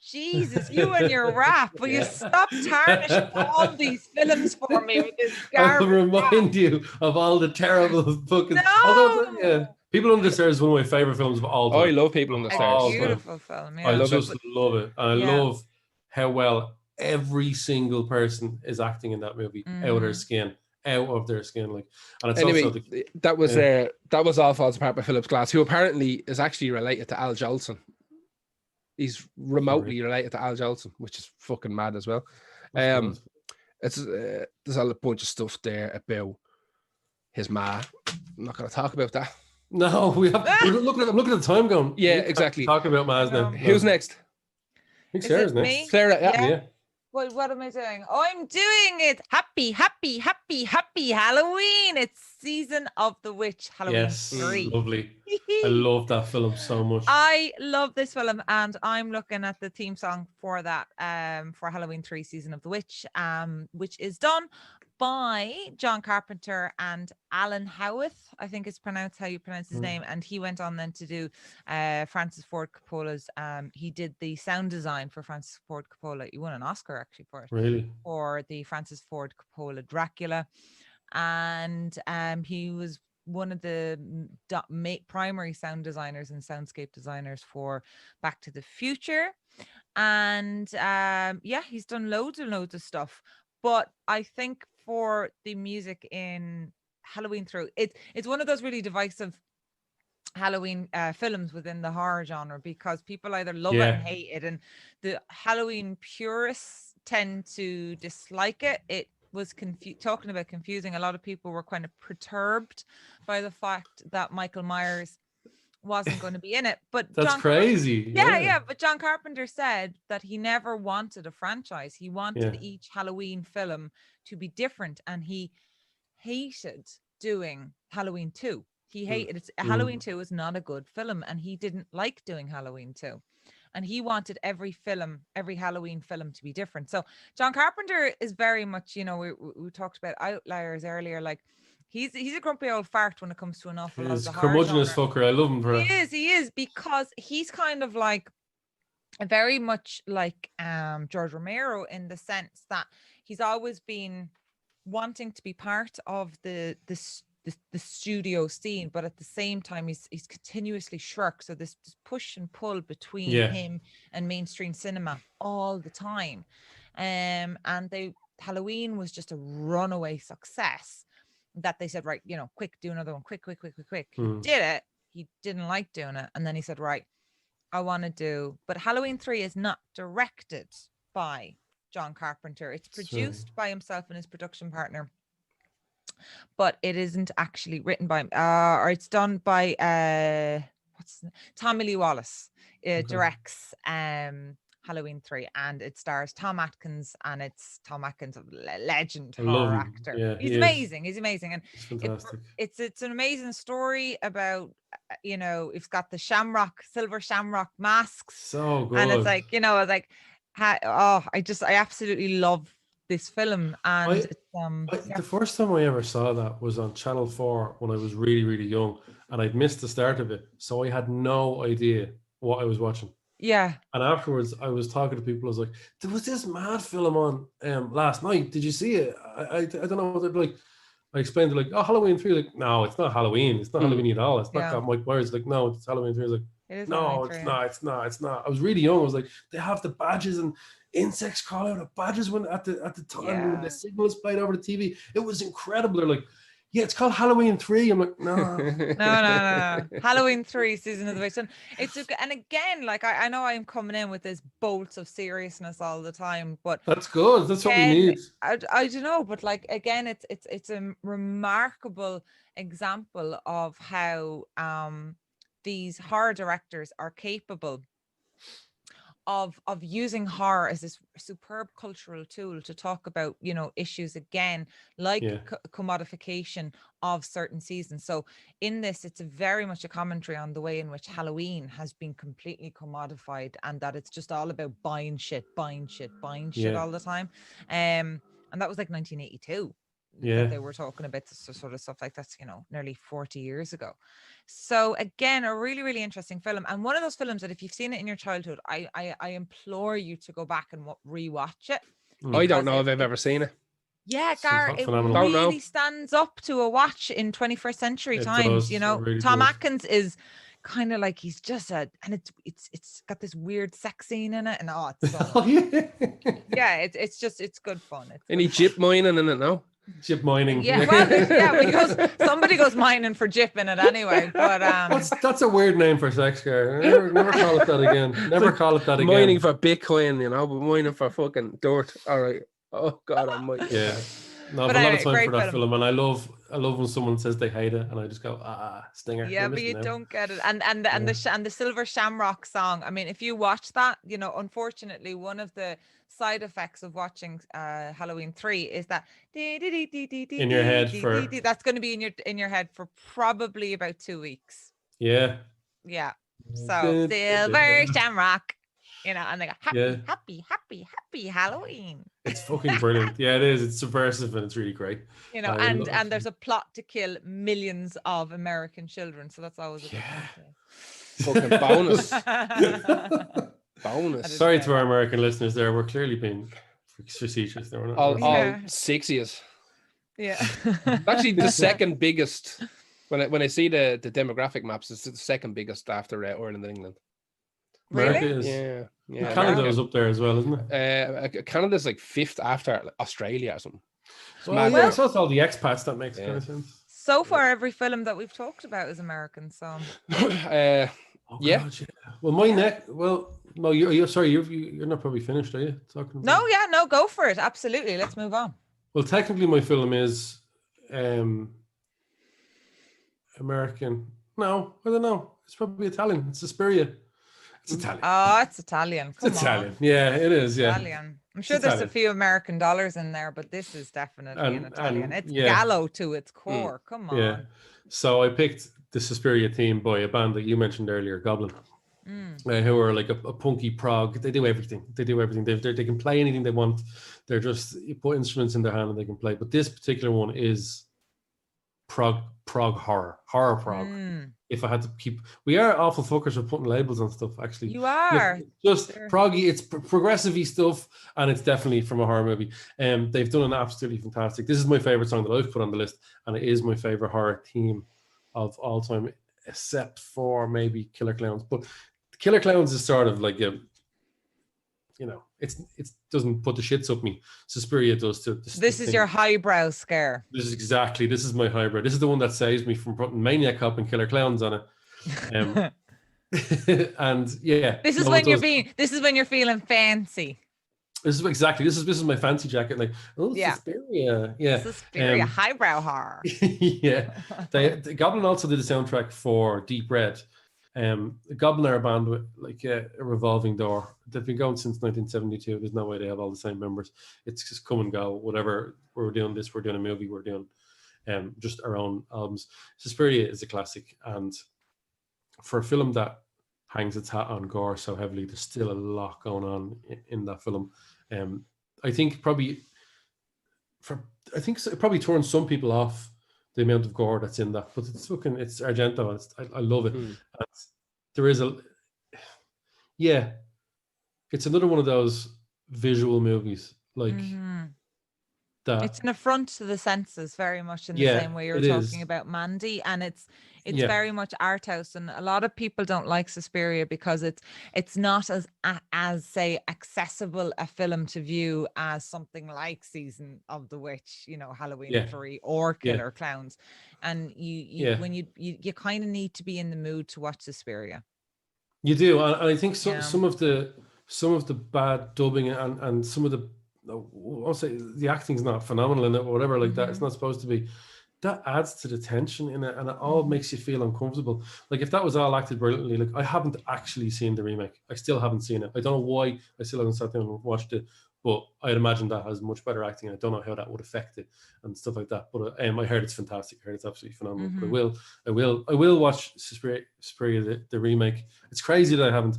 Jesus, you and your rap. Will you stop tarnishing all these films for me with this garbage? I'll remind you of all the terrible fucking... No! People Under the Stairs is one of my favorite films of all time. I love People Under the Stairs. Beautiful film. Yeah. I love it. And I love how well every single person is acting in that movie out of their skin. Like, and it's Anyway, also that was All Falls Apart by Philip Glass, who apparently is actually related to Al Jolson. He's remotely related to Al Jolson, which is fucking mad as well. It's there's a bunch of stuff there about his ma. I'm not going to talk about that. No, I'm looking at the time going. Yeah, exactly. Talking about Maz now. Who's next? I think Sarah's next. Me? Sarah, Yeah. What am I doing? Oh, I'm doing it. Happy Halloween. It's Season of the Witch, Halloween 3. Lovely. I love that film so much. I love this film, and I'm looking at the theme song for that for Halloween 3 Season of the Witch, which is done by John Carpenter and Alan Howarth, I think is pronounced how you pronounce his name. And he went on then to do Francis Ford Coppola's, he did the sound design for Francis Ford Coppola. He won an Oscar actually for it. Really? For the Francis Ford Coppola Dracula. And he was one of the primary sound designers and soundscape designers for Back to the Future. And he's done loads and loads of stuff. But I think for the music in Halloween 3, it's one of those really divisive Halloween films within the horror genre, because people either love it and hate it, and the Halloween purists tend to dislike it. It was talking about confusing. A lot of people were kind of perturbed by the fact that Michael Myers wasn't going to be in it. But that's crazy. But John Carpenter said that he never wanted a franchise. He wanted each Halloween film to be different, and he hated doing Halloween 2. He hated it. Halloween 2 is not a good film, and he didn't like doing Halloween 2. And he wanted every Halloween film to be different. So John Carpenter is very much, we talked about Outliers earlier, like he's a grumpy old fart when it comes to an awful lot of the horror genre. Curmudgeonous fucker. I love him for that. He is, because he's kind of like very much like George Romero, in the sense that he's always been wanting to be part of the studio scene, but at the same time he's continuously shirked. So this push and pull between him and mainstream cinema all the time. And Halloween was just a runaway success, that they said, right, quick, do another one, quick. He did it. He didn't like doing it. And then he said, right, I want to do, but Halloween 3 is not directed by John Carpenter. It's produced by himself and his production partner, but it isn't actually written by him, or it's done by Tommy Lee Wallace. Directs Halloween 3, and it stars Tom Atkins, and it's Tom Atkins, a legend horror actor. Yeah, he's amazing. He's amazing, and it's fantastic. It's an amazing story about it's got the silver shamrock masks, so good, and it's like I absolutely love this film. And the first time I ever saw that was on Channel 4 when I was really, really young, and I'd missed the start of it, so I had no idea what I was watching. Yeah. And afterwards, I was talking to people. I was like, "There was this mad film on last night. Did you see it?" I don't know what they're like. I explained to like, "Oh, Halloween 3." Like, no, it's not Halloween. It's not Halloween at all. It's not got Mike Myers. Like, no, it's Halloween 3. I was like, no, it's not. It's not. I was really young. I was like, they have the badges and insects crawl out of badges when at the time when the signal is played over the TV. It was incredible. They're like, yeah, it's called Halloween 3. I'm like, no. No. Halloween 3, Season of the Witch. And and again, like I know I'm coming in with this bolt of seriousness all the time, but that's good. That's what we need. I don't know, but like again, it's a remarkable example of how these horror directors are capable of using horror as this superb cultural tool to talk about, issues again, like commodification of certain seasons. So in this, it's very much a commentary on the way in which Halloween has been completely commodified, and that it's just all about buying shit all the time. And that was like 1982. That they were talking about this sort of stuff, like that's nearly 40 years ago. So again, a really, really interesting film, and one of those films that if you've seen it in your childhood, I implore you to go back and rewatch it. I don't know if I've ever seen it. Yeah, Gar, it really stands up to a watch in 21st century times. Really Tom does. Atkins is kind of like he's just and it's got this weird sex scene in it, and it's so Oh, yeah. yeah, it's good fun. It's Any good fun. chip mining in it now? Chip mining. Yeah, well, yeah, because somebody goes mining for jip in it anyway. But that's a weird name for a sex car. Never call it that again. Never call it that again. Mining for Bitcoin, but mining for fucking dirt. All right. Oh God Almighty. Yeah. No, But but a lot anyway, of time great for that film. film, and I love when someone says they hate it, and I just go, stinger. Yeah, but you don't get it. And the Silver Shamrock song. I mean, if you watch that, unfortunately, one of the side effects of watching Halloween 3 is that In your head for that's going to be in your head for probably about 2 weeks. Yeah. So Silver Shamrock, and they go happy Halloween. It's fucking brilliant. Yeah, it is. It's subversive and it's really great. And there's a plot to kill millions of American children, so that's always a good fucking bonus. Bonus. Sorry to our American listeners there. We're clearly being facetious. All 6 years. Yeah. Actually, the second biggest. When I see the demographic maps, it's the second biggest after Ireland and England. America Really? is. Yeah. Canada is up there as well, isn't it? Canada's like 5th after Australia or something. Well, so it's all the expats that makes kind of sense. So far, every film that we've talked about is American. So. Yeah. Well, my neck. Well, no, you're sorry. You're not probably finished, are you? Talking about... No, go for it. Absolutely. Let's move on. Well, technically, my film is American. No, I don't know. It's probably Italian. It's Suspiria. It's Italian. Oh, it's Italian. Come it's Italian. Yeah, it is. Yeah. Italian. I'm sure there's a few American dollars in there, but this is definitely an Italian. It's Gallo to its core. Come on. Yeah. So I picked the Suspiria theme by a band that you mentioned earlier, Goblin, who are like a punky prog. They do everything. They can play anything they want. They're just, you put instruments in their hand and they can play. But this particular one is prog horror prog. If I had to we are awful fuckers for putting labels on stuff. Actually, you are just proggy. It's progressive-y stuff, and it's definitely from a horror movie. They've done an absolutely fantastic. This is my favorite song that I've put on the list, and it is my favorite horror theme of all time, except for maybe Killer Clowns. But Killer Clowns is sort of like it doesn't put the shits up me. Suspiria does too. This is your highbrow scare. This is my highbrow. This is the one that saves me from putting Maniac Cop and Killer Clowns on it. And yeah, this is when you're feeling fancy. This is my fancy jacket. Like, Suspiria, Suspiria, highbrow horror. Yeah, the Goblin also did the soundtrack for Deep Red. Goblin are a band with like a revolving door. They've been going since 1972. There's no way they have all the same members. It's just come and go. Whatever, we're doing this, we're doing a movie, we're doing just our own albums. Suspiria is a classic, and for a film that hangs its hat on gore so heavily, there's still a lot going on in that film. I think it probably turns some people off, the amount of gore that's in that, but it's Argento. I love it. There is it's another one of those visual movies like that. It's an affront to the senses, very much in the same way you're talking about Mandy, and it's very much art house, and a lot of people don't like Suspiria because it's not as say accessible a film to view as something like Season of the Witch, Halloween 3 or Killer Clowns, and when you kind of need to be in the mood to watch Suspiria. You do, and I think some of the bad dubbing and some of the, I'll say the acting's not phenomenal in it or whatever like that. It's not supposed to be. That adds to the tension in it, and it all makes you feel uncomfortable. Like if that was all acted brilliantly, like I haven't actually seen the remake. I still haven't seen it. I don't know why I still haven't sat down and watched it, but I'd imagine that has much better acting. I don't know how that would affect it and stuff like that. But I heard it's fantastic. I heard it's absolutely phenomenal. But I will watch Suspiria the remake. It's crazy that I haven't.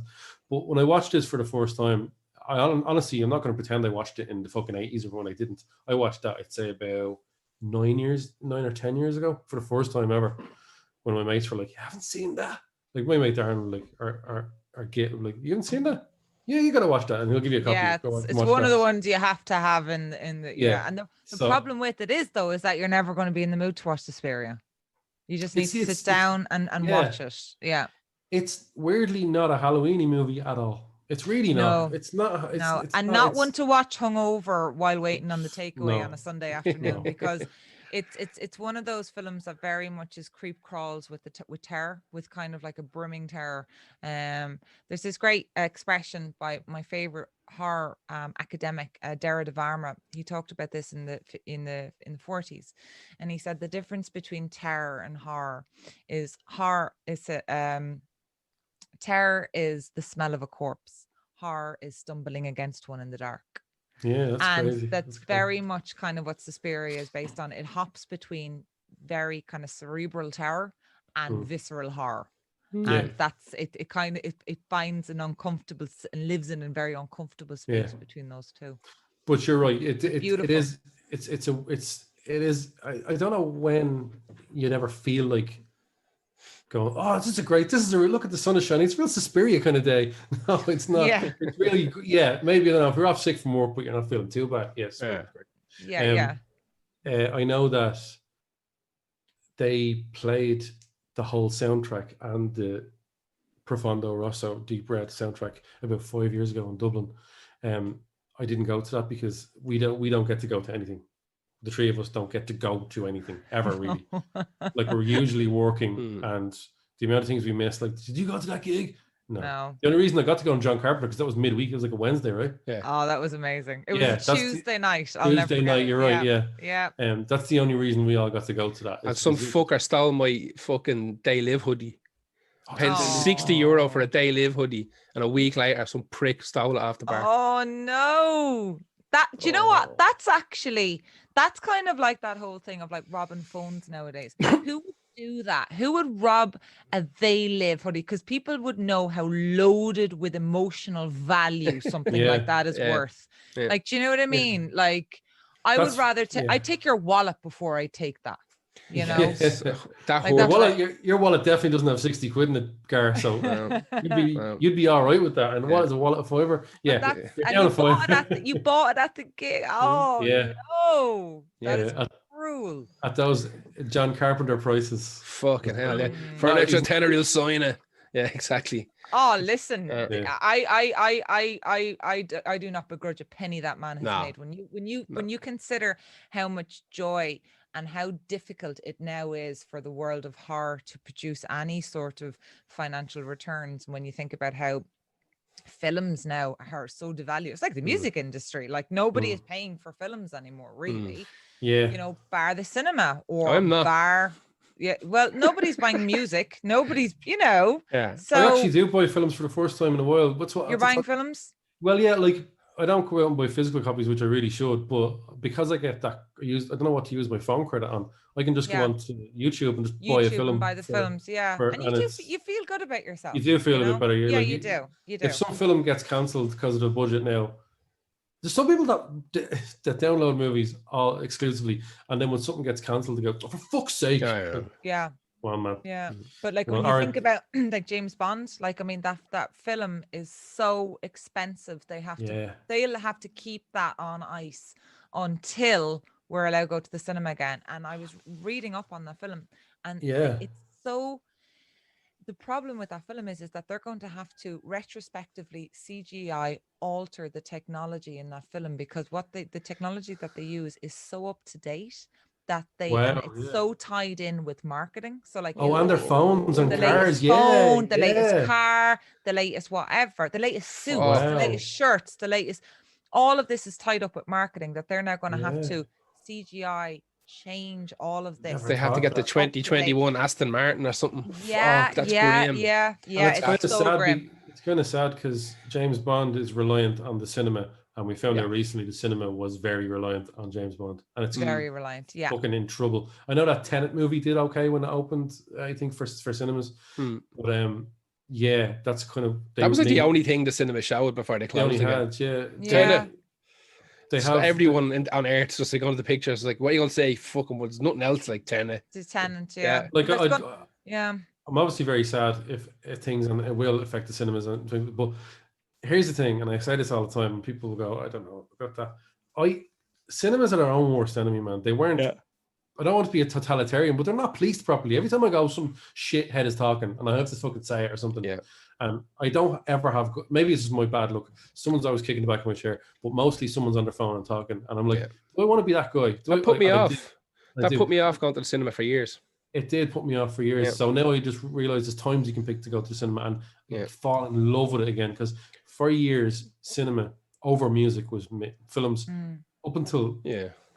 But when I watched this for the first time, honestly, I'm not going to pretend I watched it in the fucking 80s or when I didn't. I watched that, I'd say about 9 or 10 years ago for the first time ever, when my mates were like, "You haven't seen that?" Like my mate Darren, like, or Git, like, "You haven't seen that? Yeah, you got to watch that," and he'll give you a copy. Yeah, it's one of the ones you have to have in the And the problem with it is that you're never going to be in the mood to watch Suspiria. You just need to sit down and watch it. Yeah. it's weirdly not a Halloweeny movie at all. It's really not. No. It's not. No, It's and not. not one to watch hungover while waiting on the takeaway on No. a Sunday afternoon No. because it's one of those films that very much is creep crawls with with terror, with kind of like a brimming terror. There's this great expression by my favorite horror academic, Dara Varma. He talked about this in the 40s, and he said the difference between terror and horror is terror is the smell of a corpse. Horror is stumbling against one in the dark. Yeah, that's And crazy. that's very much kind of what Suspiria is based on. It hops between very kind of cerebral terror and visceral horror. And that's it. It kind of it finds an uncomfortable and lives in a very uncomfortable space between those two. But you're right. It Beautiful. is. It is. I don't know when you'd ever feel like going, oh, this is a look at the sun is shining. It's a real Suspiria kind of day. No, it's not. Yeah. It's really, maybe, I don't know, if you're off sick from work, but you're not feeling too bad. Yes. Yeah. I know that they played the whole soundtrack and the Profondo Rosso Deep Red soundtrack about 5 years ago in Dublin. I didn't go to that because we don't get to go to anything. The three of us don't get to go to anything ever, really. Like, we're usually working, and the amount of things we miss, like, did you go to that gig? No. The only reason I got to go on John Carpenter, because that was midweek, it was like a Wednesday, right? Yeah. Oh, that was amazing. It was a Tuesday night. Tuesday night, you're right, yeah. That's the only reason we all got to go to that. And some fucker stole my fucking Day Live hoodie. Paid €60 for a Day Live hoodie, and a week later, some prick stole it off the bar. Oh no! Do you know what? That's kind of like that whole thing of like robbing phones nowadays. Who would do that? Who would rob a They Live hoodie? Because people would know how loaded with emotional value something like that is worth. Yeah. Like, do you know what I mean? Like, would rather I'd take your wallet before I take that. You know, your wallet definitely doesn't have 60 quid in it, Gar. So you'd be all right with that. And what is a wallet of $5? Yeah, you bought it at the gig. Oh no, that is cruel. At those John Carpenter prices. Fucking hell, yeah. For an extra tenner, you'll sign it. Yeah, exactly. Oh, listen, I do not begrudge a penny that man has made. When you consider how much joy and how difficult it now is for the world of horror to produce any sort of financial returns, when you think about how films now are so devalued. It's like the music industry. Like, nobody is paying for films anymore, really. Yeah. You know, bar the cinema or bar. Yeah, well, nobody's buying music. Nobody's, So I actually do buy films for the first time in a while. You're buying films? Well, yeah, like, I don't go out and buy physical copies, which I really should, but because I get that, I don't know what to use my phone credit on. I can just go on to YouTube and just buy a film. And buy the films, and you feel good about yourself. You do feel a bit better. Yeah, you do. If some film gets cancelled because of the budget now, there's some people that download movies all exclusively, and then when something gets cancelled, they go, oh, for fuck's sake. Yeah. Well, man. Yeah, but like, when you think about like James Bond, like, I mean, that film is so expensive. They'll have to keep that on ice until we're allowed to go to the cinema again. And I was reading up on the film, and it's so. The problem with that film is that they're going to have to retrospectively CGI alter the technology in that film, because the technology that they use is so up to date that it's so tied in with marketing. So like, and their phones and cars, the latest car, the latest whatever, the latest suits, the latest shirts, all of this is tied up with marketing, that they're now going to have to CGI change all of this. They have to get the 2021 Aston Martin or something. Yeah, that's grim. It's so grim. It's kind of sad because James Bond is reliant on the cinema, and we found out recently the cinema was very reliant on James Bond, and it's very reliant. Yeah, fucking in trouble. I know that Tenet movie did okay when it opened, I think for cinemas, but that's kind of that was like the only thing the cinema showed before they closed again. They so have everyone on Earth just like going to the pictures, like, what are you gonna say? Fucking, there's nothing else like Tenet. It's Tenet, Like, I'm obviously very sad if things, and it will affect the cinemas, but here's the thing, and I say this all the time, and people go, I don't know about that. Cinemas are their own worst enemy, man. They weren't I don't want to be a totalitarian, but they're not policed properly. Every time I go, some shithead is talking, and I have to fucking say it or something. Yeah. And I don't ever have. Maybe it's just my bad luck. Someone's always kicking the back of my chair, but mostly someone's on their phone and talking, and I'm like, do I want to be that guy? That put me off. That put me off going to the cinema for years. It did put me off for years. Yeah. So now I just realize there's times you can pick to go to the cinema and fall in love with it again. Because for years, cinema over music was films up until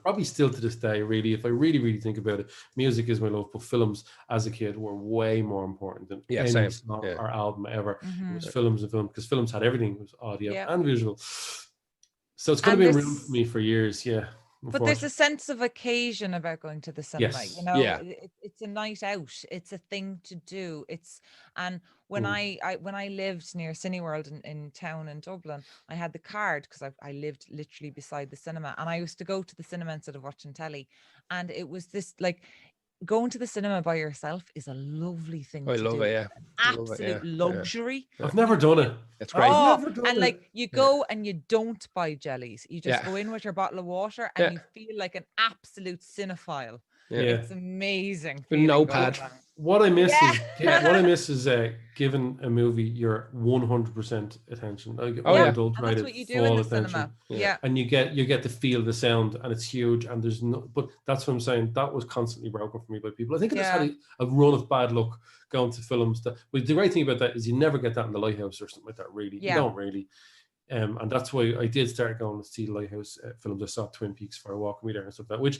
probably still to this day. Really, if I really think about it, music is my love. But films as a kid were way more important than any song or album ever. It was films because films had everything. It was audio and visual. So it's going to be real for me for years. Yeah. But there's a sense of occasion about going to the cinema. Yes. You know, it's a night out. It's a thing to do. And when I lived near Cineworld in town in Dublin, I had the card because I lived literally beside the cinema, and I used to go to the cinema instead of watching telly. And it was this like, going to the cinema by yourself is a lovely thing to do. I love it, Absolute luxury. I've never done it. It's great. And like, you go and you don't buy jellies. You just go in with your bottle of water and you feel like an absolute cinephile. It's amazing. No pad. What I miss is giving a movie your 100% attention. That's what you do in the cinema. And you get to feel the sound, and it's huge. And there's no, but that's what I'm saying. That was constantly broken for me by people. I think I just had a run of bad luck going to films. But the great thing about that is you never get that in the Lighthouse or something like that. Really, you don't really. And that's why I did start going to see Lighthouse films. I saw Twin Peaks for a walk with me there and stuff like that, which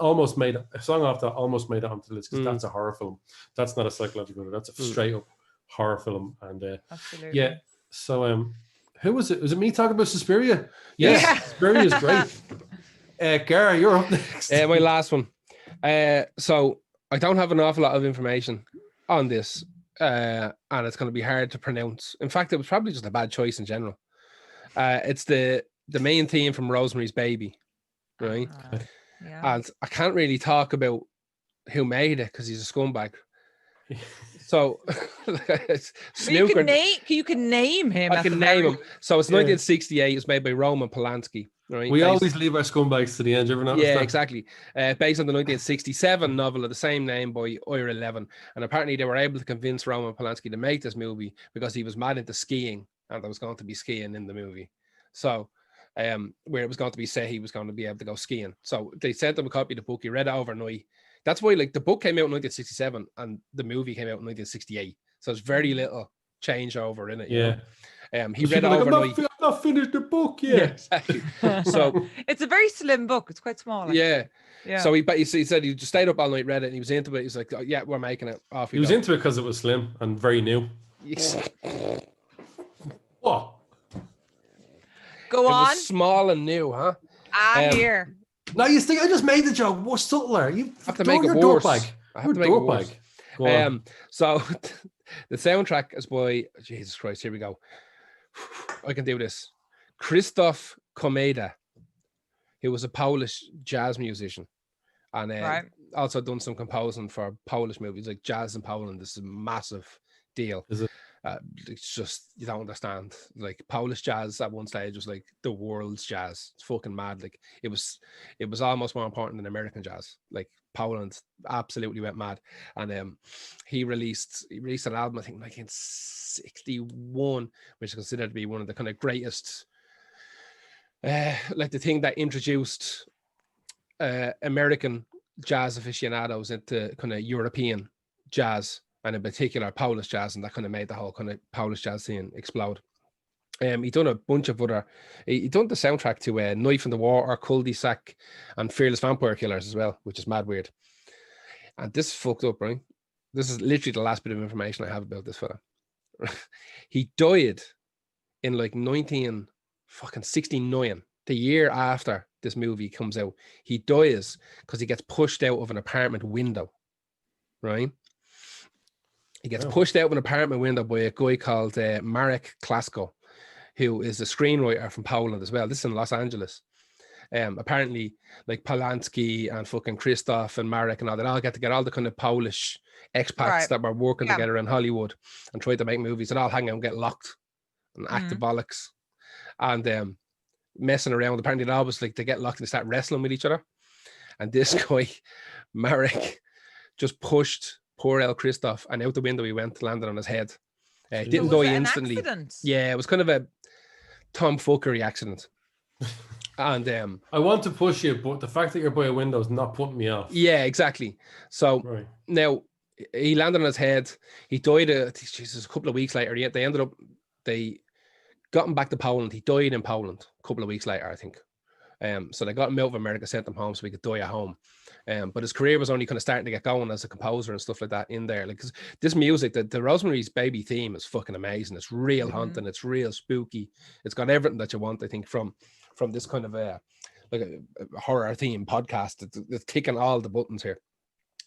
almost made a song off that almost made it onto the list because that's a horror film. That's not a psychological. That's a straight up horror film. And absolutely. So who was it? Was it me talking about Suspiria? Yes, Suspiria is great. Gara, you're up next. My last one. So I don't have an awful lot of information on this, and it's going to be hard to pronounce. In fact, it was probably just a bad choice in general. It's the main theme from Rosemary's Baby, right? And I can't really talk about who made it because he's a scumbag. So you can name him. I can name him. So it's 1968. It's made by Roman Polanski. Right? We always leave our scumbags to the end. You ever notice that? Exactly. Based on the 1967 novel of the same name by Ira Levin, and apparently they were able to convince Roman Polanski to make this movie because he was mad into skiing. And there was going to be skiing in the movie. So where it was going to be set, he was going to be able to go skiing. So they sent him a copy of the book. He read it overnight. That's why, like, the book came out in 1967 and the movie came out in 1968. So there's very little changeover in it. You know? He read it overnight. I've not finished the book yet. Exactly. So it's a very slim book. It's quite small. Yeah. So he said he just stayed up all night, read it, and he was into it. He was like, oh, yeah, we're making it. Off he was into it because it was slim and very new. What? Go on. It was small and new, huh? Here. No, you think I just made the joke? What's subtler? You have to make it worse. I have to make it worse. So the soundtrack is by Jesus Christ. Here we go. I can do this. Krzysztof Komeda, who was a Polish jazz musician, and also done some composing for Polish movies like Jazz in Poland. This is a massive deal. Is it? It's just, you don't understand. Like, Polish jazz at one stage was like the world's jazz. It's fucking mad. Like, it was almost more important than American jazz. Like, Poland absolutely went mad. And he released an album, I think 1961, which is considered to be one of the kind of greatest, like the thing that introduced American jazz aficionados into kind of European jazz, and in particular Polish jazz, and that kind of made the whole kind of Polish jazz scene explode. He done a bunch of other. He done the soundtrack to Knife in the Water, Cul-de-sac, and Fearless Vampire Killers as well, which is mad weird. And this is fucked up, right? This is literally the last bit of information I have about this fella. He died in like 1969, the year after this movie comes out. He dies because he gets pushed out of an apartment window, right? He gets pushed out of an apartment window by a guy called Marek Klasko, who is a screenwriter from Poland as well. This is in Los Angeles. Apparently, like Polanski and fucking Krzysztof and Marek and all that, all get to get all the kind of Polish expats that were working together in Hollywood and tried to make movies, and all hang out and get locked and act the bollocks and messing around. Apparently, they always like they get locked and they start wrestling with each other. And this guy, Marek, just pushed poor El Christoph, and out the window he went, landed on his head. Didn't die instantly. Accident? Yeah, it was kind of a tomfuckery accident. And I want to push you, but the fact that you're by a window is not putting me off. yeah, exactly. So now he landed on his head. He died a couple of weeks later. They got him back to Poland. He died in Poland a couple of weeks later, I think. So they got him out of America, sent him home so he could die at home. But his career was only kind of starting to get going as a composer and stuff like that in there. Like, 'cause this music, the Rosemary's Baby theme is fucking amazing. It's real haunting. It's real spooky. It's got everything that you want, I think, from this kind of like a horror theme podcast. It's ticking all the buttons here.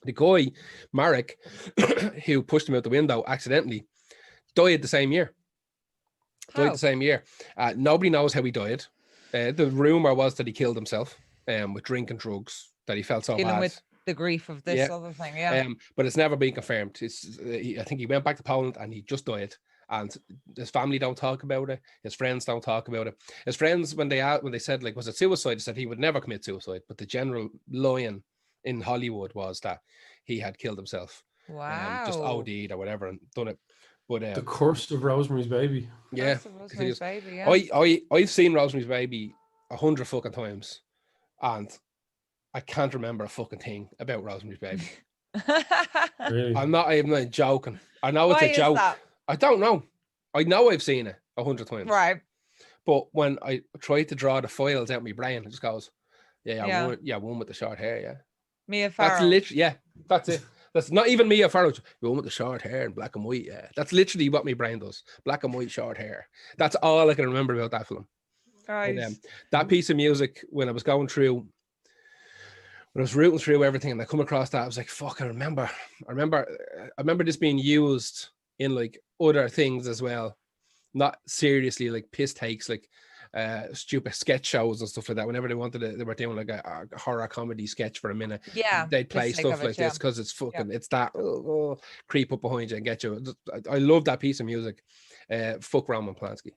The guy, Marek, who pushed him out the window accidentally, died the same year. Nobody knows how he died. The rumor was that he killed himself with drink and drugs, that he felt so Dealing bad. with the grief of this other thing, yeah. But it's never been confirmed. I think he went back to Poland and he just died. And his family don't talk about it. His friends don't talk about it. His friends, when they said, like, was it suicide? They said he would never commit suicide. But the general line in Hollywood was that he had killed himself. Wow. Just OD'd or whatever and done it. But the curse of Rosemary's Baby. Yeah. Rosemary's Baby, yeah. I've seen Rosemary's Baby 100 fucking times, and I can't remember a fucking thing about Rosemary's Baby. Really? I'm not joking. I know it's a joke. I don't know. I know I've seen it 100 times. Right. But when I try to draw the files out of my brain, it just goes, one with the short hair, yeah. Mia Farrow. That's literally, that's it. That's not even Mia Farrow. The one with the short hair and black and white, yeah. That's literally what my brain does. Black and white, short hair. That's all I can remember about that film. Right. And, that piece of music, when I was rooting through everything and I come across that, I was like, fuck, I remember this being used in like other things as well. Not seriously like piss takes, like stupid sketch shows and stuff like that. Whenever they were doing like a horror comedy sketch for a minute, they'd play stuff like this because it's fucking it's that creep up behind you and get you. I love that piece of music. Fuck Roman Polanski.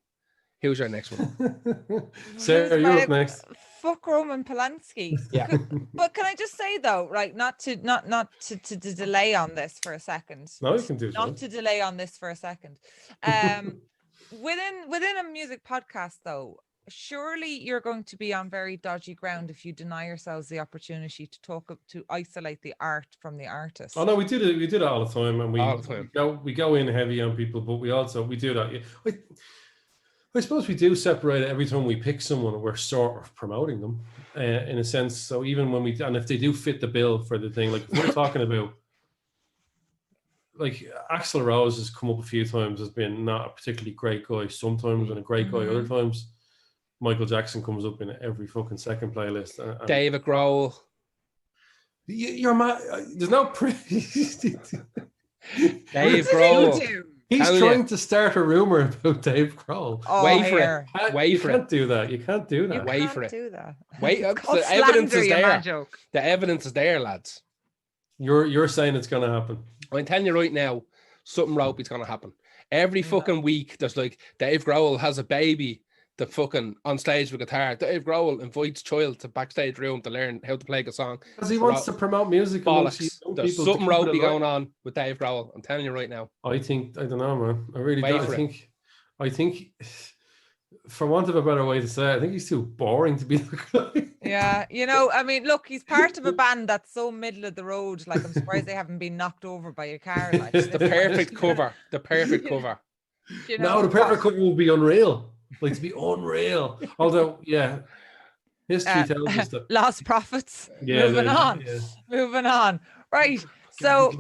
Who's your next one? Sarah, you're up next. Fuck Roman Polanski. Yeah. But can I just say though, right, not to delay on this for a second. No, you can do not to delay on this for a second. Within a music podcast though, surely you're going to be on very dodgy ground if you deny yourselves the opportunity to isolate the art from the artist. Oh no, we do that all the time, and we go in heavy on people, but we do that. I suppose we do separate it every time we pick someone. We're sort of promoting them in a sense. So even when and if they do fit the bill for the thing, like if we're talking about, like Axl Rose has come up a few times as being not a particularly great guy sometimes and a great guy other times. Michael Jackson comes up in every fucking second playlist. And David Grohl. You're mad. There's no Dave Grohl. He's trying to start a rumor about Dave Grohl. Oh, wait for it. You can't do that. You can't do that. Wait for it. Do that. Wait. The evidence is there. The evidence is there, lads. You're saying it's going to happen. I'm telling you right now, something rope is going to happen. Every fucking week, there's like Dave Grohl has a baby. The fucking on stage with guitar. Dave Grohl invites child to backstage room to learn how to play a song because he wants to promote music. There's something ropey going on with Dave Grohl. I'm telling you right now. I don't know, man. I really do. I think, for want of a better way to say it, I think he's too boring to be the guy. Yeah, I mean, look, he's part of a band that's so middle of the road. Like, I'm surprised they haven't been knocked over by a car. Like, the perfect cover. The perfect cover. No, the perfect cover will be unreal. Like, to be unreal. Although, history tells us that lost profits. Moving on. Right. So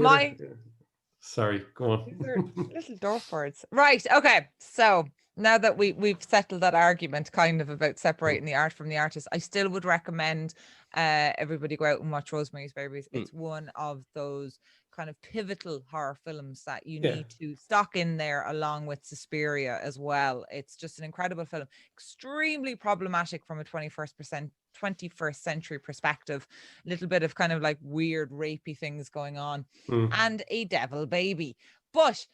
sorry, go on. These are little dwarf words. Right. Okay. So now that we've settled that argument kind of about separating the art from the artist, I still would recommend everybody go out and watch Rosemary's Babies. It's one of those kind of pivotal horror films that you need to stock in there along with Suspiria as well. It's just an incredible film, extremely problematic from a 21st century perspective, a little bit of kind of like weird rapey things going on and a devil baby. But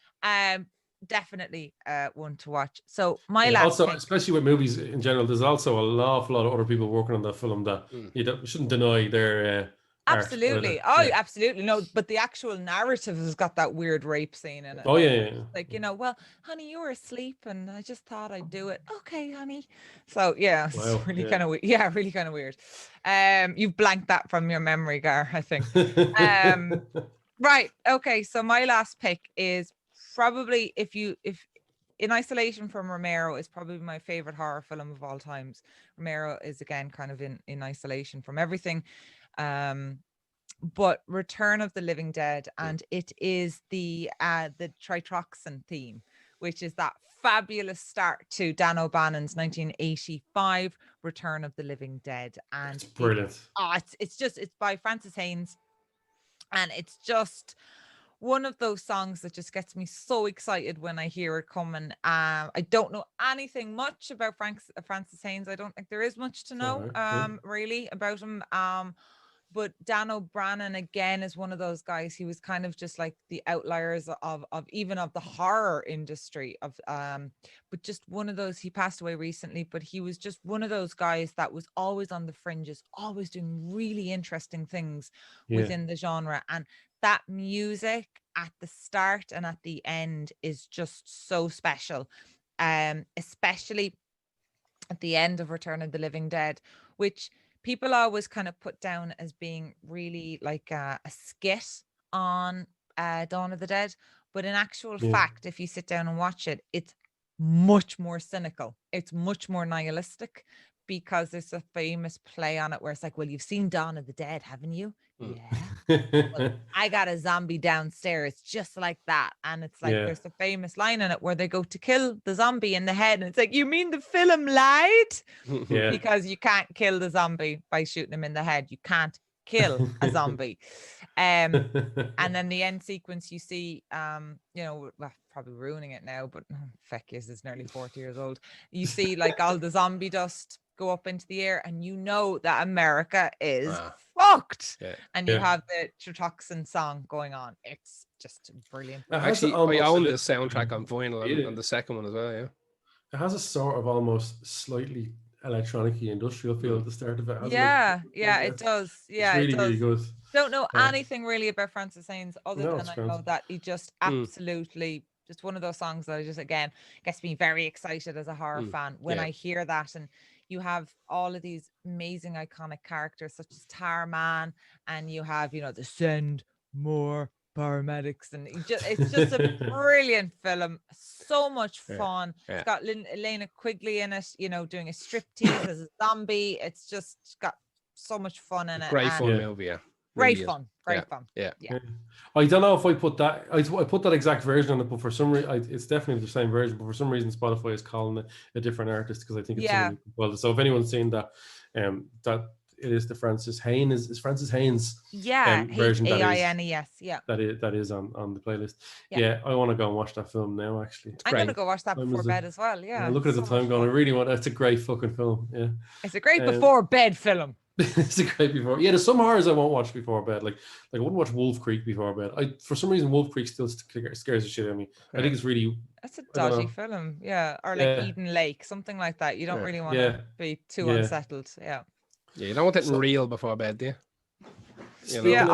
definitely one to watch. So my Yeah, last also, pick, especially with movies in general, there's also an awful lot of other people working on that film that you shouldn't deny their art absolutely. either. Oh, Yeah. absolutely. No, but the actual narrative has got that weird rape scene in it. Oh, yeah, yeah. Like, well, honey, you were asleep and I just thought I'd do it. Okay, honey. So yeah, Wow, it's really yeah. kind of weird. Yeah, really kind of weird. You've blanked that from your memory, Gar, I think. Right. Okay. So my last pick is probably if in isolation from Romero is probably my favorite horror film of all times. Romero is again kind of in isolation from everything. But Return of the Living Dead, and it is the Tritroxan theme, which is that fabulous start to Dan O'Bannon's 1985 Return of the Living Dead. And It's brilliant. It's by Francis Haynes, and it's just one of those songs that just gets me so excited when I hear it coming. I don't know anything much about Francis Haynes. I don't think there is much to know really about him. But Dan O'Bannon again is one of those guys. He was kind of just like the outliers of even of the horror industry but just one of those. He passed away recently, but he was just one of those guys that was always on the fringes, always doing really interesting things within the genre. And that music at the start and at the end is just so special, especially at the end of Return of the Living Dead, which people always kind of put down as being really like a skit on Dawn of the Dead. But in actual fact, if you sit down and watch it, it's much more cynical. It's much more nihilistic, because there's a famous play on it where it's like, well, you've seen Dawn of the Dead, haven't you? Yeah. Well, I got a zombie downstairs just like that. And it's like, there's a famous line in it where they go to kill the zombie in the head. And it's like, you mean the film lied? Because you can't kill the zombie by shooting him in the head. You can't kill a zombie. And then the end sequence, you see, well, probably ruining it now, but feck yes, it's nearly 40 years old. You see like all the zombie dust go up into the air, and you know that America is fucked. And you have the Tritroxan song going on. It's just brilliant. Actually, I own the soundtrack on vinyl and the second one as well. Yeah, it has a sort of almost slightly electronic-y industrial feel at the start of it. It does. Yeah, it's really, it does. really good. Don't know anything really about Francis Haynes other than I know that he just absolutely just one of those songs that I just again gets me very excited as a horror fan when I hear that. And you have all of these amazing iconic characters such as Tarman, and you have the Send More Paramedics, and it's just a brilliant film. So much fun. It's got Elena Quigley in it, doing a striptease as a zombie. It's just got so much fun in it. Great fun movie, yeah. Great fun. Yeah. I don't know if I put that. I put that exact version on it, but for some reason, it's definitely the same version. But for some reason, Spotify is calling it a different artist because I think it's well. So if anyone's seen that, that it is the Francis Haynes. Is Francis Haynes? Version Haines. That is on the playlist. Yeah, I want to go and watch that film now. Actually, I'm gonna go watch that before bed as well. Yeah, look at the time going. I really want. It's a great fucking film. Yeah, it's a great before bed film. It's a great before. Yeah, there's some horrors I won't watch before bed. Like I wouldn't watch Wolf Creek before bed. For some reason Wolf Creek still scares the shit out of me. I think it's really. That's a dodgy film. Yeah, or like Eden Lake, something like that. You don't really want to be too unsettled. Yeah. Yeah, you don't want it real before bed, do you?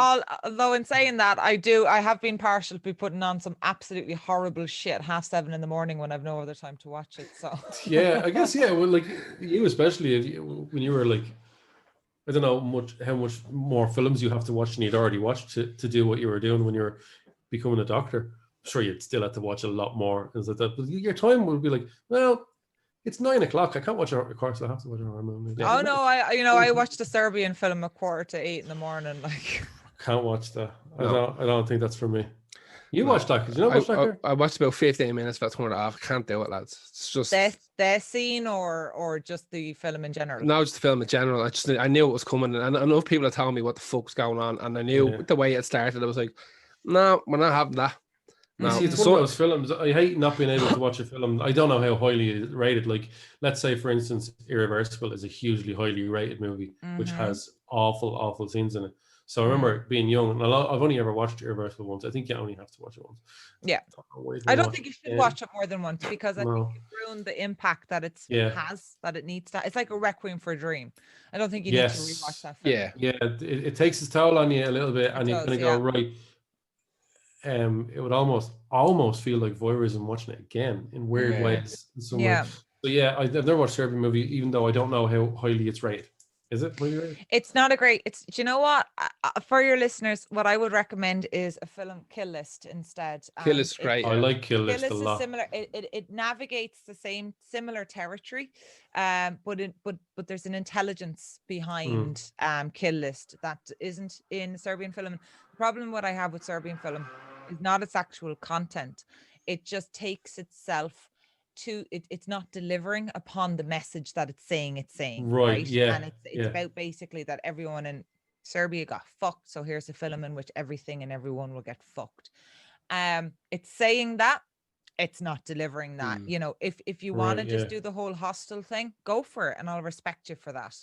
Although in saying that, I have been partial to be putting on some absolutely horrible shit 7:30 in the morning when I've no other time to watch it. So yeah, I guess well, like you especially when you were like. I don't know how much more films you have to watch than you'd already watched to do what you were doing when you were becoming a doctor. I'm sure you'd still have to watch a lot more and like that. But your time would be like, well, it's 9 o'clock. I can't watch it. Of course, I have to watch a horror movie. Oh no, I watched a Serbian film at 7:45 in the morning. Like, can't watch that. No. I don't think that's for me. You watched that? Did you not watch that? I watched about 15 minutes. That's turned it off. I can't do it, lads. It's just the scene or just the film in general. No, just the film in general. I knew it was coming, and enough people had told me what the fuck's going on, and I knew the way it started. I was like, no, we're not having that. No. See, it's one of those films. I hate not being able to watch a film. I don't know how highly it's rated. Like, let's say, for instance, Irreversible is a hugely highly rated movie, which has awful scenes in it. So I remember being young, and I've only ever watched Irreversible once. I think you only have to watch it once. Yeah. I don't think you should watch it more than once, because I think it ruined the impact that it needs to. It's like a Requiem for a Dream. I don't think you need to rewatch that film. Yeah. It takes its toll on you a little bit, and you kind of go, right. It would almost feel like voyeurism watching it again in weird ways. In some way. But I've never watched a Serbian movie, even though I don't know how highly it's rated. Is it really rated? It's not a great. Do you know what? For your listeners, what I would recommend is a film, Kill List, instead. Kill List, great. I like Kill List a lot. Is similar. It navigates the similar territory, but there's an intelligence behind Kill List that isn't in Serbian film. The problem what I have with Serbian film is not its actual content. It just takes itself to it's not delivering upon the message that it's saying. Right. Yeah. And it's about basically that everyone in Serbia got fucked. So here's a film in which everything and everyone will get fucked. It's saying that, it's not delivering that. You know, if you want to just do the whole hostile thing, go for it, and I'll respect you for that.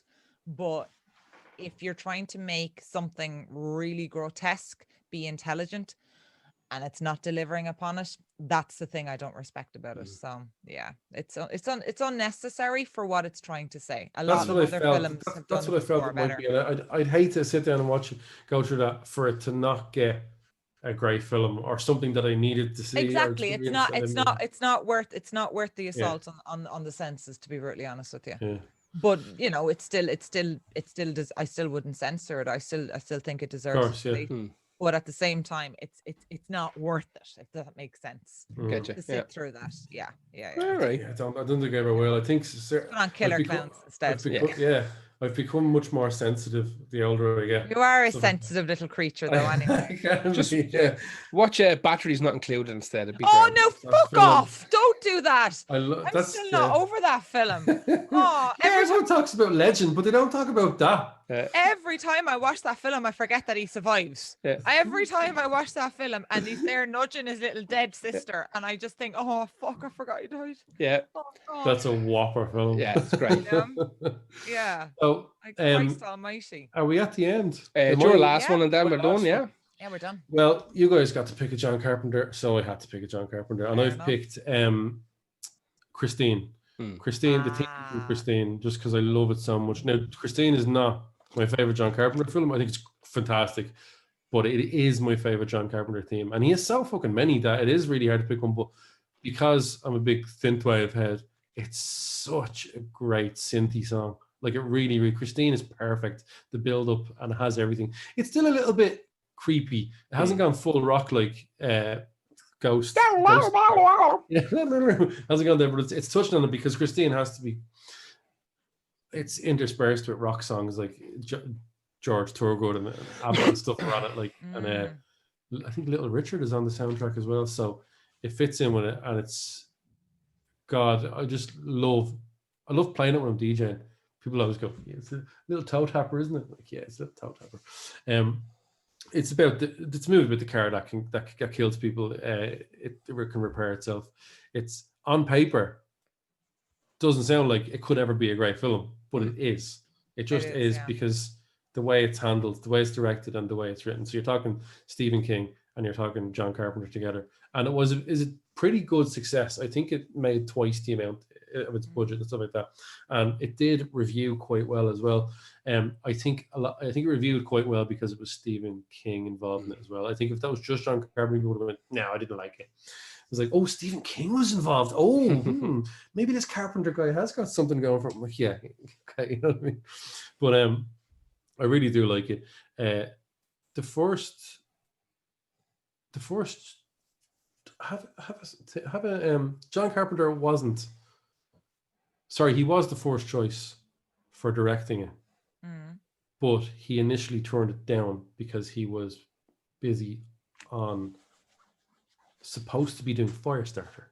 But if you're trying to make something really grotesque be intelligent, and it's not delivering upon it, that's the thing I don't respect about it. So it's unnecessary for what it's trying to say. A lot of other films have done that's what I felt it might be. And I'd hate to sit down and watch it, go through that for it to not get a great film or something that I needed to see. Exactly. It's not worth the assault on the senses, to be brutally honest with you. Yeah. But you know, it still does. I still wouldn't censor it. I still think it deserves to be. But at the same time, it's not worth it, if that makes sense. Gotcha. To sit through that. Yeah. All right. I don't think I ever will. I think put on Killer Clowns instead. I've become much more sensitive the older I get. You are a sensitive little creature, though, anyway. Watch Batteries Not Included instead. Fuck off! Don't do that. I'm still not over that film. Everyone talks about Legend, but they don't talk about that. Every time I watch that film, I forget that he survives. Every time I watch that film, and he's there nudging his little dead sister, and I just think, oh fuck, I forgot he died. Yeah. That's a whopper film. Yeah, it's great. Yeah. So, Christ almighty. Are we at the end? Your last one, and then we're done. Yeah, we're done. Well, you guys got to pick a John Carpenter, so I had to pick a John Carpenter, and I've picked Christine. Christine, the theme from Christine, just because I love it so much. Now, Christine is not my favorite John Carpenter film. I think it's fantastic, but it is my favorite John Carpenter theme, and he has so fucking many that it is really hard to pick one. But because I'm a big synthwave head, it's such a great synthy song. Like, it really, really, Christine is perfect. The build up, and it has everything. It's still a little bit creepy. It hasn't gone full rock like Ghost. Hasn't gone there, but it's touching on it because Christine has to be. It's interspersed with rock songs like George Thorogood and ABBA and stuff on it. Like, and I think Little Richard is on the soundtrack as well. So it fits in with it, and it's God. I love playing it when I'm DJing. People always go, it's a little toe tapper, isn't it? Like, it's a little toe tapper. It's about it's a movie about the car that kills people. It can repair itself. It's on paper, doesn't sound like it could ever be a great film, but it is. It just is because the way it's handled, the way it's directed, and the way it's written. So you're talking Stephen King and you're talking John Carpenter together, and is a pretty good success. I think it made twice the amount of its budget and stuff like that, and it did review quite well as well. I think it reviewed quite well because it was Stephen King involved in it as well. I think if that was just John Carpenter, people would have went, no, I didn't like it. It was like, oh, Stephen King was involved. Oh, maybe this Carpenter guy has got something going for him. Like, yeah, okay, you know what I mean. But I really do like it. The first John Carpenter wasn't. Sorry, he was the first choice for directing it, but he initially turned it down because he was busy on supposed to be doing Firestarter.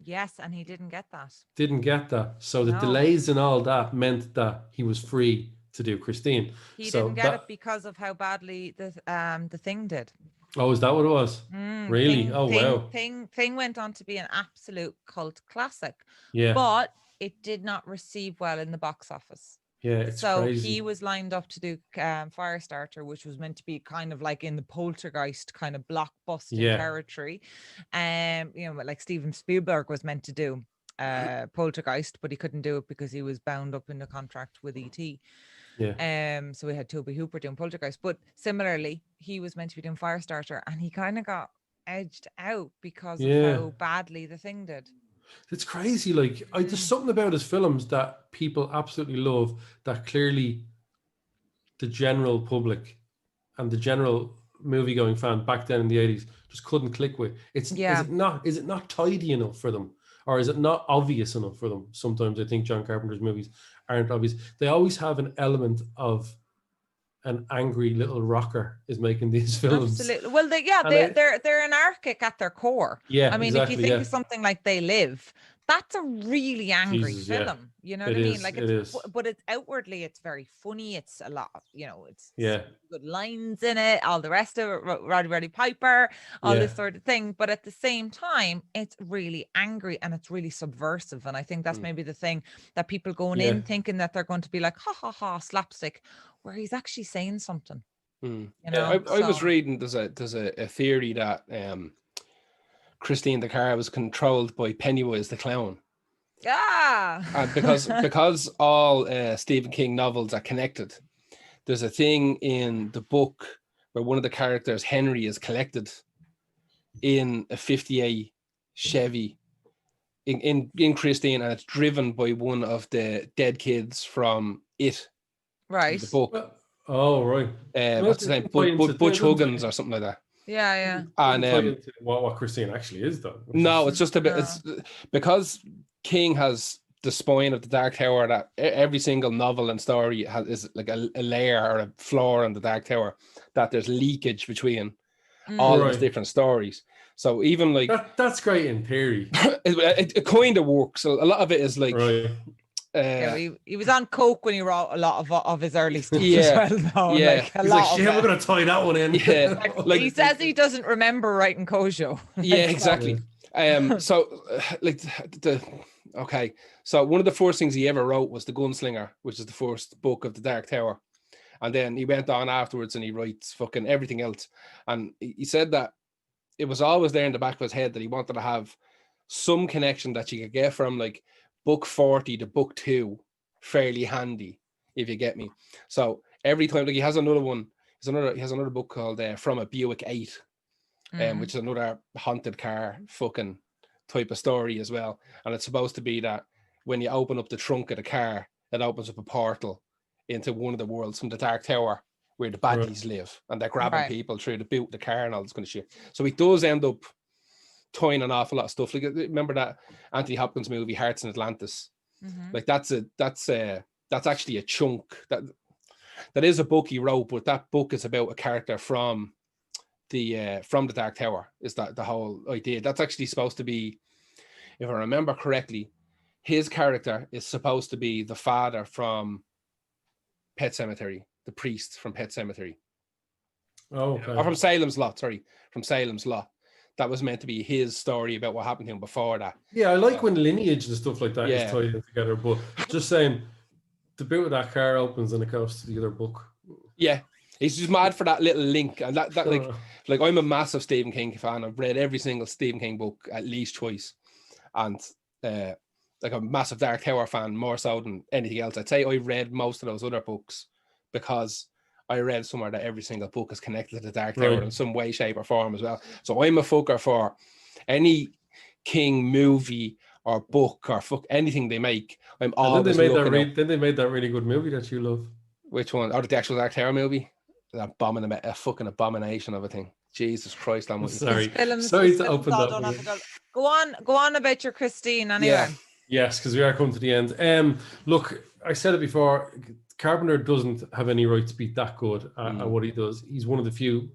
Yes, and he didn't get that. So the delays and all that meant that he was free to do Christine. He didn't get it because of how badly the Thing did. Oh, is that what it was? Really? Wow. Thing went on to be an absolute cult classic. Yeah. But it did not receive well in the box office. Yeah, it's So crazy. he was lined up to do Firestarter, which was meant to be kind of like in the Poltergeist kind of blockbuster territory. Like Steven Spielberg was meant to do Poltergeist, but he couldn't do it because he was bound up in the contract with ET. Yeah. So we had Toby Hooper doing Poltergeist, but similarly, he was meant to be doing Firestarter, and he kind of got edged out because of how badly the thing did. It's crazy. Like, there's something about his films that people absolutely love that clearly the general public and the general movie-going fan back then in the 80s just couldn't click with. Is it not tidy enough for them? Or is it not obvious enough for them? Sometimes I think John Carpenter's movies aren't obvious. They always have an element of an angry little rocker is making these films. Absolutely. Well, they're anarchic at their core. Yeah, I mean, exactly, if you think of something like They Live, that's a really angry film. You know what I mean? Like but it's outwardly, it's very funny. It's a lot, it's good lines in it, all the rest of it, Roddy Piper, all this sort of thing. But at the same time, it's really angry and it's really subversive. And I think that's maybe the thing that people going in thinking that they're going to be like, ha ha ha, slapstick, where he's actually saying something. I was reading there's a theory that Christine the car was controlled by Pennywise the clown. And because all Stephen King novels are connected, there's a thing in the book where one of the characters, Henry, is collected in a 58 Chevy in Christine, and it's driven by one of the dead kids from It. Right. The book. Oh, right. What's his name? Butch Huggins or something like that. Yeah. And what Christine actually is, though. It's just a bit. It's because King has the spine of the Dark Tower, that every single novel and story is like a layer or a floor in the Dark Tower, that there's leakage between all of his different stories. So even like that's great in theory. it kind of works. So a lot of it is like. Right. He was on coke when he wrote a lot of his early stuff as well, though. Yeah. He's like, shit, we're going to tie that one in. Yeah. Like, he says he doesn't remember writing Kojo. Yeah, exactly. So so one of the first things he ever wrote was The Gunslinger, which is the first book of the Dark Tower. And then he went on afterwards and he writes fucking everything else. And he said that it was always there in the back of his head that he wanted to have some connection that you could get from like book 40 to book 2 fairly handy, if you get me. So every time, like he has another one, he has another book called From a Buick 8, which is another haunted car fucking type of story as well. And it's supposed to be that when you open up the trunk of the car, it opens up a portal into one of the worlds from the Dark Tower where the baddies live, and they're grabbing people through the boot of the car and all this kind of shit. So he does end up tying an awful lot of stuff. Like, remember that Anthony Hopkins movie Hearts in Atlantis? Like that's actually a chunk that is a book he wrote, but that book is about a character from the Dark Tower. Is that the whole idea? That's actually supposed to be, if I remember correctly, his character is supposed to be the father from Pet Sematary, the priest from Pet Sematary. Oh, okay. Or from Salem's Lot, from Salem's Lot. That was meant to be his story about what happened to him before that. Yeah, I like when lineage and stuff like that is tied in together, but just saying, the boot of that car opens and it goes to the other book. Yeah. He's just mad for that little link. And that like I'm a massive Stephen King fan. I've read every single Stephen King book at least twice. And like a massive Dark Tower fan, more so than anything else. I'd say I read most of those other books because I read somewhere that every single book is connected to the Dark Tower in some way, shape, or form as well. So I'm a fucker for any King movie or book or anything they make. I'm always then they made that really good movie that you love. Which one? Or the actual Dark Tower movie? A fucking abomination of a thing. Jesus Christ, I'm sorry to open that. Go on about your Christine anyway. Yeah. Yes, because we are coming to the end. Look, I said it before, Carpenter doesn't have any right to be that good at what he does. He's one of the few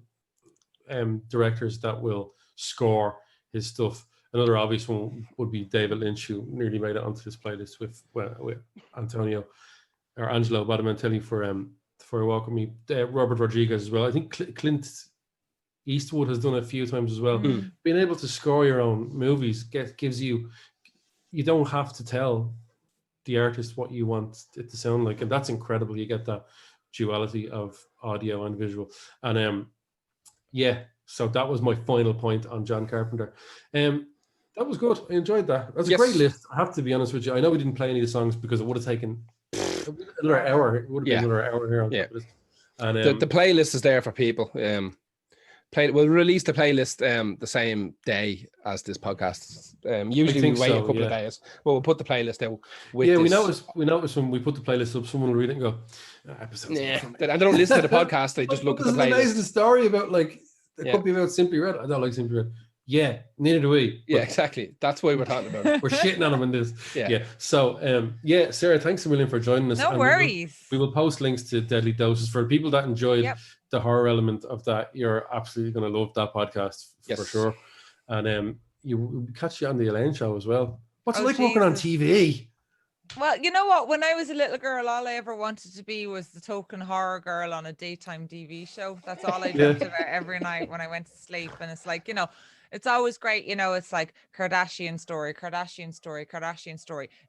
directors that will score his stuff. Another obvious one would be David Lynch, who nearly made it onto this playlist with Angelo Badamantelli for Walk With Me. Robert Rodriguez as well. I think Clint Eastwood has done it a few times as well. Being able to score your own movies gives you don't have to tell the artist what you want it to sound like, and that's incredible. You get that duality of audio and visual, and so that was my final point on John Carpenter. That was good. I enjoyed that. That's a great list. I have to be honest with you. I know we didn't play any of the songs because it would have taken another hour. It would have been another hour here on top of this. And the playlist is there for people. We'll release the playlist the same day as this podcast. Usually we wait a couple of days. Well, we'll put the playlist out. We noticed when we put the playlist up, someone will read it and go, episodes. Yeah, and they don't listen to the podcast. They just look at the playlist. There's an amazing story about it could be about Simply Red. I don't like Simply Red. Yeah, neither do we. Yeah, exactly. That's why we're talking about it. We're shitting on them in this. Yeah. So, Sarah, thanks a million for joining us. No worries. We will post links to Deadly Doses for people that enjoyed the horror element of that. You're absolutely going to love that podcast for sure. And we'll catch you on the Elaine show as well. What's it like working on TV? Well, you know what? When I was a little girl, all I ever wanted to be was the token horror girl on a daytime TV show. That's all I dreamt about every night when I went to sleep. And it's like, it's always great, it's like Kardashian story,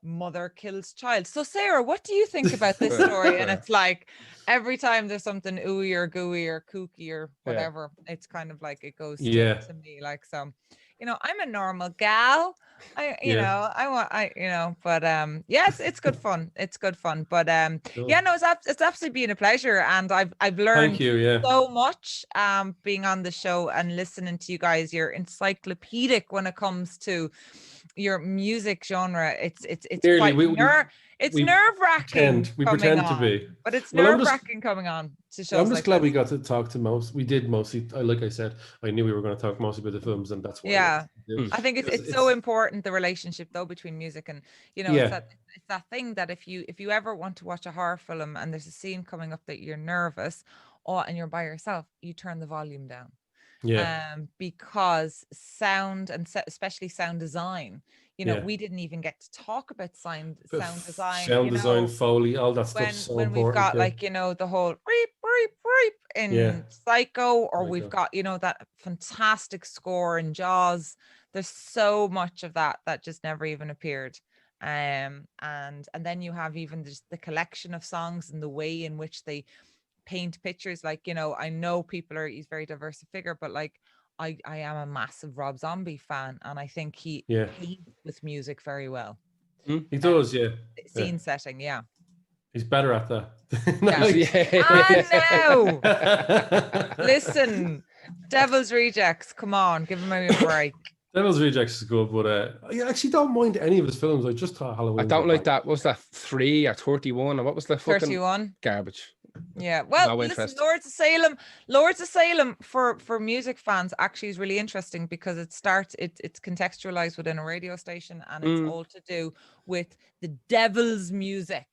mother kills child. So Sarah, what do you think about this story? And it's like every time there's something ooey or gooey or kooky or whatever, it's kind of like it goes to me. Like, so, I'm a normal gal. It's good fun. It's good fun. But cool. It's absolutely been a pleasure, and I've learned so much being on the show and listening to you guys. You're encyclopedic when it comes to your music genre. It's nerve-wracking. We pretend to be, but it's nerve-wracking coming on to shows. I'm just glad we got to talk to most. We did mostly. Like I said, I knew we were going to talk mostly about the films, and that's why. Yeah, I think it's so important, the relationship though between music and it's that thing that if you ever want to watch a horror film and there's a scene coming up that you're nervous, and you're by yourself, you turn the volume down. Because sound and especially sound design, we didn't even get to talk about sound design, Foley, all that stuff. So when we've got the whole reap in Psycho, or we've got that fantastic score in Jaws. There's so much of that just never even appeared. And then you have even just the collection of songs and the way in which they paint pictures. Like, I know he's very diverse figure, but like I am a massive Rob Zombie fan, and I think he paints with music very well. He does, scene setting, he's better at that. I know. Listen, Devil's Rejects, come on, give him a break. Devil's Rejects is good, but I actually don't mind any of his films. I just thought Halloween. I don't like that. What was that, 3 or 31, or what was the fucking 31 garbage? Yeah, well, listen, Lords of Salem for music fans actually is really interesting because it's contextualized within a radio station, and it's all to do with the devil's music,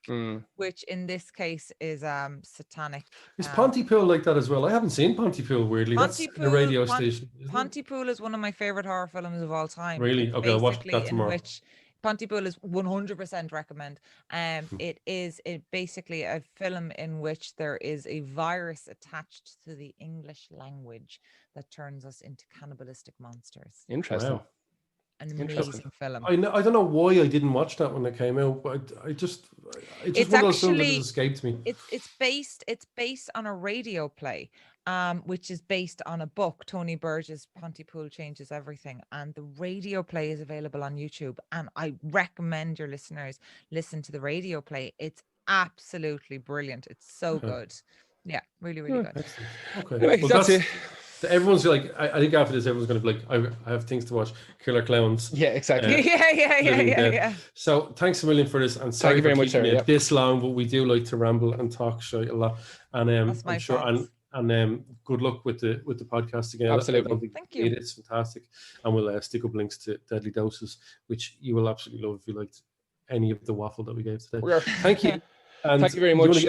which in this case is satanic. Is Pontypool like that as well? I haven't seen Pontypool, weirdly. That's a radio station. Pontypool is one of my favorite horror films of all time. Really? Okay, I'll watch that tomorrow. Pontypool is 100% recommend. It is basically a film in which there is a virus attached to the English language that turns us into cannibalistic monsters. Interesting. Wow. An amazing film. I don't know why I didn't watch that when it came out, but it's one of those films that escaped me. It's based on a radio play, which is based on a book, Tony Burgess' Pontypool Changes Everything, and the radio play is available on YouTube, and I recommend your listeners listen to the radio play. It's absolutely brilliant. It's so good. Yeah, really, really good. Okay, well, that's it. Everyone's like, I think after this, everyone's going to be like, I have things to watch. Killer Clowns. Yeah, exactly. Yeah. So thanks a million for this, and sorry for keeping it this long, but we do like to ramble and talk shit a lot. And that's my sure, and good luck with the podcast again. Absolutely. Thank you. It's fantastic, and we'll stick up links to Deadly Doses, which you will absolutely love if you liked any of the waffle that we gave today. Thank you. And thank you very much.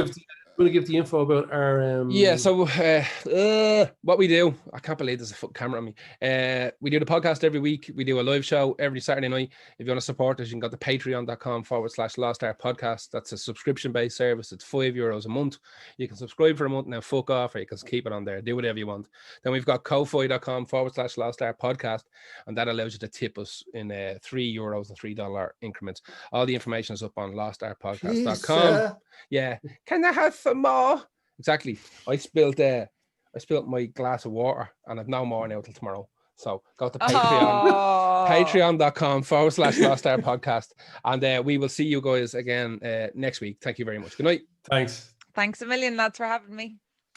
Do want to give the info about our Yeah, so what we do, I can't believe there's a fucking camera on me. We do the podcast every week. We do a live show every Saturday night. If you want to support us, you can go to patreon.com/Lost Art Podcast. That's a subscription-based service. It's €5 a month. You can subscribe for a month, now fuck off, or you can keep it on there. Do whatever you want. Then we've got ko-fi.com/Lost Art Podcast, and that allows you to tip us in €3 and $3 increments. All the information is up on lostartpodcast.com. Yeah. Can I have some more? Exactly. I spilled my glass of water and I've no more now till tomorrow. So go to Patreon, patreon.com/Lost Art Podcast. And we will see you guys again next week. Thank you very much. Good night. Thanks. Thanks a million, lads, for having me.